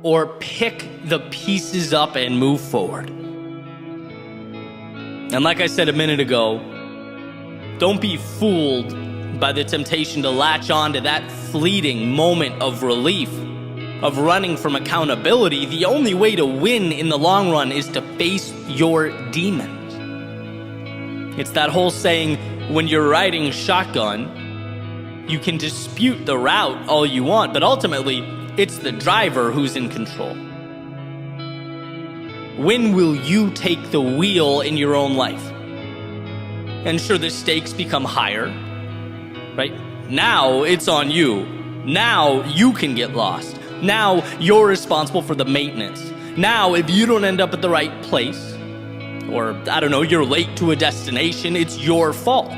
or pick the pieces up and move forward. And like I said a minute ago, don't be fooled by the temptation to latch on to that fleeting moment of relief, of running from accountability. The only way to win in the long run is to face your demons. It's that whole saying, when you're riding shotgun, you can dispute the route all you want, but ultimately, it's the driver who's in control. When will you take the wheel in your own life? And sure, the stakes become higher, right? Now it's on you. Now you can get lost. Now you're responsible for the maintenance. Now if you don't end up at the right place, or I don't know, you're late to a destination, it's your fault.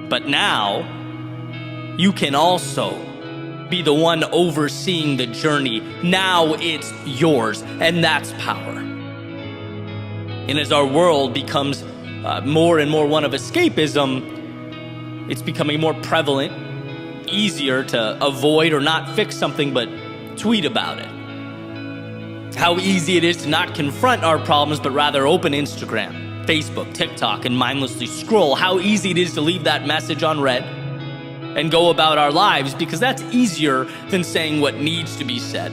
But now you can also be the one overseeing the journey. Now it's yours, and that's power. And as our world becomes more and more one of escapism, it's becoming more prevalent, easier to avoid or not fix something but tweet about it. How easy it is to not confront our problems but rather open Instagram, Facebook, TikTok, and mindlessly scroll. How easy it is to leave that message unread and go about our lives, because that's easier than saying what needs to be said.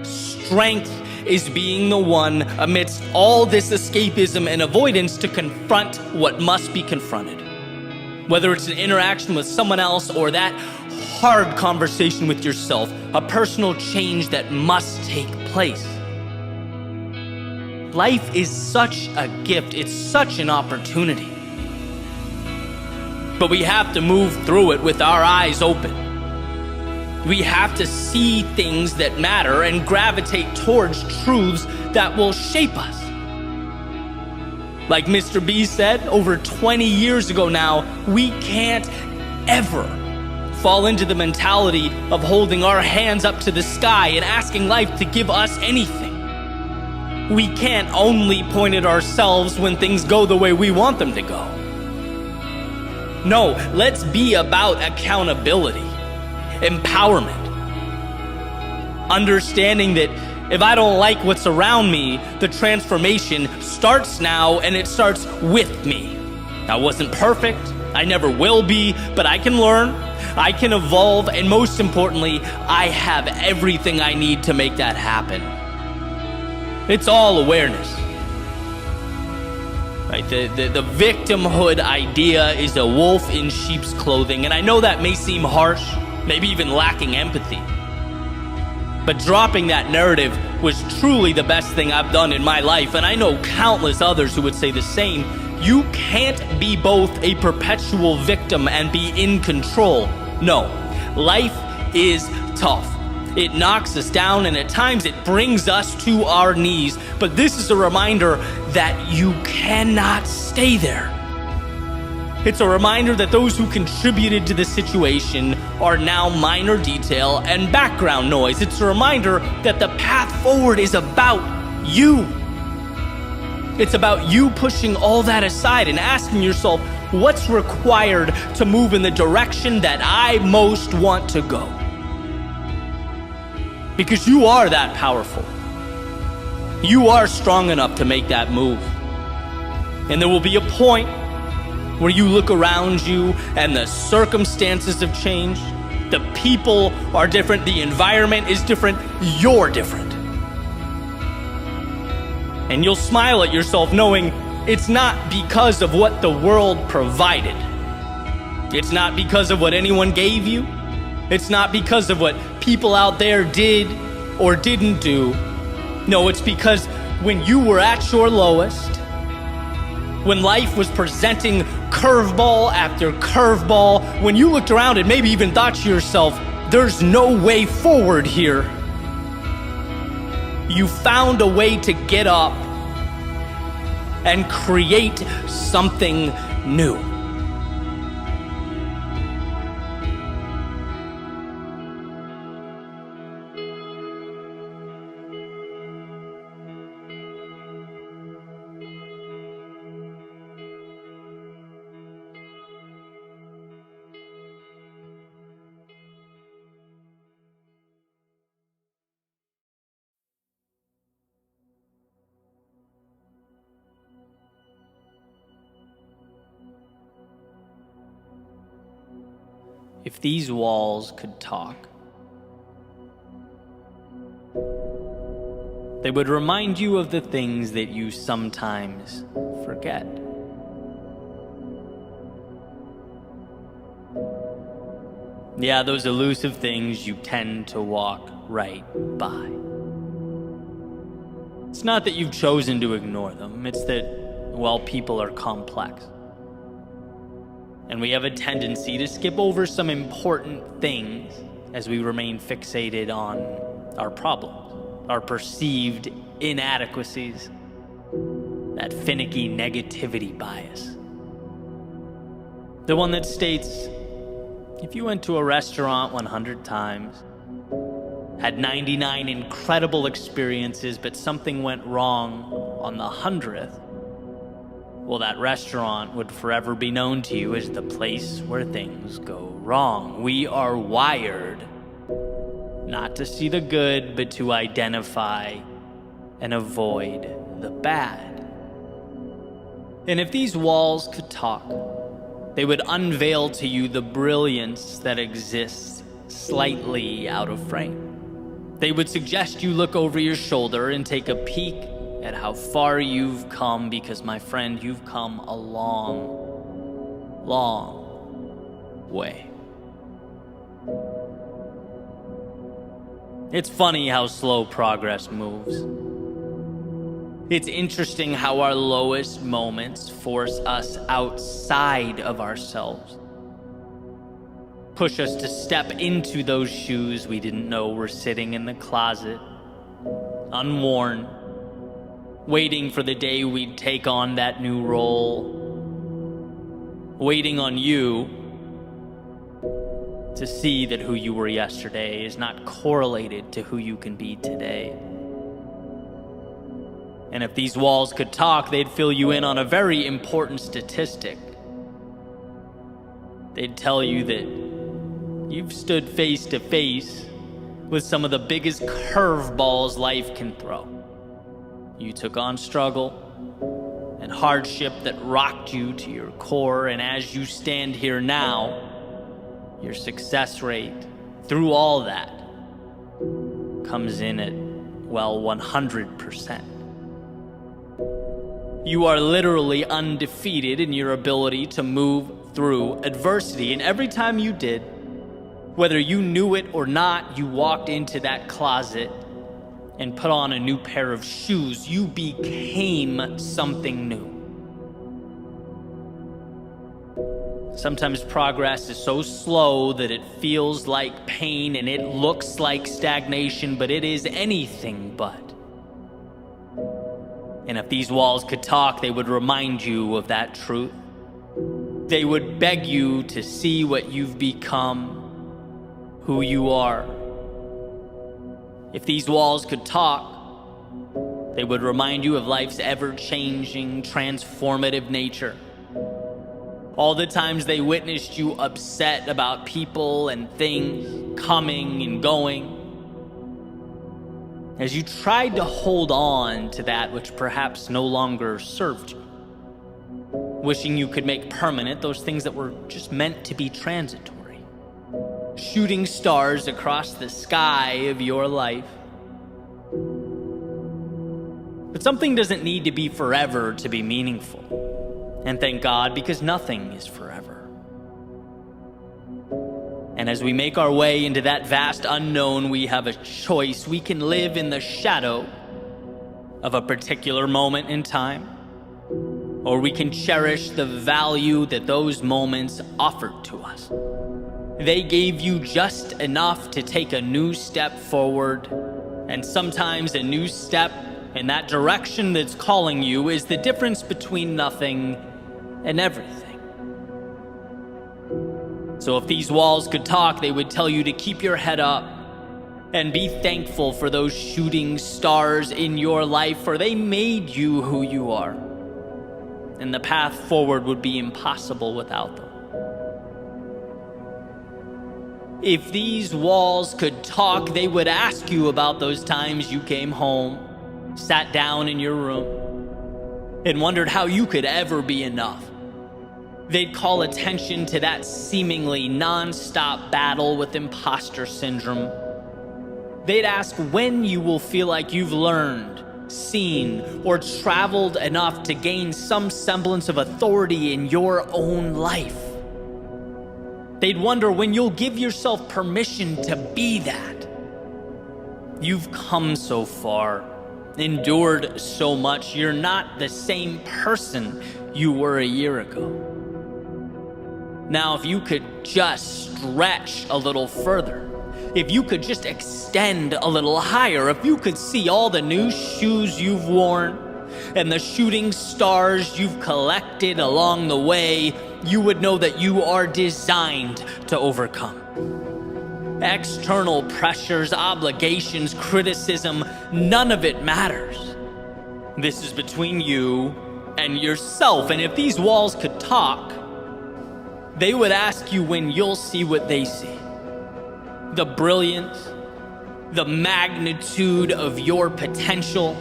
Strength is being the one amidst all this escapism and avoidance to confront what must be confronted. Whether it's an interaction with someone else or that hard conversation with yourself, a personal change that must take place. Life is such a gift, it's such an opportunity. But we have to move through it with our eyes open. We have to see things that matter and gravitate towards truths that will shape us. Like Mr. B said over 20 years ago now, we can't ever fall into the mentality of holding our hands up to the sky and asking life to give us anything. We can't only point at ourselves when things go the way we want them to go. No, let's be about accountability, empowerment, understanding that if I don't like what's around me, the transformation starts now, and it starts with me. I wasn't perfect, I never will be, but I can learn. I can evolve, and most importantly, I have everything I need to make that happen. It's all awareness. Right? The victimhood idea is a wolf in sheep's clothing, and I know that may seem harsh, maybe even lacking empathy. But dropping that narrative was truly the best thing I've done in my life, and I know countless others who would say the same. You can't be both a perpetual victim and be in control. No, life is tough. It knocks us down, and at times it brings us to our knees. But this is a reminder that you cannot stay there. It's a reminder that those who contributed to the situation are now minor detail and background noise. It's a reminder that the path forward is about you. It's about you pushing all that aside and asking yourself, what's required to move in the direction that I most want to go? Because you are that powerful. You are strong enough to make that move. And there will be a point where you look around you and the circumstances have changed. The people are different. The environment is different. You're different. And you'll smile at yourself knowing it's not because of what the world provided. It's not because of what anyone gave you. It's not because of what people out there did or didn't do. No, it's because when you were at your lowest, when life was presenting curveball after curveball, when you looked around and maybe even thought to yourself, there's no way forward here, you found a way to get up and create something new. If these walls could talk, they would remind you of the things that you sometimes forget. Yeah, those elusive things you tend to walk right by. It's not that you've chosen to ignore them, it's that, well, people are complex. And we have a tendency to skip over some important things as we remain fixated on our problems, our perceived inadequacies, that finicky negativity bias. The one that states, if you went to a restaurant 100 times, had 99 incredible experiences, but something went wrong on the 100th, well, that restaurant would forever be known to you as the place where things go wrong. We are wired not to see the good, but to identify and avoid the bad. And if these walls could talk, they would unveil to you the brilliance that exists slightly out of frame. They would suggest you look over your shoulder and take a peek at how far you've come, because, my friend, you've come a long, long way. It's funny how slow progress moves. It's interesting how our lowest moments force us outside of ourselves, push us to step into those shoes we didn't know were sitting in the closet, unworn, waiting for the day we'd take on that new role, waiting on you to see that who you were yesterday is not correlated to who you can be today. And if these walls could talk, they'd fill you in on a very important statistic. They'd tell you that you've stood face to face with some of the biggest curveballs life can throw. You took on struggle and hardship that rocked you to your core, and as you stand here now, your success rate through all that comes in at, well, 100%. You are literally undefeated in your ability to move through adversity. And every time you did, whether you knew it or not, you walked into that closet and put on a new pair of shoes. You became something new. Sometimes progress is so slow that it feels like pain and it looks like stagnation, but it is anything but. And if these walls could talk, they would remind you of that truth. They would beg you to see what you've become, who you are. If these walls could talk, they would remind you of life's ever-changing, transformative nature. All the times they witnessed you upset about people and things coming and going, as you tried to hold on to that which perhaps no longer served you, wishing you could make permanent those things that were just meant to be transitory, shooting stars across the sky of your life. But something doesn't need to be forever to be meaningful. And thank God, because nothing is forever. And as we make our way into that vast unknown, we have a choice. We can live in the shadow of a particular moment in time, or we can cherish the value that those moments offered to us. They gave you just enough to take a new step forward, and sometimes a new step in that direction that's calling you is the difference between nothing and everything. So if these walls could talk, they would tell you to keep your head up and be thankful for those shooting stars in your life, for they made you who you are. And the path forward would be impossible without them. If these walls could talk, they would ask you about those times you came home, sat down in your room, and wondered how you could ever be enough. They'd call attention to that seemingly non-stop battle with imposter syndrome. They'd ask when you will feel like you've learned, seen, or traveled enough to gain some semblance of authority in your own life. They'd wonder when you'll give yourself permission to be that. You've come so far, endured so much. You're not the same person you were a year ago. Now, if you could just stretch a little further, if you could just extend a little higher, if you could see all the new shoes you've worn and the shooting stars you've collected along the way, you would know that you are designed to overcome. External pressures, obligations, criticism, none of it matters. This is between you and yourself, and if these walls could talk, they would ask you when you'll see what they see. The brilliance, the magnitude of your potential.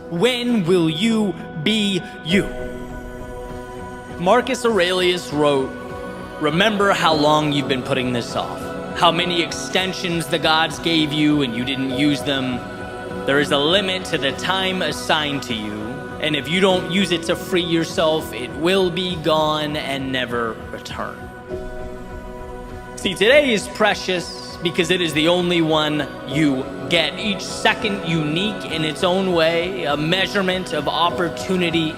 When will you be you? Marcus Aurelius wrote, "Remember how long you've been putting this off, how many extensions the gods gave you and you didn't use them. There is a limit to the time assigned to you, and if you don't use it to free yourself, it will be gone and never return." See, today is precious because it is the only one you get. Each second unique in its own way, a measurement of opportunity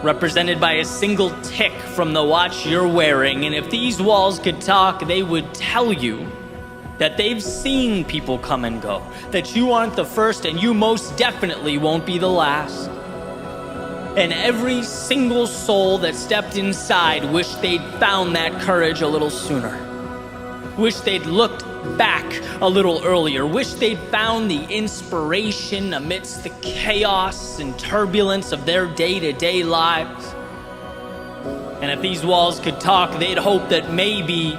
represented by a single tick from the watch you're wearing. And if these walls could talk, they would tell you that they've seen people come and go, that you aren't the first and you most definitely won't be the last. And every single soul that stepped inside wished they'd found that courage a little sooner. Wished they'd looked back a little earlier. Wished they'd found the inspiration amidst the chaos and turbulence of their day-to-day lives. And if these walls could talk, they'd hope that maybe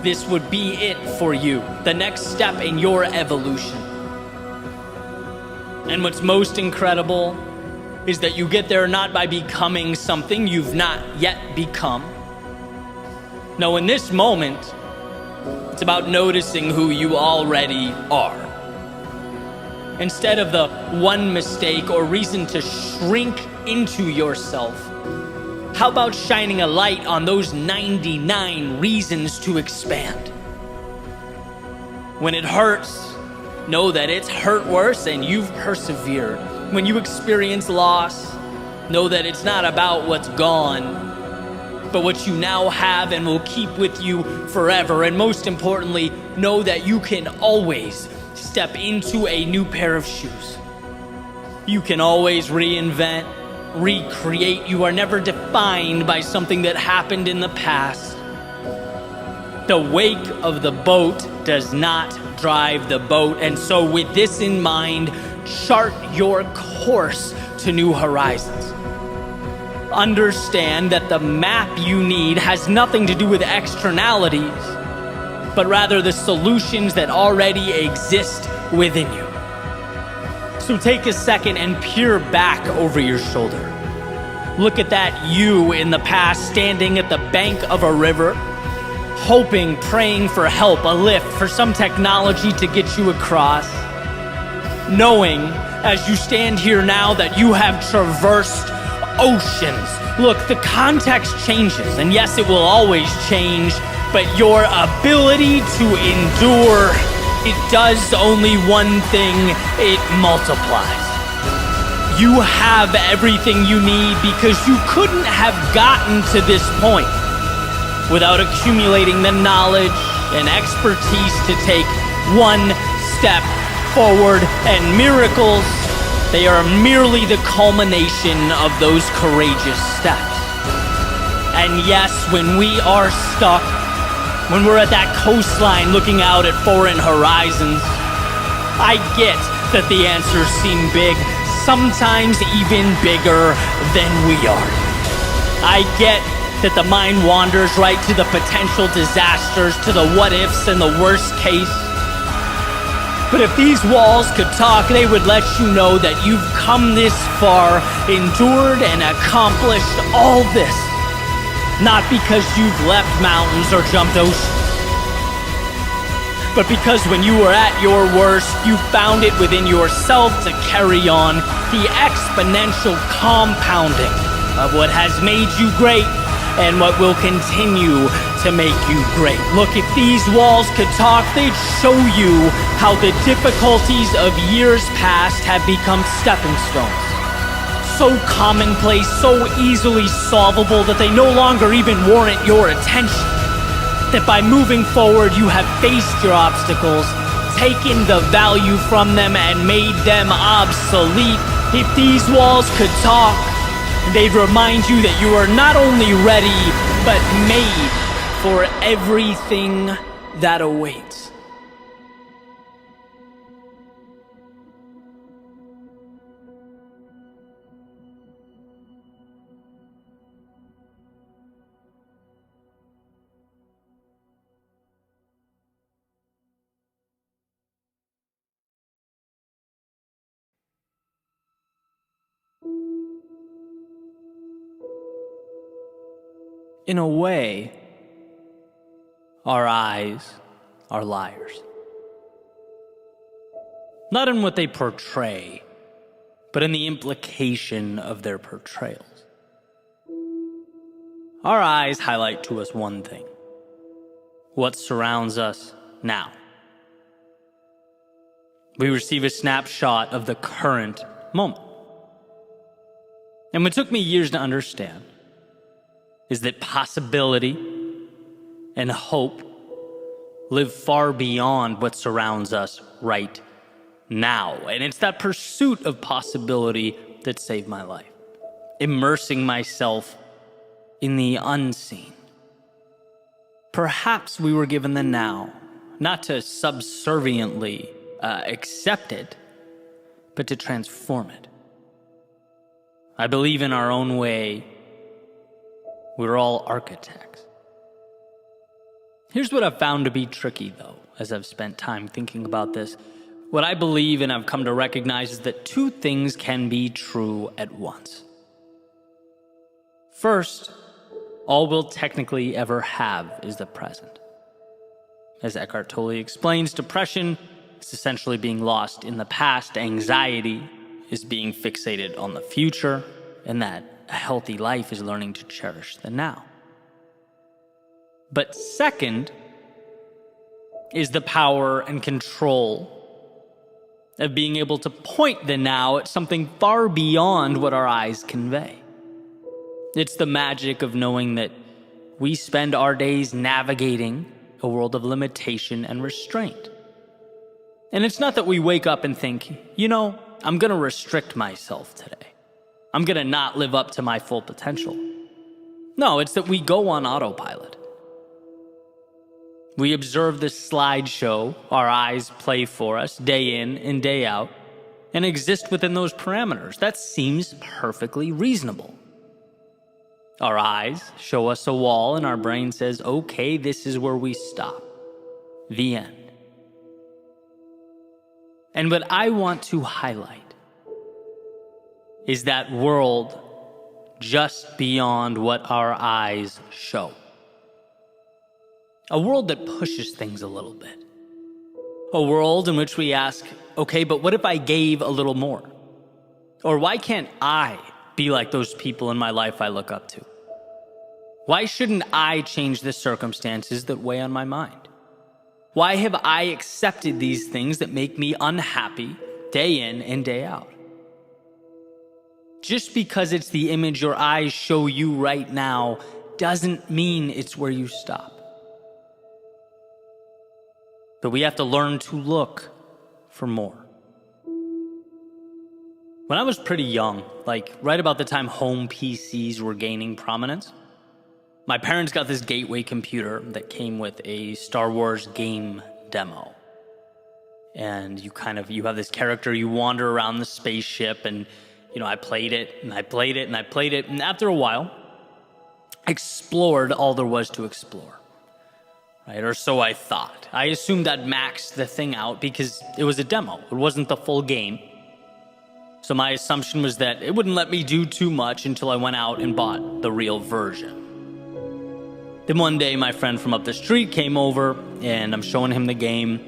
this would be it for you, the next step in your evolution. And what's most incredible is that you get there not by becoming something you've not yet become, No, in this moment, it's about noticing who you already are. Instead of the one mistake or reason to shrink into yourself, how about shining a light on those 99 reasons to expand? When it hurts, know that it's hurt worse and you've persevered. When you experience loss, know that it's not about what's gone, but what you now have and will keep with you forever. And most importantly, know that you can always step into a new pair of shoes. You can always reinvent, recreate. You are never defined by something that happened in the past. The wake of the boat does not drive the boat. And so with this in mind, chart your course to new horizons. Understand that the map you need has nothing to do with externalities, but rather the solutions that already exist within you. So take a second and peer back over your shoulder. Look at that you in the past standing at the bank of a river, hoping, praying for help, a lift, for some technology to get you across. Knowing as you stand here now that you have traversed oceans. Look, the context changes, and yes, it will always change, but your ability to endure, it does only one thing: it multiplies. You have everything you need because you couldn't have gotten to this point without accumulating the knowledge and expertise to take one step forward. And miracles, they are merely the culmination of those courageous steps. And yes, when we are stuck, when we're at that coastline looking out at foreign horizons, I get that the answers seem big, sometimes even bigger than we are. I get that the mind wanders right to the potential disasters, to the what ifs and the worst case. But if these walls could talk, they would let you know that you've come this far, endured and accomplished all this, not because you've left mountains or jumped oceans, but because when you were at your worst, you found it within yourself to carry on the exponential compounding of what has made you great and what will continue to make you great. Look, if these walls could talk, they'd show you how the difficulties of years past have become stepping stones. So commonplace, so easily solvable that they no longer even warrant your attention. That by moving forward, you have faced your obstacles, taken the value from them, and made them obsolete. If these walls could talk, they'd remind you that you are not only ready, but made for everything that awaits. In a way, our eyes are liars. Not in what they portray, but in the implication of their portrayals. Our eyes highlight to us one thing: what surrounds us now. We receive a snapshot of the current moment. And what took me years to understand is that possibility and hope live far beyond what surrounds us right now. And it's that pursuit of possibility that saved my life. Immersing myself in the unseen. Perhaps we were given the now, not to subserviently accept it, but to transform it. I believe in our own way, we're all architects. Here's what I've found to be tricky, though, as I've spent time thinking about this. What I believe and I've come to recognize is that two things can be true at once. First, all we'll technically ever have is the present. As Eckhart Tolle explains, depression is essentially being lost in the past, anxiety is being fixated on the future, and that a healthy life is learning to cherish the now. But second is the power and control of being able to point the now at something far beyond what our eyes convey. It's the magic of knowing that we spend our days navigating a world of limitation and restraint. And it's not that we wake up and think, I'm going to restrict myself today. I'm going to not live up to my full potential. No, it's that we go on autopilot. We observe the slideshow our eyes play for us day in and day out and exist within those parameters. That seems perfectly reasonable. Our eyes show us a wall and our brain says, okay, this is where we stop. The end. And what I want to highlight is that world just beyond what our eyes show. A world that pushes things a little bit. A world in which we ask, okay, but what if I gave a little more? Or why can't I be like those people in my life I look up to? Why shouldn't I change the circumstances that weigh on my mind? Why have I accepted these things that make me unhappy day in and day out? Just because it's the image your eyes show you right now doesn't mean it's where you stop. But we have to learn to look for more. When I was pretty young, like right about the time home PCs were gaining prominence, my parents got this gateway computer that came with a Star Wars game demo. And you have this character, you wander around the spaceship, and I played it, and I played it, and I played it, and after a while, explored all there was to explore. Right? Or so I thought. I assumed I'd maxed the thing out because it was a demo. It wasn't the full game. So my assumption was that it wouldn't let me do too much until I went out and bought the real version. Then one day my friend from up the street came over and I'm showing him the game.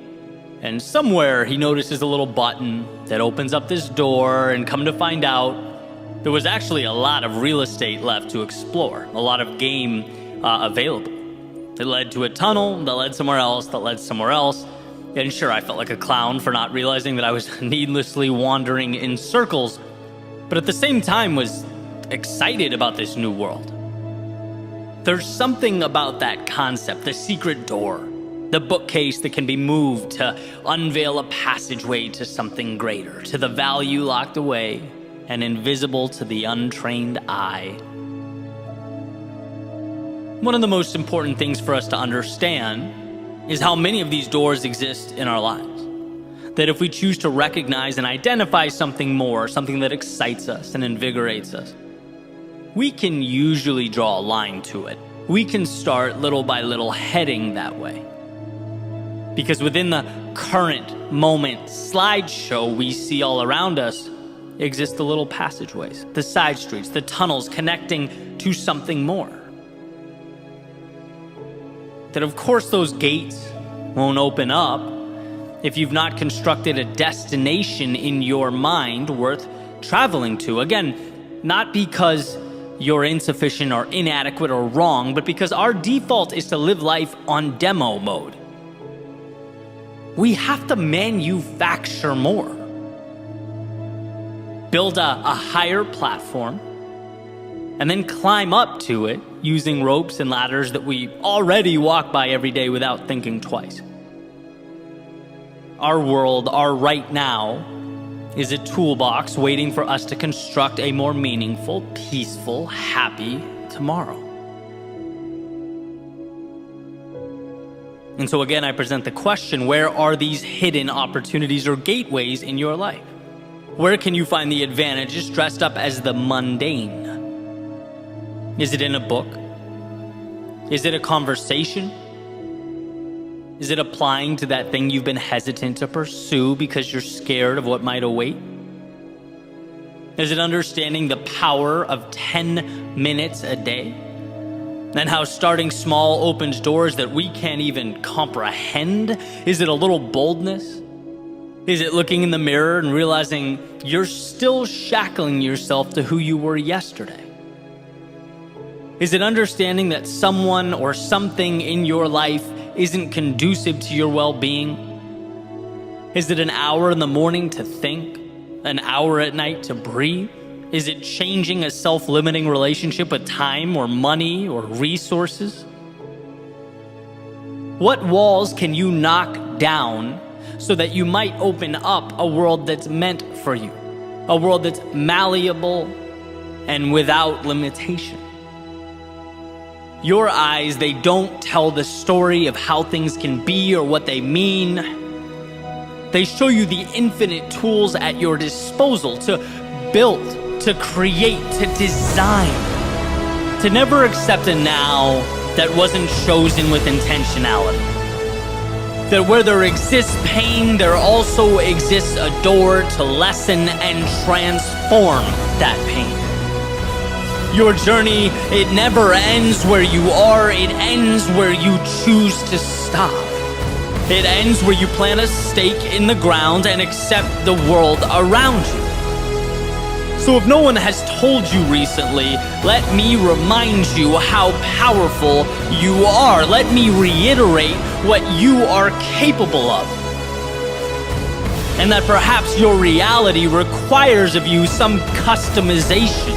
And somewhere he notices a little button that opens up this door, and come to find out there was actually a lot of real estate left to explore. A lot of game available. It led to a tunnel that led somewhere else, that led somewhere else. And sure, I felt like a clown for not realizing that I was needlessly wandering in circles, but at the same time was excited about this new world. There's something about that concept, the secret door, the bookcase that can be moved to unveil a passageway to something greater, to the value locked away and invisible to the untrained eye. One of the most important things for us to understand is how many of these doors exist in our lives. That if we choose to recognize and identify something more, something that excites us and invigorates us, we can usually draw a line to it. We can start little by little heading that way. Because within the current moment slideshow we see all around us exist the little passageways, the side streets, the tunnels connecting to something more. That of course those gates won't open up if you've not constructed a destination in your mind worth traveling to. Again, not because you're insufficient or inadequate or wrong, but because our default is to live life on demo mode. We have to manufacture more. Build a higher platform, and then climb up to it using ropes and ladders that we already walk by every day without thinking twice. Our world, our right now, is a toolbox waiting for us to construct a more meaningful, peaceful, happy tomorrow. And so again, I present the question, where are these hidden opportunities or gateways in your life? Where can you find the advantages dressed up as the mundane? Is it in a book? Is it a conversation? Is it applying to that thing you've been hesitant to pursue because you're scared of what might await? Is it understanding the power of 10 minutes a day? And how starting small opens doors that we can't even comprehend? Is it a little boldness? Is it looking in the mirror and realizing you're still shackling yourself to who you were yesterday? Is it understanding that someone or something in your life isn't conducive to your well-being? Is it an hour in the morning to think? An hour at night to breathe? Is it changing a self-limiting relationship with time or money or resources? What walls can you knock down so that you might open up a world that's meant for you? A world that's malleable and without limitation. Your eyes, they don't tell the story of how things can be or what they mean. They show you the infinite tools at your disposal to build, to create, to design, to never accept a now that wasn't chosen with intentionality. That where there exists pain, there also exists a door to lessen and transform that pain. Your journey, it never ends where you are, it ends where you choose to stop. It ends where you plant a stake in the ground and accept the world around you. So if no one has told you recently, let me remind you how powerful you are. Let me reiterate what you are capable of. And that perhaps your reality requires of you some customization.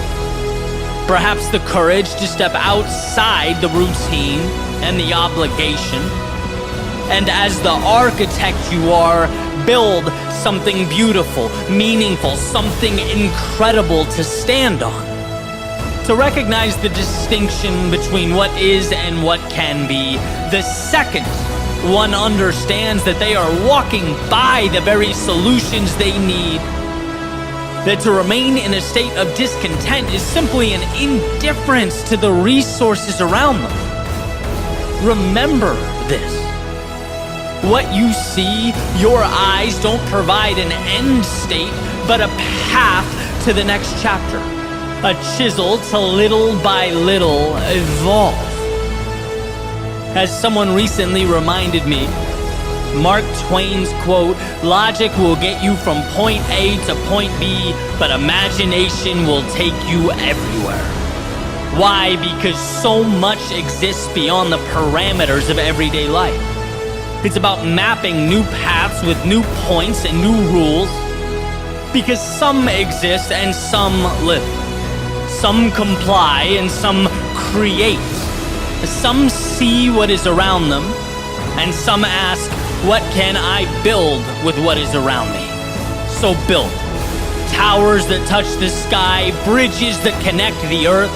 Perhaps the courage to step outside the routine and the obligation. And as the architect you are, build something beautiful, meaningful, something incredible to stand on. To recognize the distinction between what is and what can be, the second one understands that they are walking by the very solutions they need. That to remain in a state of discontent is simply an indifference to the resources around them. Remember this. What you see, your eyes don't provide an end state, but a path to the next chapter. A chisel to little by little evolve. As someone recently reminded me, Mark Twain's quote, "Logic will get you from point A to point B, but imagination will take you everywhere." Why? Because so much exists beyond the parameters of everyday life. It's about mapping new paths with new points and new rules. Because some exist and some live. Some comply and some create. Some see what is around them, and some ask, what can I build with what is around me? So build. Towers that touch the sky, bridges that connect the earth.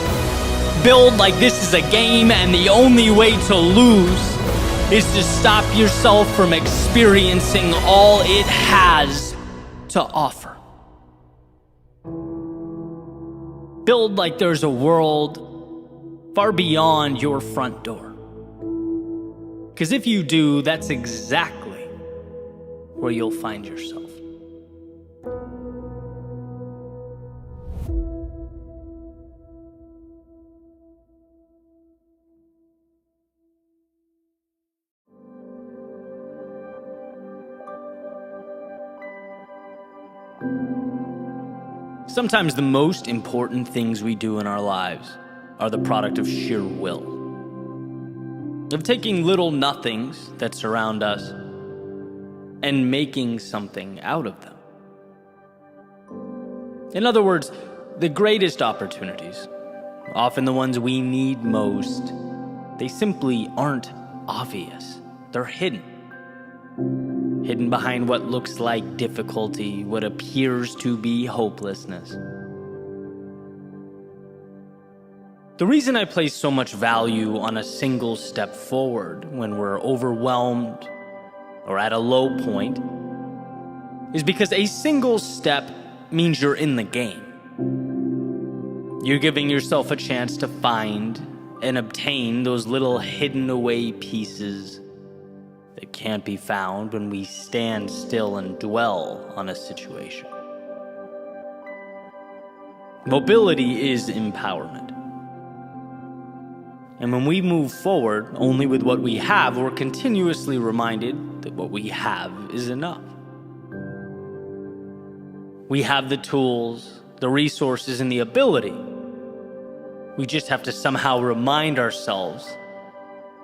Build like this is a game, and the only way to lose is to stop yourself from experiencing all it has to offer. Build like there's a world far beyond your front door. Because if you do, that's exactly where you'll find yourself. Sometimes the most important things we do in our lives are the product of sheer will. Of taking little nothings that surround us and making something out of them. In other words, the greatest opportunities, often the ones we need most, they simply aren't obvious. They're hidden. Hidden behind what looks like difficulty, what appears to be hopelessness. The reason I place so much value on a single step forward when we're overwhelmed or at a low point is because a single step means you're in the game. You're giving yourself a chance to find and obtain those little hidden away pieces that can't be found when we stand still and dwell on a situation. Mobility is empowerment. And when we move forward only with what we have, we're continuously reminded that what we have is enough. We have the tools, the resources, and the ability. We just have to somehow remind ourselves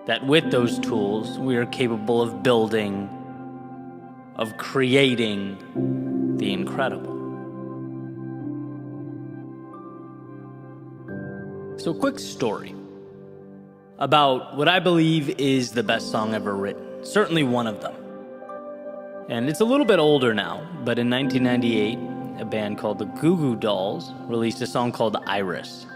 that with those tools, we are capable of building, of creating the incredible. So, quick story about what I believe is the best song ever written. Certainly one of them. And it's a little bit older now, but in 1998, a band called the Goo Goo Dolls released a song called Iris.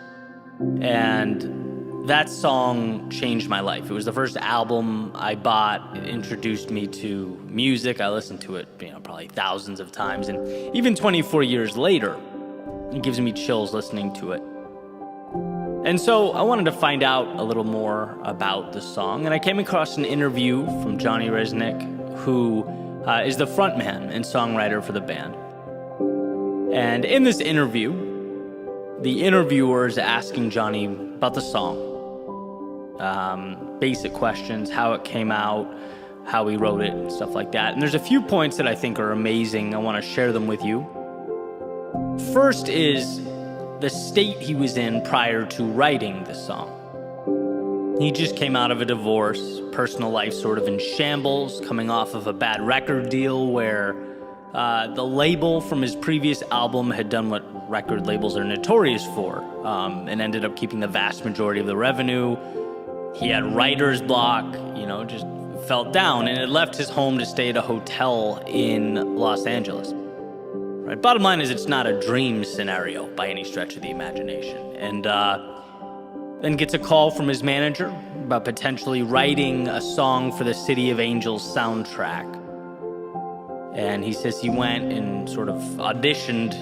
And that song changed my life. It was the first album I bought. It introduced me to music. I listened to it, probably thousands of times. And even 24 years later, it gives me chills listening to it. And so I wanted to find out a little more about the song. And I came across an interview from Johnny Resnick, who is the frontman and songwriter for the band. And in this interview, the interviewer is asking Johnny about the song. Basic questions, how it came out, how he wrote it, and stuff like that. And there's a few points that I think are amazing. I want to share them with you. First is the state he was in prior to writing the song. He just came out of a divorce, personal life sort of in shambles, coming off of a bad record deal where the label from his previous album had done what record labels are notorious for, and ended up keeping the vast majority of the revenue. He had writer's block, just felt down, and had left his home to stay at a hotel in Los Angeles. Right? Bottom line is, it's not a dream scenario by any stretch of the imagination. And then gets a call from his manager about potentially writing a song for the City of Angels soundtrack. And he says he went and sort of auditioned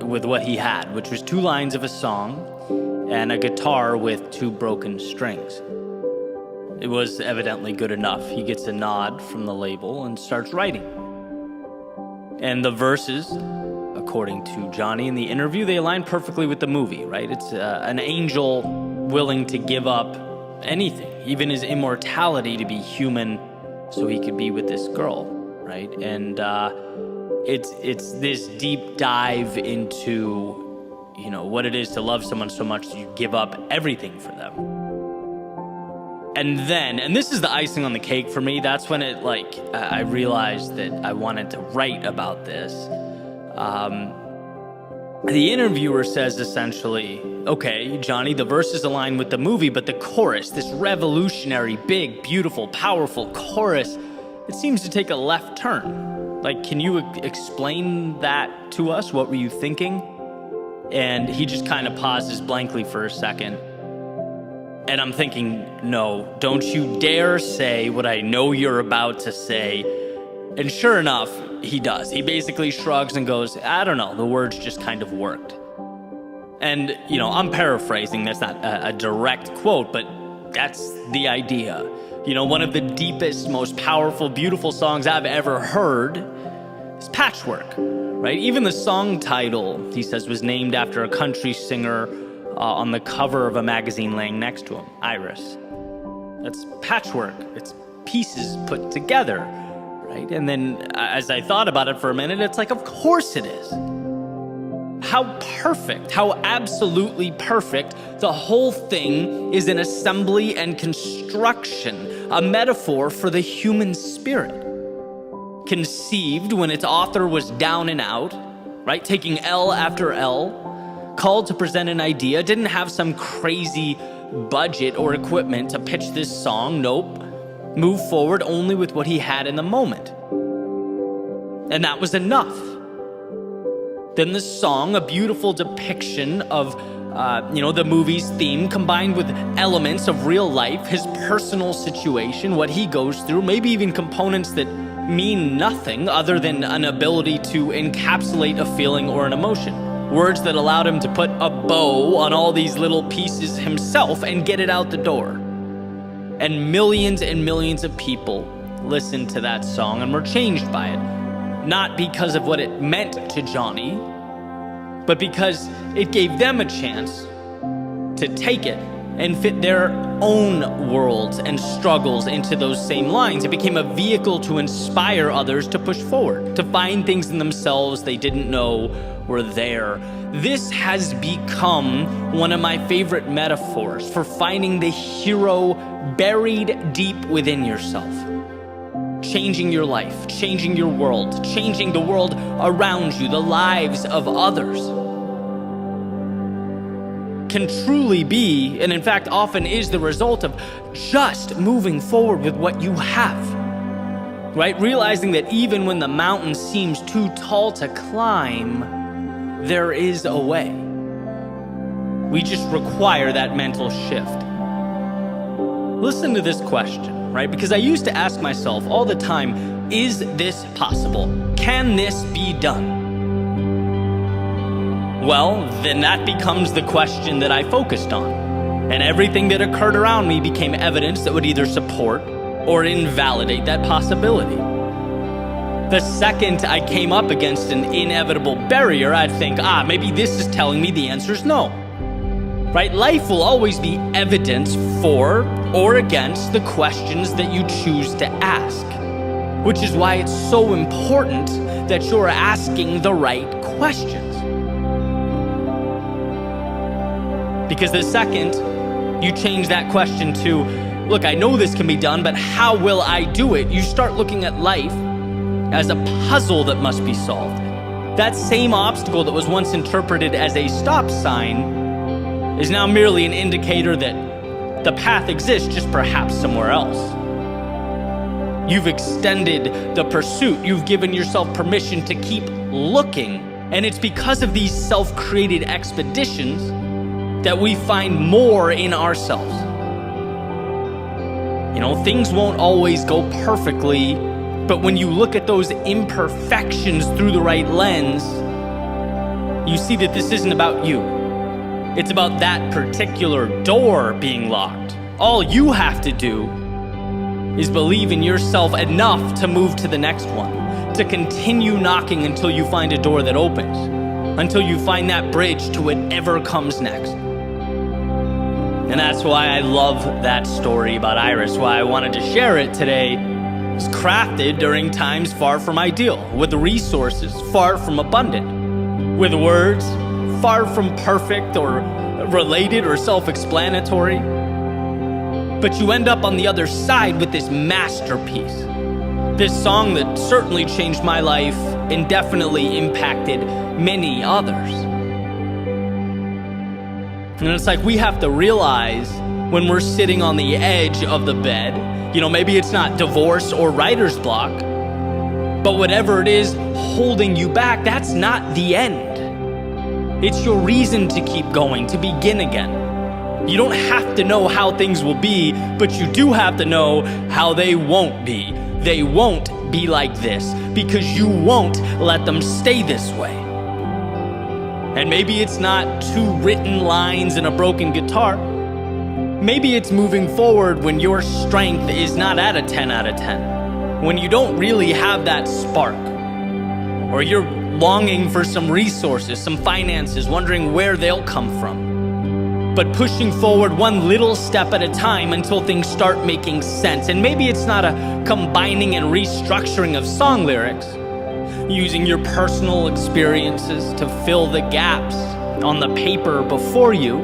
with what he had, which was 2 lines of a song and a guitar with 2 broken strings. It was evidently good enough. He gets a nod from the label and starts writing. And the verses, according to Johnny in the interview, they align perfectly with the movie, right? It's an angel willing to give up anything, even his immortality, to be human so he could be with this girl, right? And it's this deep dive into, what it is to love someone so much that you give up everything for them. And this is the icing on the cake for me. That's when I realized that I wanted to write about this. The interviewer says essentially, okay, Johnny, the verses align with the movie, but the chorus, this revolutionary, big, beautiful, powerful chorus, it seems to take a left turn. Can you explain that to us? What were you thinking? And he just kind of pauses blankly for a second. And I'm thinking, no, don't you dare say what I know you're about to say. And sure enough, he does. He basically shrugs and goes, I don't know, the words just kind of worked. And, I'm paraphrasing. That's not a direct quote, but that's the idea. One of the deepest, most powerful, beautiful songs I've ever heard is Patchwork, right? Even the song title, he says, was named after a country singer on the cover of a magazine laying next to him, Iris. That's patchwork. It's pieces put together, right? And then as I thought about it for a minute, it's of course it is. How perfect, how absolutely perfect. The whole thing is an assembly and construction, a metaphor for the human spirit. Conceived when its author was down and out, right? Taking L after L, called to present an idea, didn't have some crazy budget or equipment to pitch this song. Nope. Moved forward only with what he had in the moment. And that was enough. Then the song, a beautiful depiction of, the movie's theme, combined with elements of real life, his personal situation, what he goes through, maybe even components that mean nothing other than an ability to encapsulate a feeling or an emotion. Words that allowed him to put a bow on all these little pieces himself and get it out the door. And millions of people listened to that song and were changed by it. Not because of what it meant to Johnny, but because it gave them a chance to take it and fit their own worlds and struggles into those same lines. It became a vehicle to inspire others to push forward, to find things in themselves they didn't know were there. This has become one of my favorite metaphors for finding the hero buried deep within yourself. Changing your life, changing your world, changing the world around you, the lives of others, can truly be, and in fact often is, the result of just moving forward with what you have, right? Realizing that even when the mountain seems too tall to climb, there is a way. We just require that mental shift. Listen to this question, right? Because I used to ask myself all the time, is this possible? Can this be done? Well, then that becomes the question that I focused on. And everything that occurred around me became evidence that would either support or invalidate that possibility. The second I came up against an inevitable barrier, I'd think, maybe this is telling me the answer is no. Right? Life will always be evidence for or against the questions that you choose to ask, which is why it's so important that you're asking the right questions. Because the second you change that question to, look, I know this can be done, but how will I do it? You start looking at life as a puzzle that must be solved. That same obstacle that was once interpreted as a stop sign is now merely an indicator that the path exists, just perhaps somewhere else. You've extended the pursuit. You've given yourself permission to keep looking. And it's because of these self-created expeditions that we find more in ourselves. You know, things won't always go perfectly, but when you look at those imperfections through the right lens, you see that this isn't about you. It's about that particular door being locked. All you have to do is believe in yourself enough to move to the next one, to continue knocking until you find a door that opens, until you find that bridge to whatever comes next. And that's why I love that story about Iris, why I wanted to share it today. It's crafted during times far from ideal, with resources far from abundant, with words far from perfect or related or self-explanatory. But you end up on the other side with this masterpiece, this song that certainly changed my life and definitely impacted many others. And it's like we have to realize when we're sitting on the edge of the bed, you know, maybe it's not divorce or writer's block, but whatever it is holding you back, that's not the end. It's your reason to keep going, to begin again. You don't have to know how things will be, but you do have to know how they won't be. They won't be like this because you won't let them stay this way. And maybe it's not 2 written lines and a broken guitar. Maybe it's moving forward when your strength is not at a 10 out of 10. When you don't really have that spark. Or you're longing for some resources, some finances, wondering where they'll come from. But pushing forward one little step at a time until things start making sense. And maybe it's not a combining and restructuring of song lyrics, using your personal experiences to fill the gaps on the paper before you.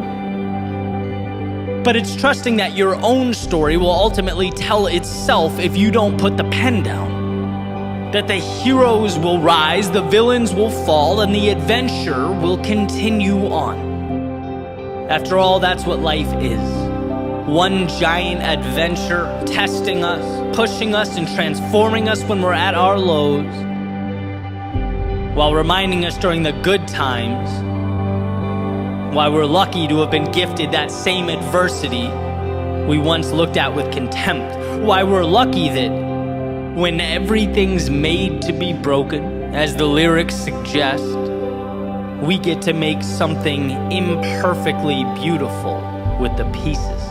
But it's trusting that your own story will ultimately tell itself if you don't put the pen down. That the heroes will rise, the villains will fall, and the adventure will continue on. After all, that's what life is. One giant adventure, testing us, pushing us, and transforming us when we're at our lows, while reminding us during the good times why we're lucky to have been gifted that same adversity we once looked at with contempt. Why we're lucky that when everything's made to be broken, as the lyrics suggest, we get to make something imperfectly beautiful with the pieces.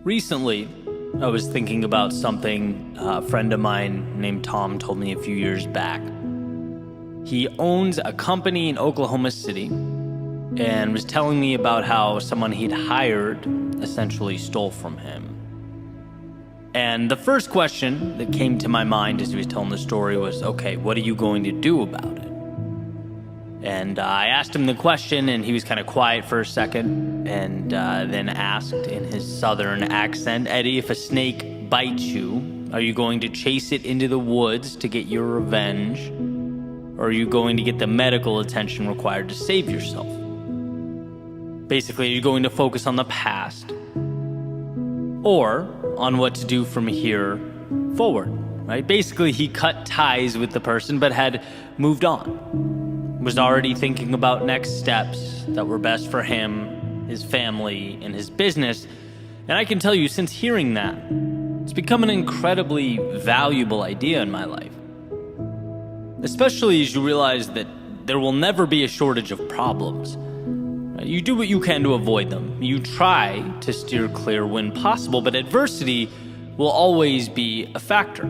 Recently, I was thinking about something a friend of mine named Tom told me a few years back. He owns a company in Oklahoma City and was telling me about how someone he'd hired essentially stole from him. And the first question that came to my mind as he was telling the story was, okay, what are you going to do about it? And I asked him the question, and he was kind of quiet for a second, and then asked in his southern accent, Eddie, if a snake bites you, are you going to chase it into the woods to get your revenge? Or are you going to get the medical attention required to save yourself? Basically, are you going to focus on the past? Or on what to do from here forward, right? Basically, he cut ties with the person, but had moved on. Was already thinking about next steps that were best for him, his family, and his business. And I can tell you, since hearing that, it's become an incredibly valuable idea in my life. Especially as you realize that there will never be a shortage of problems. You do what you can to avoid them. You try to steer clear when possible, but adversity will always be a factor.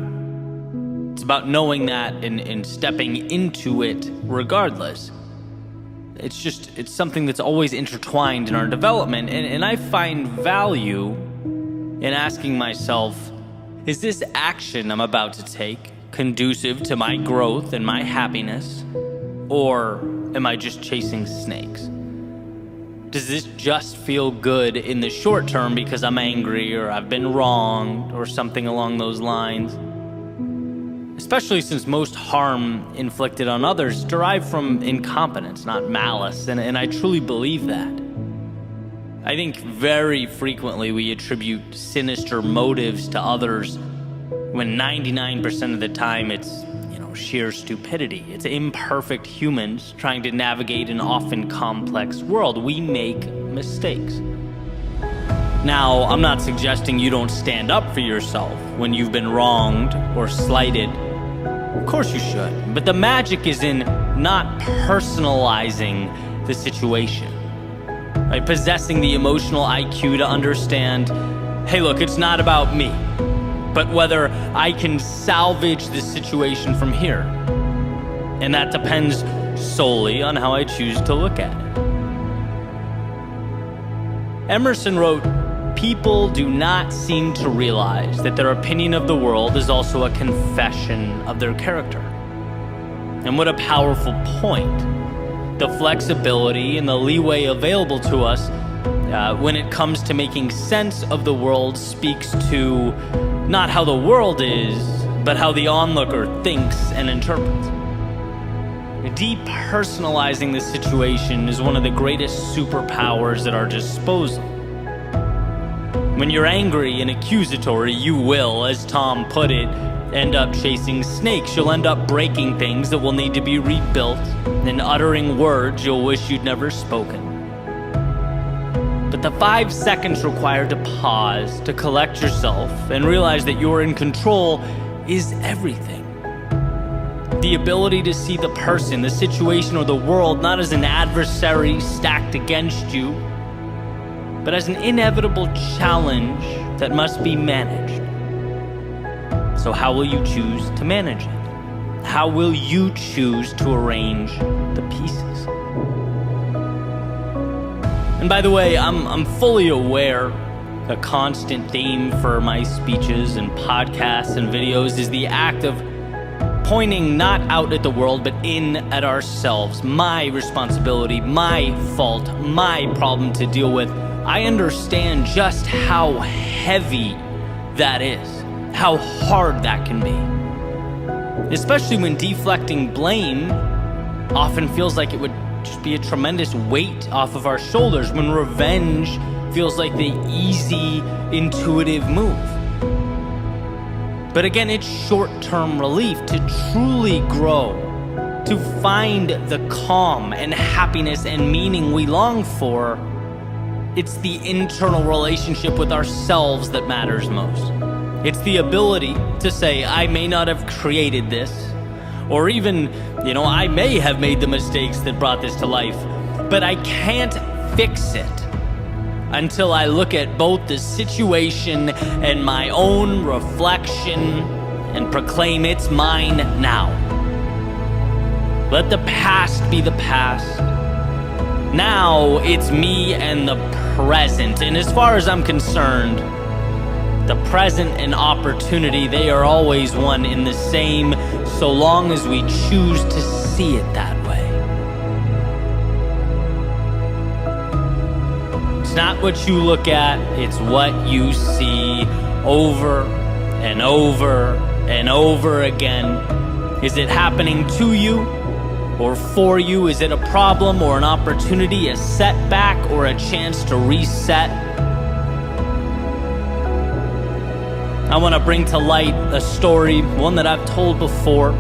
It's about knowing that and stepping into it regardless. It's something that's always intertwined in our development, and I find value in asking myself, is this action I'm about to take conducive to my growth and my happiness, or am I just chasing snakes? Does this just feel good in the short term because I'm angry or I've been wronged or something along those lines? Especially since most harm inflicted on others derive from incompetence, not malice, and I truly believe that. I think very frequently we attribute sinister motives to others when 99% of the time it's, sheer stupidity. It's imperfect humans trying to navigate an often complex world. We make mistakes. Now, I'm not suggesting you don't stand up for yourself when you've been wronged or slighted. Of course you should. But the magic is in not personalizing the situation. Right? Possessing the emotional IQ to understand, hey, look, it's not about me, but whether I can salvage the situation from here. And that depends solely on how I choose to look at it. Emerson wrote, people do not seem to realize that their opinion of the world is also a confession of their character. And what a powerful point. The flexibility and the leeway available to us when it comes to making sense of the world speaks to not how the world is, but how the onlooker thinks and interprets. Depersonalizing the situation is one of the greatest superpowers at our disposal. When you're angry and accusatory, you will, as Tom put it, end up chasing snakes. You'll end up breaking things that will need to be rebuilt and uttering words you'll wish you'd never spoken. But the 5 seconds required to pause, to collect yourself, and realize that you're in control is everything. The ability to see the person, the situation, or the world not as an adversary stacked against you, but as an inevitable challenge that must be managed. So how will you choose to manage it? How will you choose to arrange the pieces? And by the way, I'm fully aware a constant theme for my speeches and podcasts and videos is the act of pointing not out at the world, but in at ourselves. My responsibility, my fault, my problem to deal with. I understand just how heavy that is, how hard that can be. Especially when deflecting blame often feels like it would just be a tremendous weight off of our shoulders, when revenge feels like the easy, intuitive move. But again, it's short-term relief. To truly grow, to find the calm and happiness and meaning we long for, it's the internal relationship with ourselves that matters most. It's the ability to say, I may not have created this, Or even, I may have made the mistakes that brought this to life, but I can't fix it until I look at both the situation and my own reflection and proclaim it's mine now. Let the past be the past. Now it's me and the present. And as far as I'm concerned, the present and opportunity, they are always one in the same, so long as we choose to see it that way. It's not what you look at, it's what you see over and over and over again. Is it happening to you or for you? Is it a problem or an opportunity, a setback or a chance to reset? I want to bring to light a story, one that I've told before,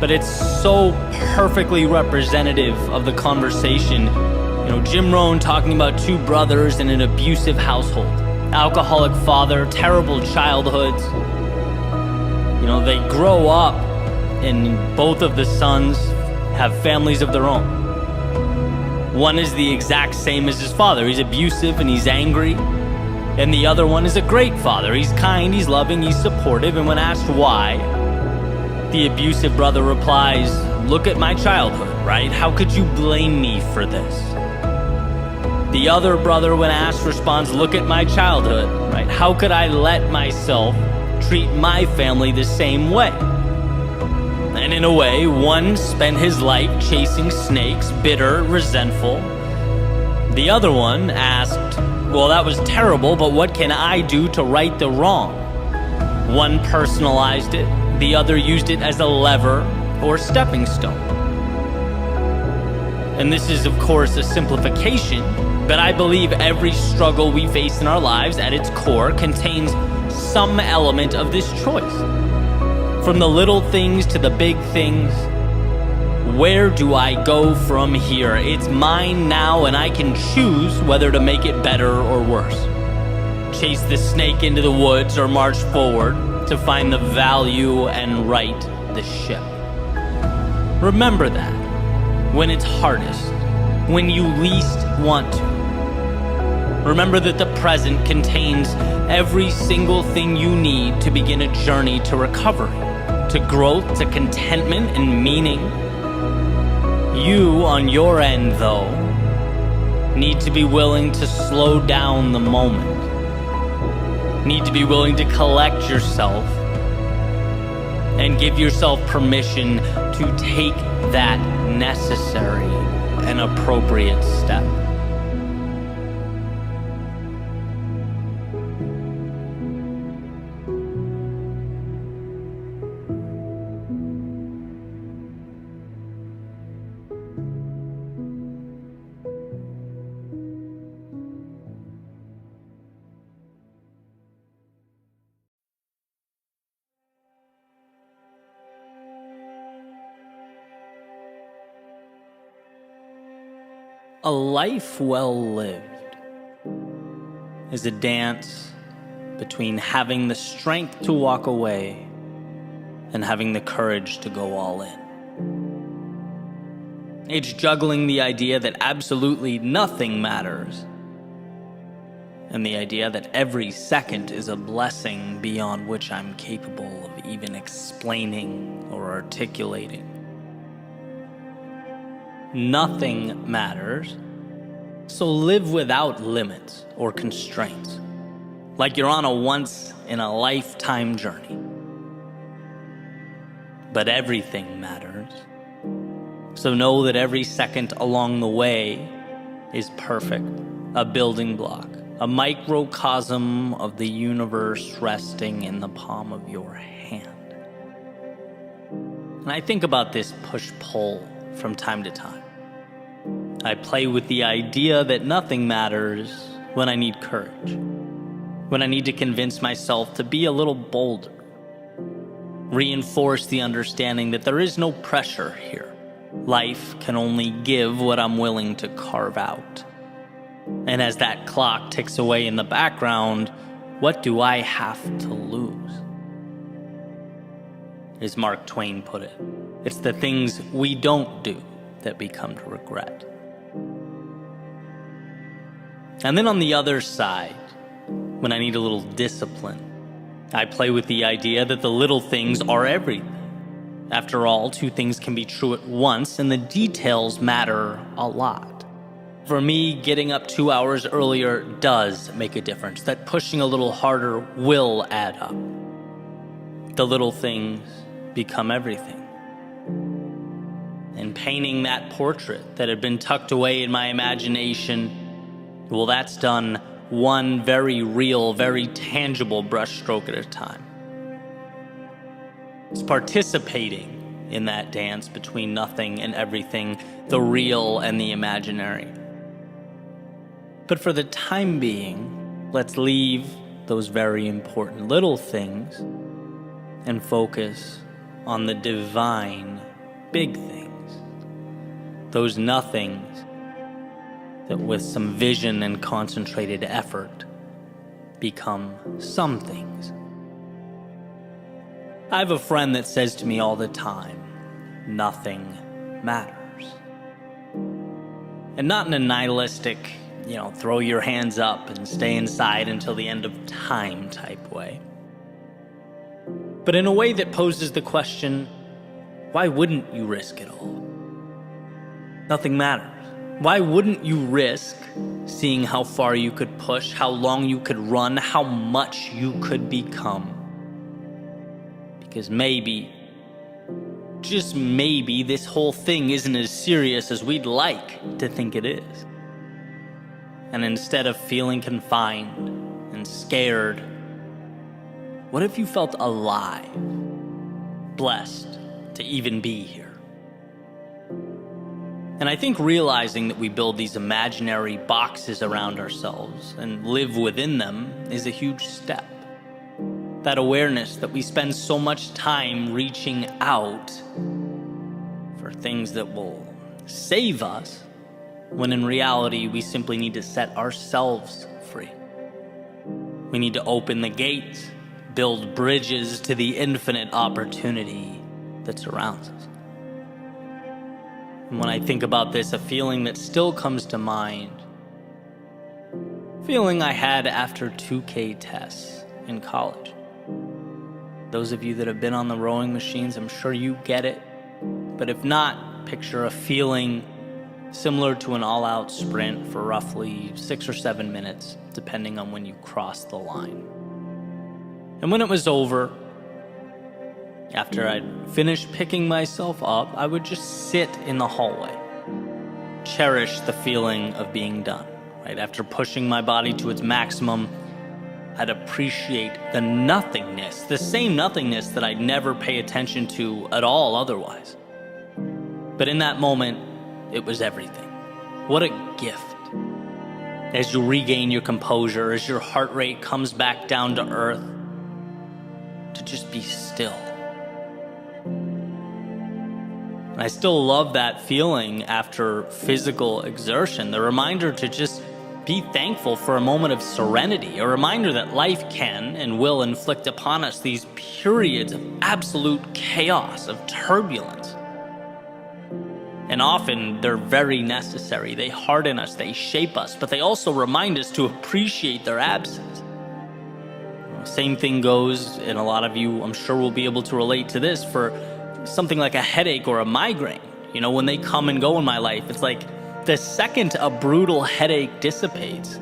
but it's so perfectly representative of the conversation. Jim Rohn talking about two brothers in an abusive household, alcoholic father, terrible childhoods. They grow up and both of the sons have families of their own. One is the exact same as his father. He's abusive and he's angry. And the other one is a great father. He's kind, he's loving, he's supportive. And when asked why, the abusive brother replies, "Look at my childhood, right? How could you blame me for this?" The other brother, when asked, responds, "Look at my childhood, right? How could I let myself treat my family the same way?" And in a way, one spent his life chasing snakes, bitter, resentful. The other one asked, "Well, that was terrible, but what can I do to right the wrong?" One personalized it, the other used it as a lever or stepping stone. And this is, of course, a simplification, but I believe every struggle we face in our lives at its core contains some element of this choice. From the little things to the big things, where do I go from here? It's mine now, and I can choose whether to make it better or worse. Chase the snake into the woods or march forward to find the value and right the ship. Remember that when it's hardest, when you least want to. Remember that the present contains every single thing you need to begin a journey to recovery, to growth, to contentment and meaning. You, on your end, though, need to be willing to slow down the moment. Need to be willing to collect yourself and give yourself permission to take that necessary and appropriate step. A life well lived is a dance between having the strength to walk away and having the courage to go all in. It's juggling the idea that absolutely nothing matters and the idea that every second is a blessing beyond which I'm capable of even explaining or articulating. Nothing matters, so live without limits or constraints, like you're on a once-in-a-lifetime journey. But everything matters, so know that every second along the way is perfect, a building block, a microcosm of the universe resting in the palm of your hand. And I think about this push-pull from time to time. I play with the idea that nothing matters when I need courage, when I need to convince myself to be a little bolder, reinforce the understanding that there is no pressure here. Life can only give what I'm willing to carve out. And as that clock ticks away in the background, what do I have to lose? as Mark Twain put it. It's the things we don't do that we come to regret. And then on the other side, when I need a little discipline, I play with the idea that the little things are everything. After all, two things can be true at once, and the details matter a lot. For me, getting up 2 hours earlier does make a difference. That pushing a little harder will add up. The little things become everything. And painting that portrait that had been tucked away in my imagination, well, that's done one very real, very tangible brushstroke at a time. It's participating in that dance between nothing and everything, the real and the imaginary. But for the time being, let's leave those very important little things and focus on the divine big things. Those nothings that with some vision and concentrated effort become some things. I have a friend that says to me all the time, nothing matters. And not in a nihilistic, throw your hands up and stay inside until the end of time type way. But in a way that poses the question, why wouldn't you risk it all? Nothing matters. Why wouldn't you risk seeing how far you could push, how long you could run, how much you could become? Because maybe, just maybe, this whole thing isn't as serious as we'd like to think it is. And instead of feeling confined and scared, what if you felt alive, blessed to even be here? And I think realizing that we build these imaginary boxes around ourselves and live within them is a huge step. That awareness that we spend so much time reaching out for things that will save us, when in reality we simply need to set ourselves free. We need to open the gates, build bridges to the infinite opportunity that surrounds us. And when I think about this, a feeling that still comes to mind, feeling I had after 2K tests in college. Those of you that have been on the rowing machines, I'm sure you get it. But if not, picture a feeling similar to an all-out sprint for roughly 6 or 7 minutes, depending on when you cross the line. And when it was over, after I'd finished picking myself up, I would just sit in the hallway, cherish the feeling of being done. Right after pushing my body to its maximum, I'd appreciate the nothingness, the same nothingness that I'd never pay attention to at all otherwise. But in that moment, it was everything. What a gift. As you regain your composure, as your heart rate comes back down to earth, to just be still. And I still love that feeling after physical exertion, the reminder to just be thankful for a moment of serenity, a reminder that life can and will inflict upon us these periods of absolute chaos, of turbulence. And often they're very necessary. They harden us, they shape us, but they also remind us to appreciate their absence. Same thing goes, and a lot of you, I'm sure, will be able to relate to this, for something like a headache or a migraine. When they come and go in my life, it's like the second a brutal headache dissipates,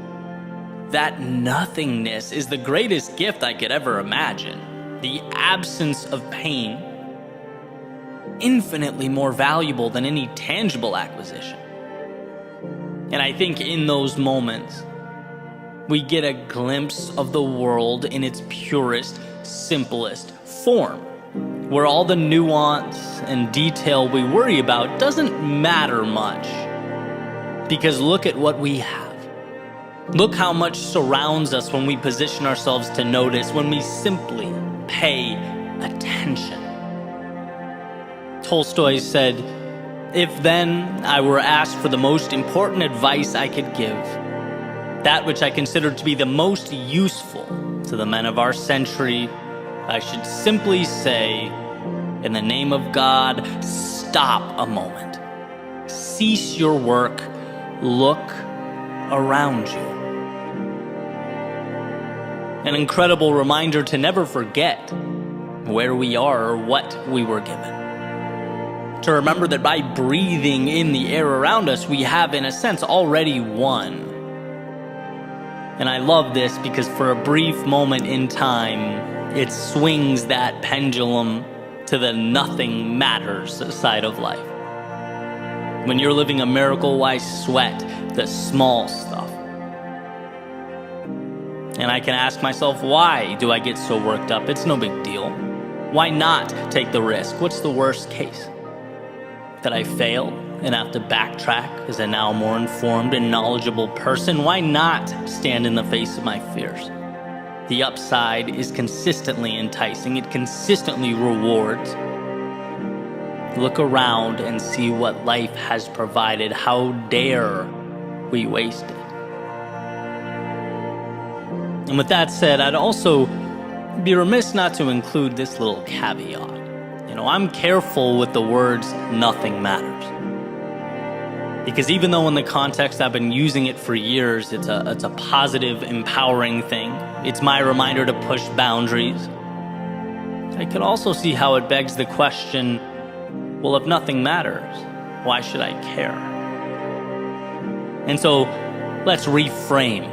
that nothingness is the greatest gift I could ever imagine. The absence of pain, infinitely more valuable than any tangible acquisition. And I think in those moments, we get a glimpse of the world in its purest, simplest form, where all the nuance and detail we worry about doesn't matter much. Because look at what we have. Look how much surrounds us when we position ourselves to notice, when we simply pay attention. Tolstoy said, "If then I were asked for the most important advice I could give, that which I consider to be the most useful to the men of our century, I should simply say, In the name of God, stop a moment. Cease your work. Look around you. An incredible reminder to never forget where we are or what we were given. To remember that by breathing in the air around us, we have, in a sense, already won. And I love this because for a brief moment in time, it swings that pendulum to the nothing matters side of life. When you're living a miracle, why sweat the small stuff? And I can ask myself, why do I get so worked up? It's no big deal. Why not take the risk? What's the worst case? That I fail and have to backtrack as a now more informed and knowledgeable person? Why not stand in the face of my fears? The upside is consistently enticing. It consistently rewards. Look around and see what life has provided. How dare we waste it? And with that said, I'd also be remiss not to include this little caveat. I'm careful with the words "nothing matters." Because even though in the context I've been using it for years, it's a positive, empowering thing. It's my reminder to push boundaries. I could also see how it begs the question, well, if nothing matters, why should I care? And so let's reframe.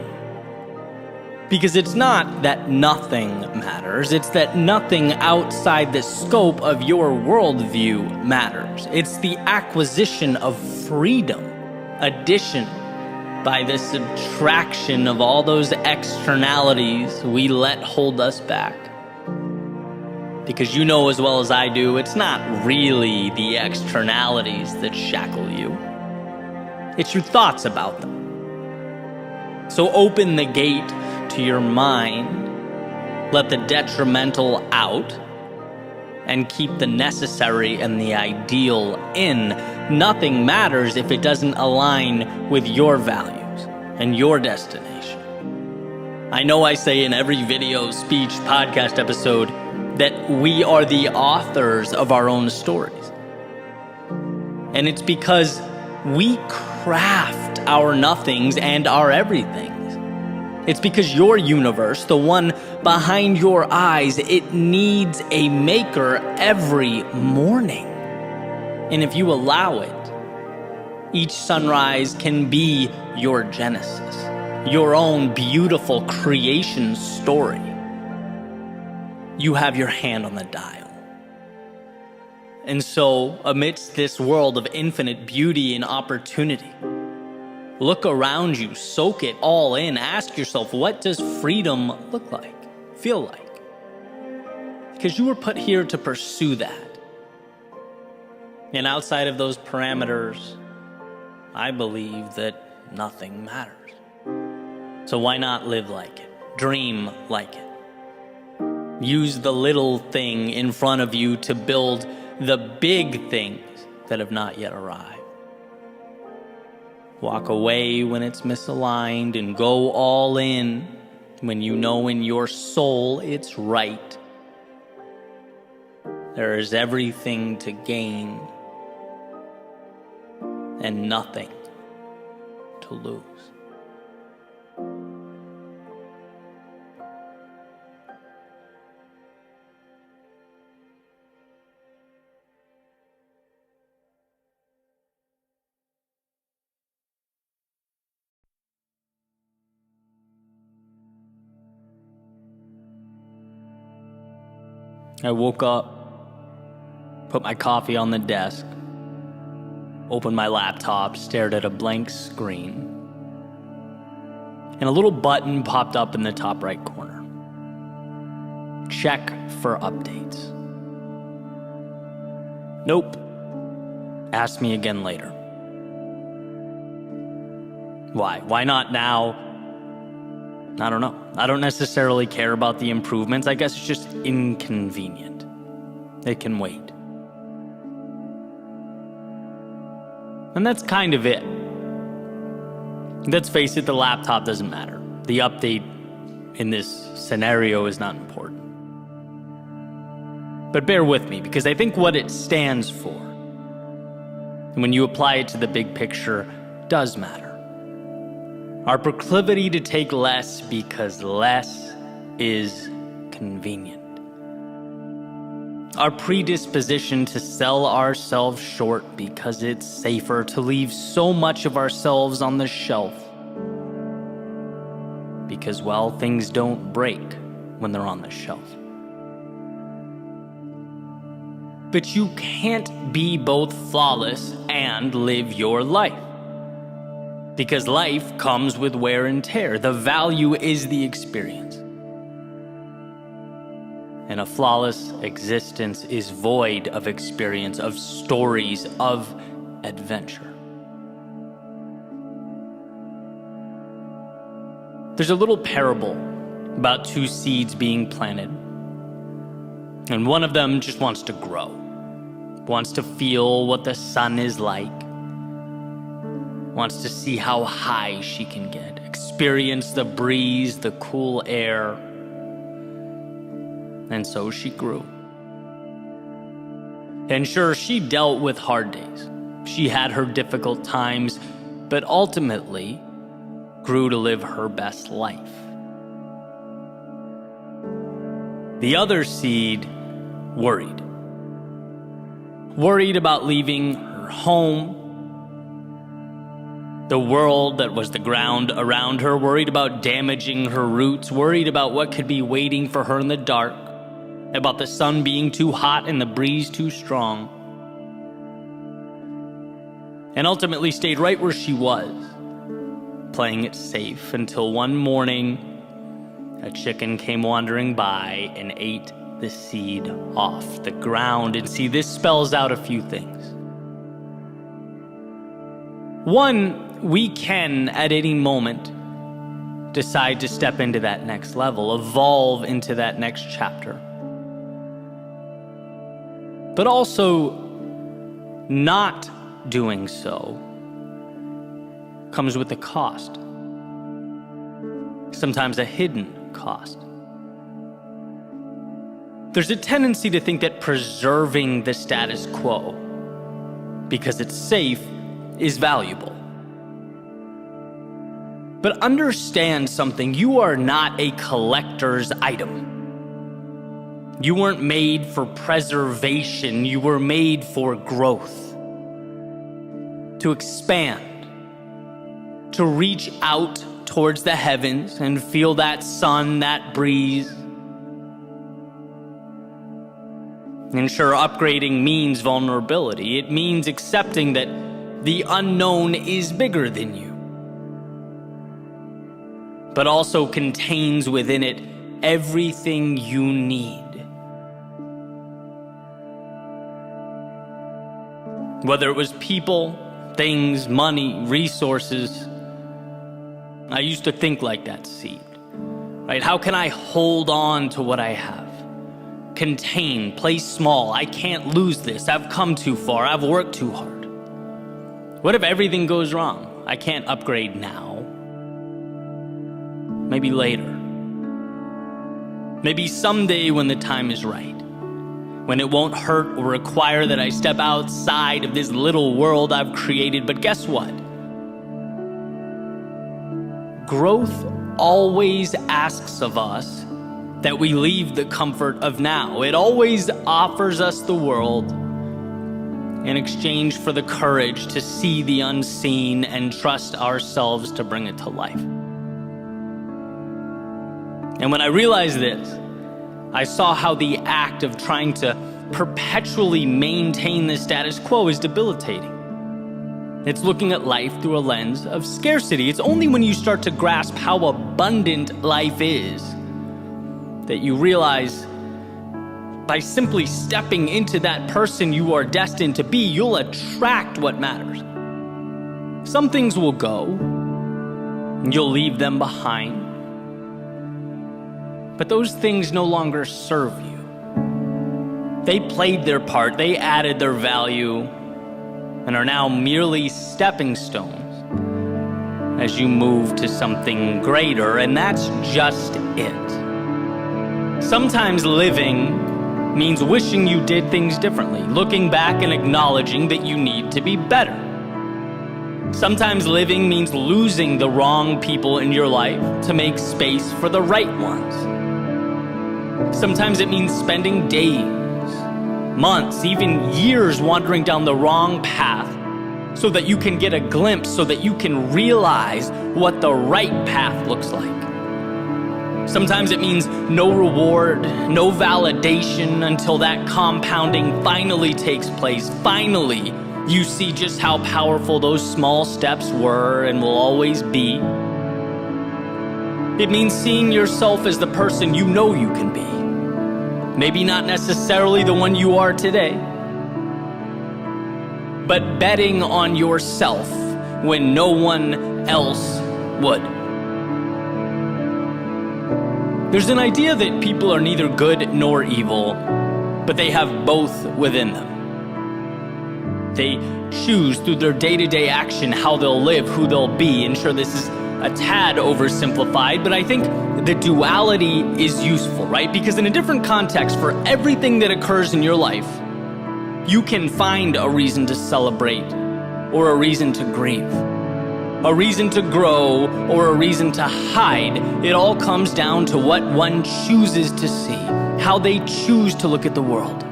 Because it's not that nothing matters, it's that nothing outside the scope of your worldview matters. It's the acquisition of freedom, addition by the subtraction of all those externalities we let hold us back. Because you know as well as I do, it's not really the externalities that shackle you. It's your thoughts about them. So open the gate to your mind, let the detrimental out, and keep the necessary and the ideal in. Nothing matters if it doesn't align with your values and your destination. I know I say in every video, speech, podcast episode that we are the authors of our own stories. And it's because we craft our nothings and our everythings. It's because your universe, the one behind your eyes, it needs a maker every morning. And if you allow it, each sunrise can be your genesis, your own beautiful creation story. You have your hand on the dial. And so, amidst this world of infinite beauty and opportunity, look around you, soak it all in, ask yourself, what does freedom look like, feel like? Because you were put here to pursue that. And outside of those parameters, I believe that nothing matters. So why not live like it? Dream like it. Use the little thing in front of you to build the big things that have not yet arrived. Walk away when it's misaligned and go all in when you know in your soul it's right. There is everything to gain and nothing to lose. I woke up, put my coffee on the desk, opened my laptop, stared at a blank screen, and a little button popped up in the top right corner. Check for updates. Nope. Ask me again later. Why? Why not now? I don't know. I don't necessarily care about the improvements. I guess it's just inconvenient. It can wait. And that's kind of it. Let's face it, the laptop doesn't matter. The update in this scenario is not important. But bear with me, because I think what it stands for, and when you apply it to the big picture, does matter. Our proclivity to take less because less is convenient. Our predisposition to sell ourselves short because it's safer to leave so much of ourselves on the shelf. Because, well, things don't break when they're on the shelf. But you can't be both flawless and live your life. Because life comes with wear and tear. The value is the experience. And a flawless existence is void of experience, of stories, of adventure. There's a little parable about two seeds being planted. And one of them just wants to grow, wants to feel what the sun is like, wants to see how high she can get, experience the breeze, the cool air. And so she grew. And sure, she dealt with hard days. She had her difficult times, but ultimately grew to live her best life. The other seed worried. Worried about leaving her home, the world that was the ground around her, worried about damaging her roots, worried about what could be waiting for her in the dark, about the sun being too hot and the breeze too strong, and ultimately stayed right where she was, playing it safe until one morning a chicken came wandering by and ate the seed off the ground. And see, this spells out a few things. One, we can at any moment decide to step into that next level, evolve into that next chapter. But also, not doing so comes with a cost. Sometimes a hidden cost. There's a tendency to think that preserving the status quo, because it's safe, is valuable. But understand something, you are not a collector's item. You weren't made for preservation, you were made for growth. To expand, to reach out towards the heavens and feel that sun, that breeze. And sure, upgrading means vulnerability. It means accepting that the unknown is bigger than you, but also contains within it everything you need. Whether it was people, things, money, resources, I used to think like that seed, right? How can I hold on to what I have? Contain, play small. I can't lose this. I've come too far. I've worked too hard. What if everything goes wrong? I can't upgrade now. Maybe later. Maybe someday when the time is right. When it won't hurt or require that I step outside of this little world I've created. But guess what? Growth always asks of us that we leave the comfort of now. It always offers us the world in exchange for the courage to see the unseen and trust ourselves to bring it to life. And when I realized this, I saw how the act of trying to perpetually maintain the status quo is debilitating. It's looking at life through a lens of scarcity. It's only when you start to grasp how abundant life is that you realize by simply stepping into that person you are destined to be, you'll attract what matters. Some things will go, and you'll leave them behind. But those things no longer serve you. They played their part, they added their value, and are now merely stepping stones as you move to something greater, and that's just it. Sometimes living means wishing you did things differently, looking back and acknowledging that you need to be better. Sometimes living means losing the wrong people in your life to make space for the right ones. Sometimes it means spending days, months, even years wandering down the wrong path so that you can get a glimpse, so that you can realize what the right path looks like. Sometimes it means no reward, no validation until that compounding finally takes place. Finally, you see just how powerful those small steps were and will always be. It means seeing yourself as the person you know you can be. Maybe not necessarily the one you are today, but betting on yourself when no one else would. There's an idea that people are neither good nor evil, but they have both within them. They choose through their day-to-day action how they'll live, who they'll be. And sure, this is a tad oversimplified, but I think the duality is useful, right? Because in a different context, for everything that occurs in your life, you can find a reason to celebrate or a reason to grieve, a reason to grow or a reason to hide. It all comes down to what one chooses to see, how they choose to look at the world.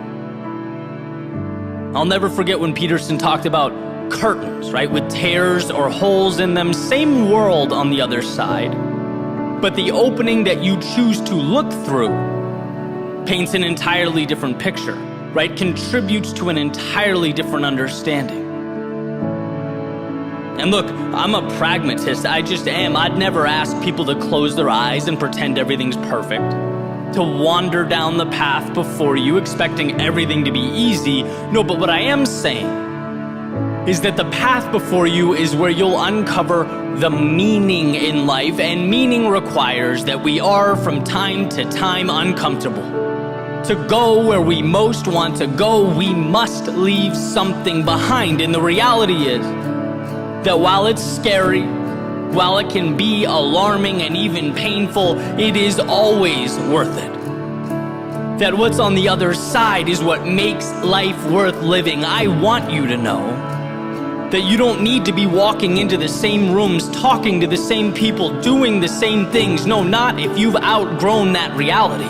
I'll never forget when Peterson talked about curtains, right, with tears or holes in them, same world on the other side, but the opening that you choose to look through paints an entirely different picture, right, contributes to an entirely different understanding. And look, I'm a pragmatist, I just am. I'd never ask people to close their eyes and pretend everything's perfect, to wander down the path before you expecting everything to be easy. No, but what I am saying is that the path before you is where you'll uncover the meaning in life, and meaning requires that we are from time to time uncomfortable. To go where we most want to go, we must leave something behind. And the reality is that while it's scary, while it can be alarming and even painful, it is always worth it. That what's on the other side is what makes life worth living. I want you to know that you don't need to be walking into the same rooms, talking to the same people, doing the same things. No, not if you've outgrown that reality.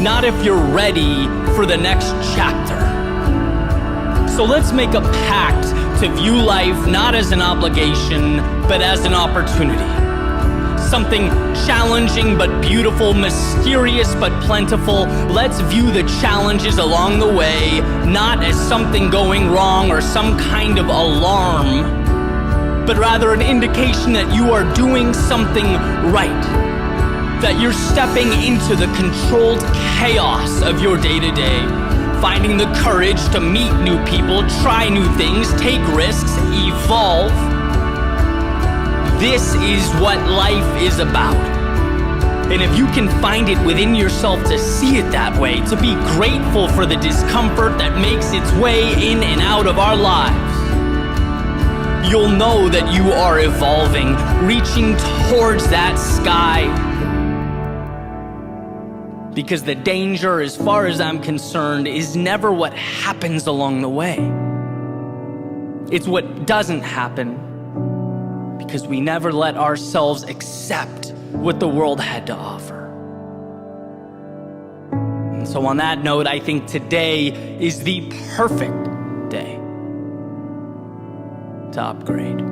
Not if you're ready for the next chapter. So let's make a pact to view life not as an obligation, but as an opportunity. Something challenging but beautiful, mysterious but plentiful. Let's view the challenges along the way not as something going wrong or some kind of alarm, but rather an indication that you are doing something right, that you're stepping into the controlled chaos of your day-to-day, finding the courage to meet new people, try new things, take risks, evolve. This is what life is about. And if you can find it within yourself to see it that way, to be grateful for the discomfort that makes its way in and out of our lives, you'll know that you are evolving, reaching towards that sky. Because the danger, as far as I'm concerned, is never what happens along the way. It's what doesn't happen, because we never let ourselves accept what the world had to offer. And so on that note, I think today is the perfect day to upgrade.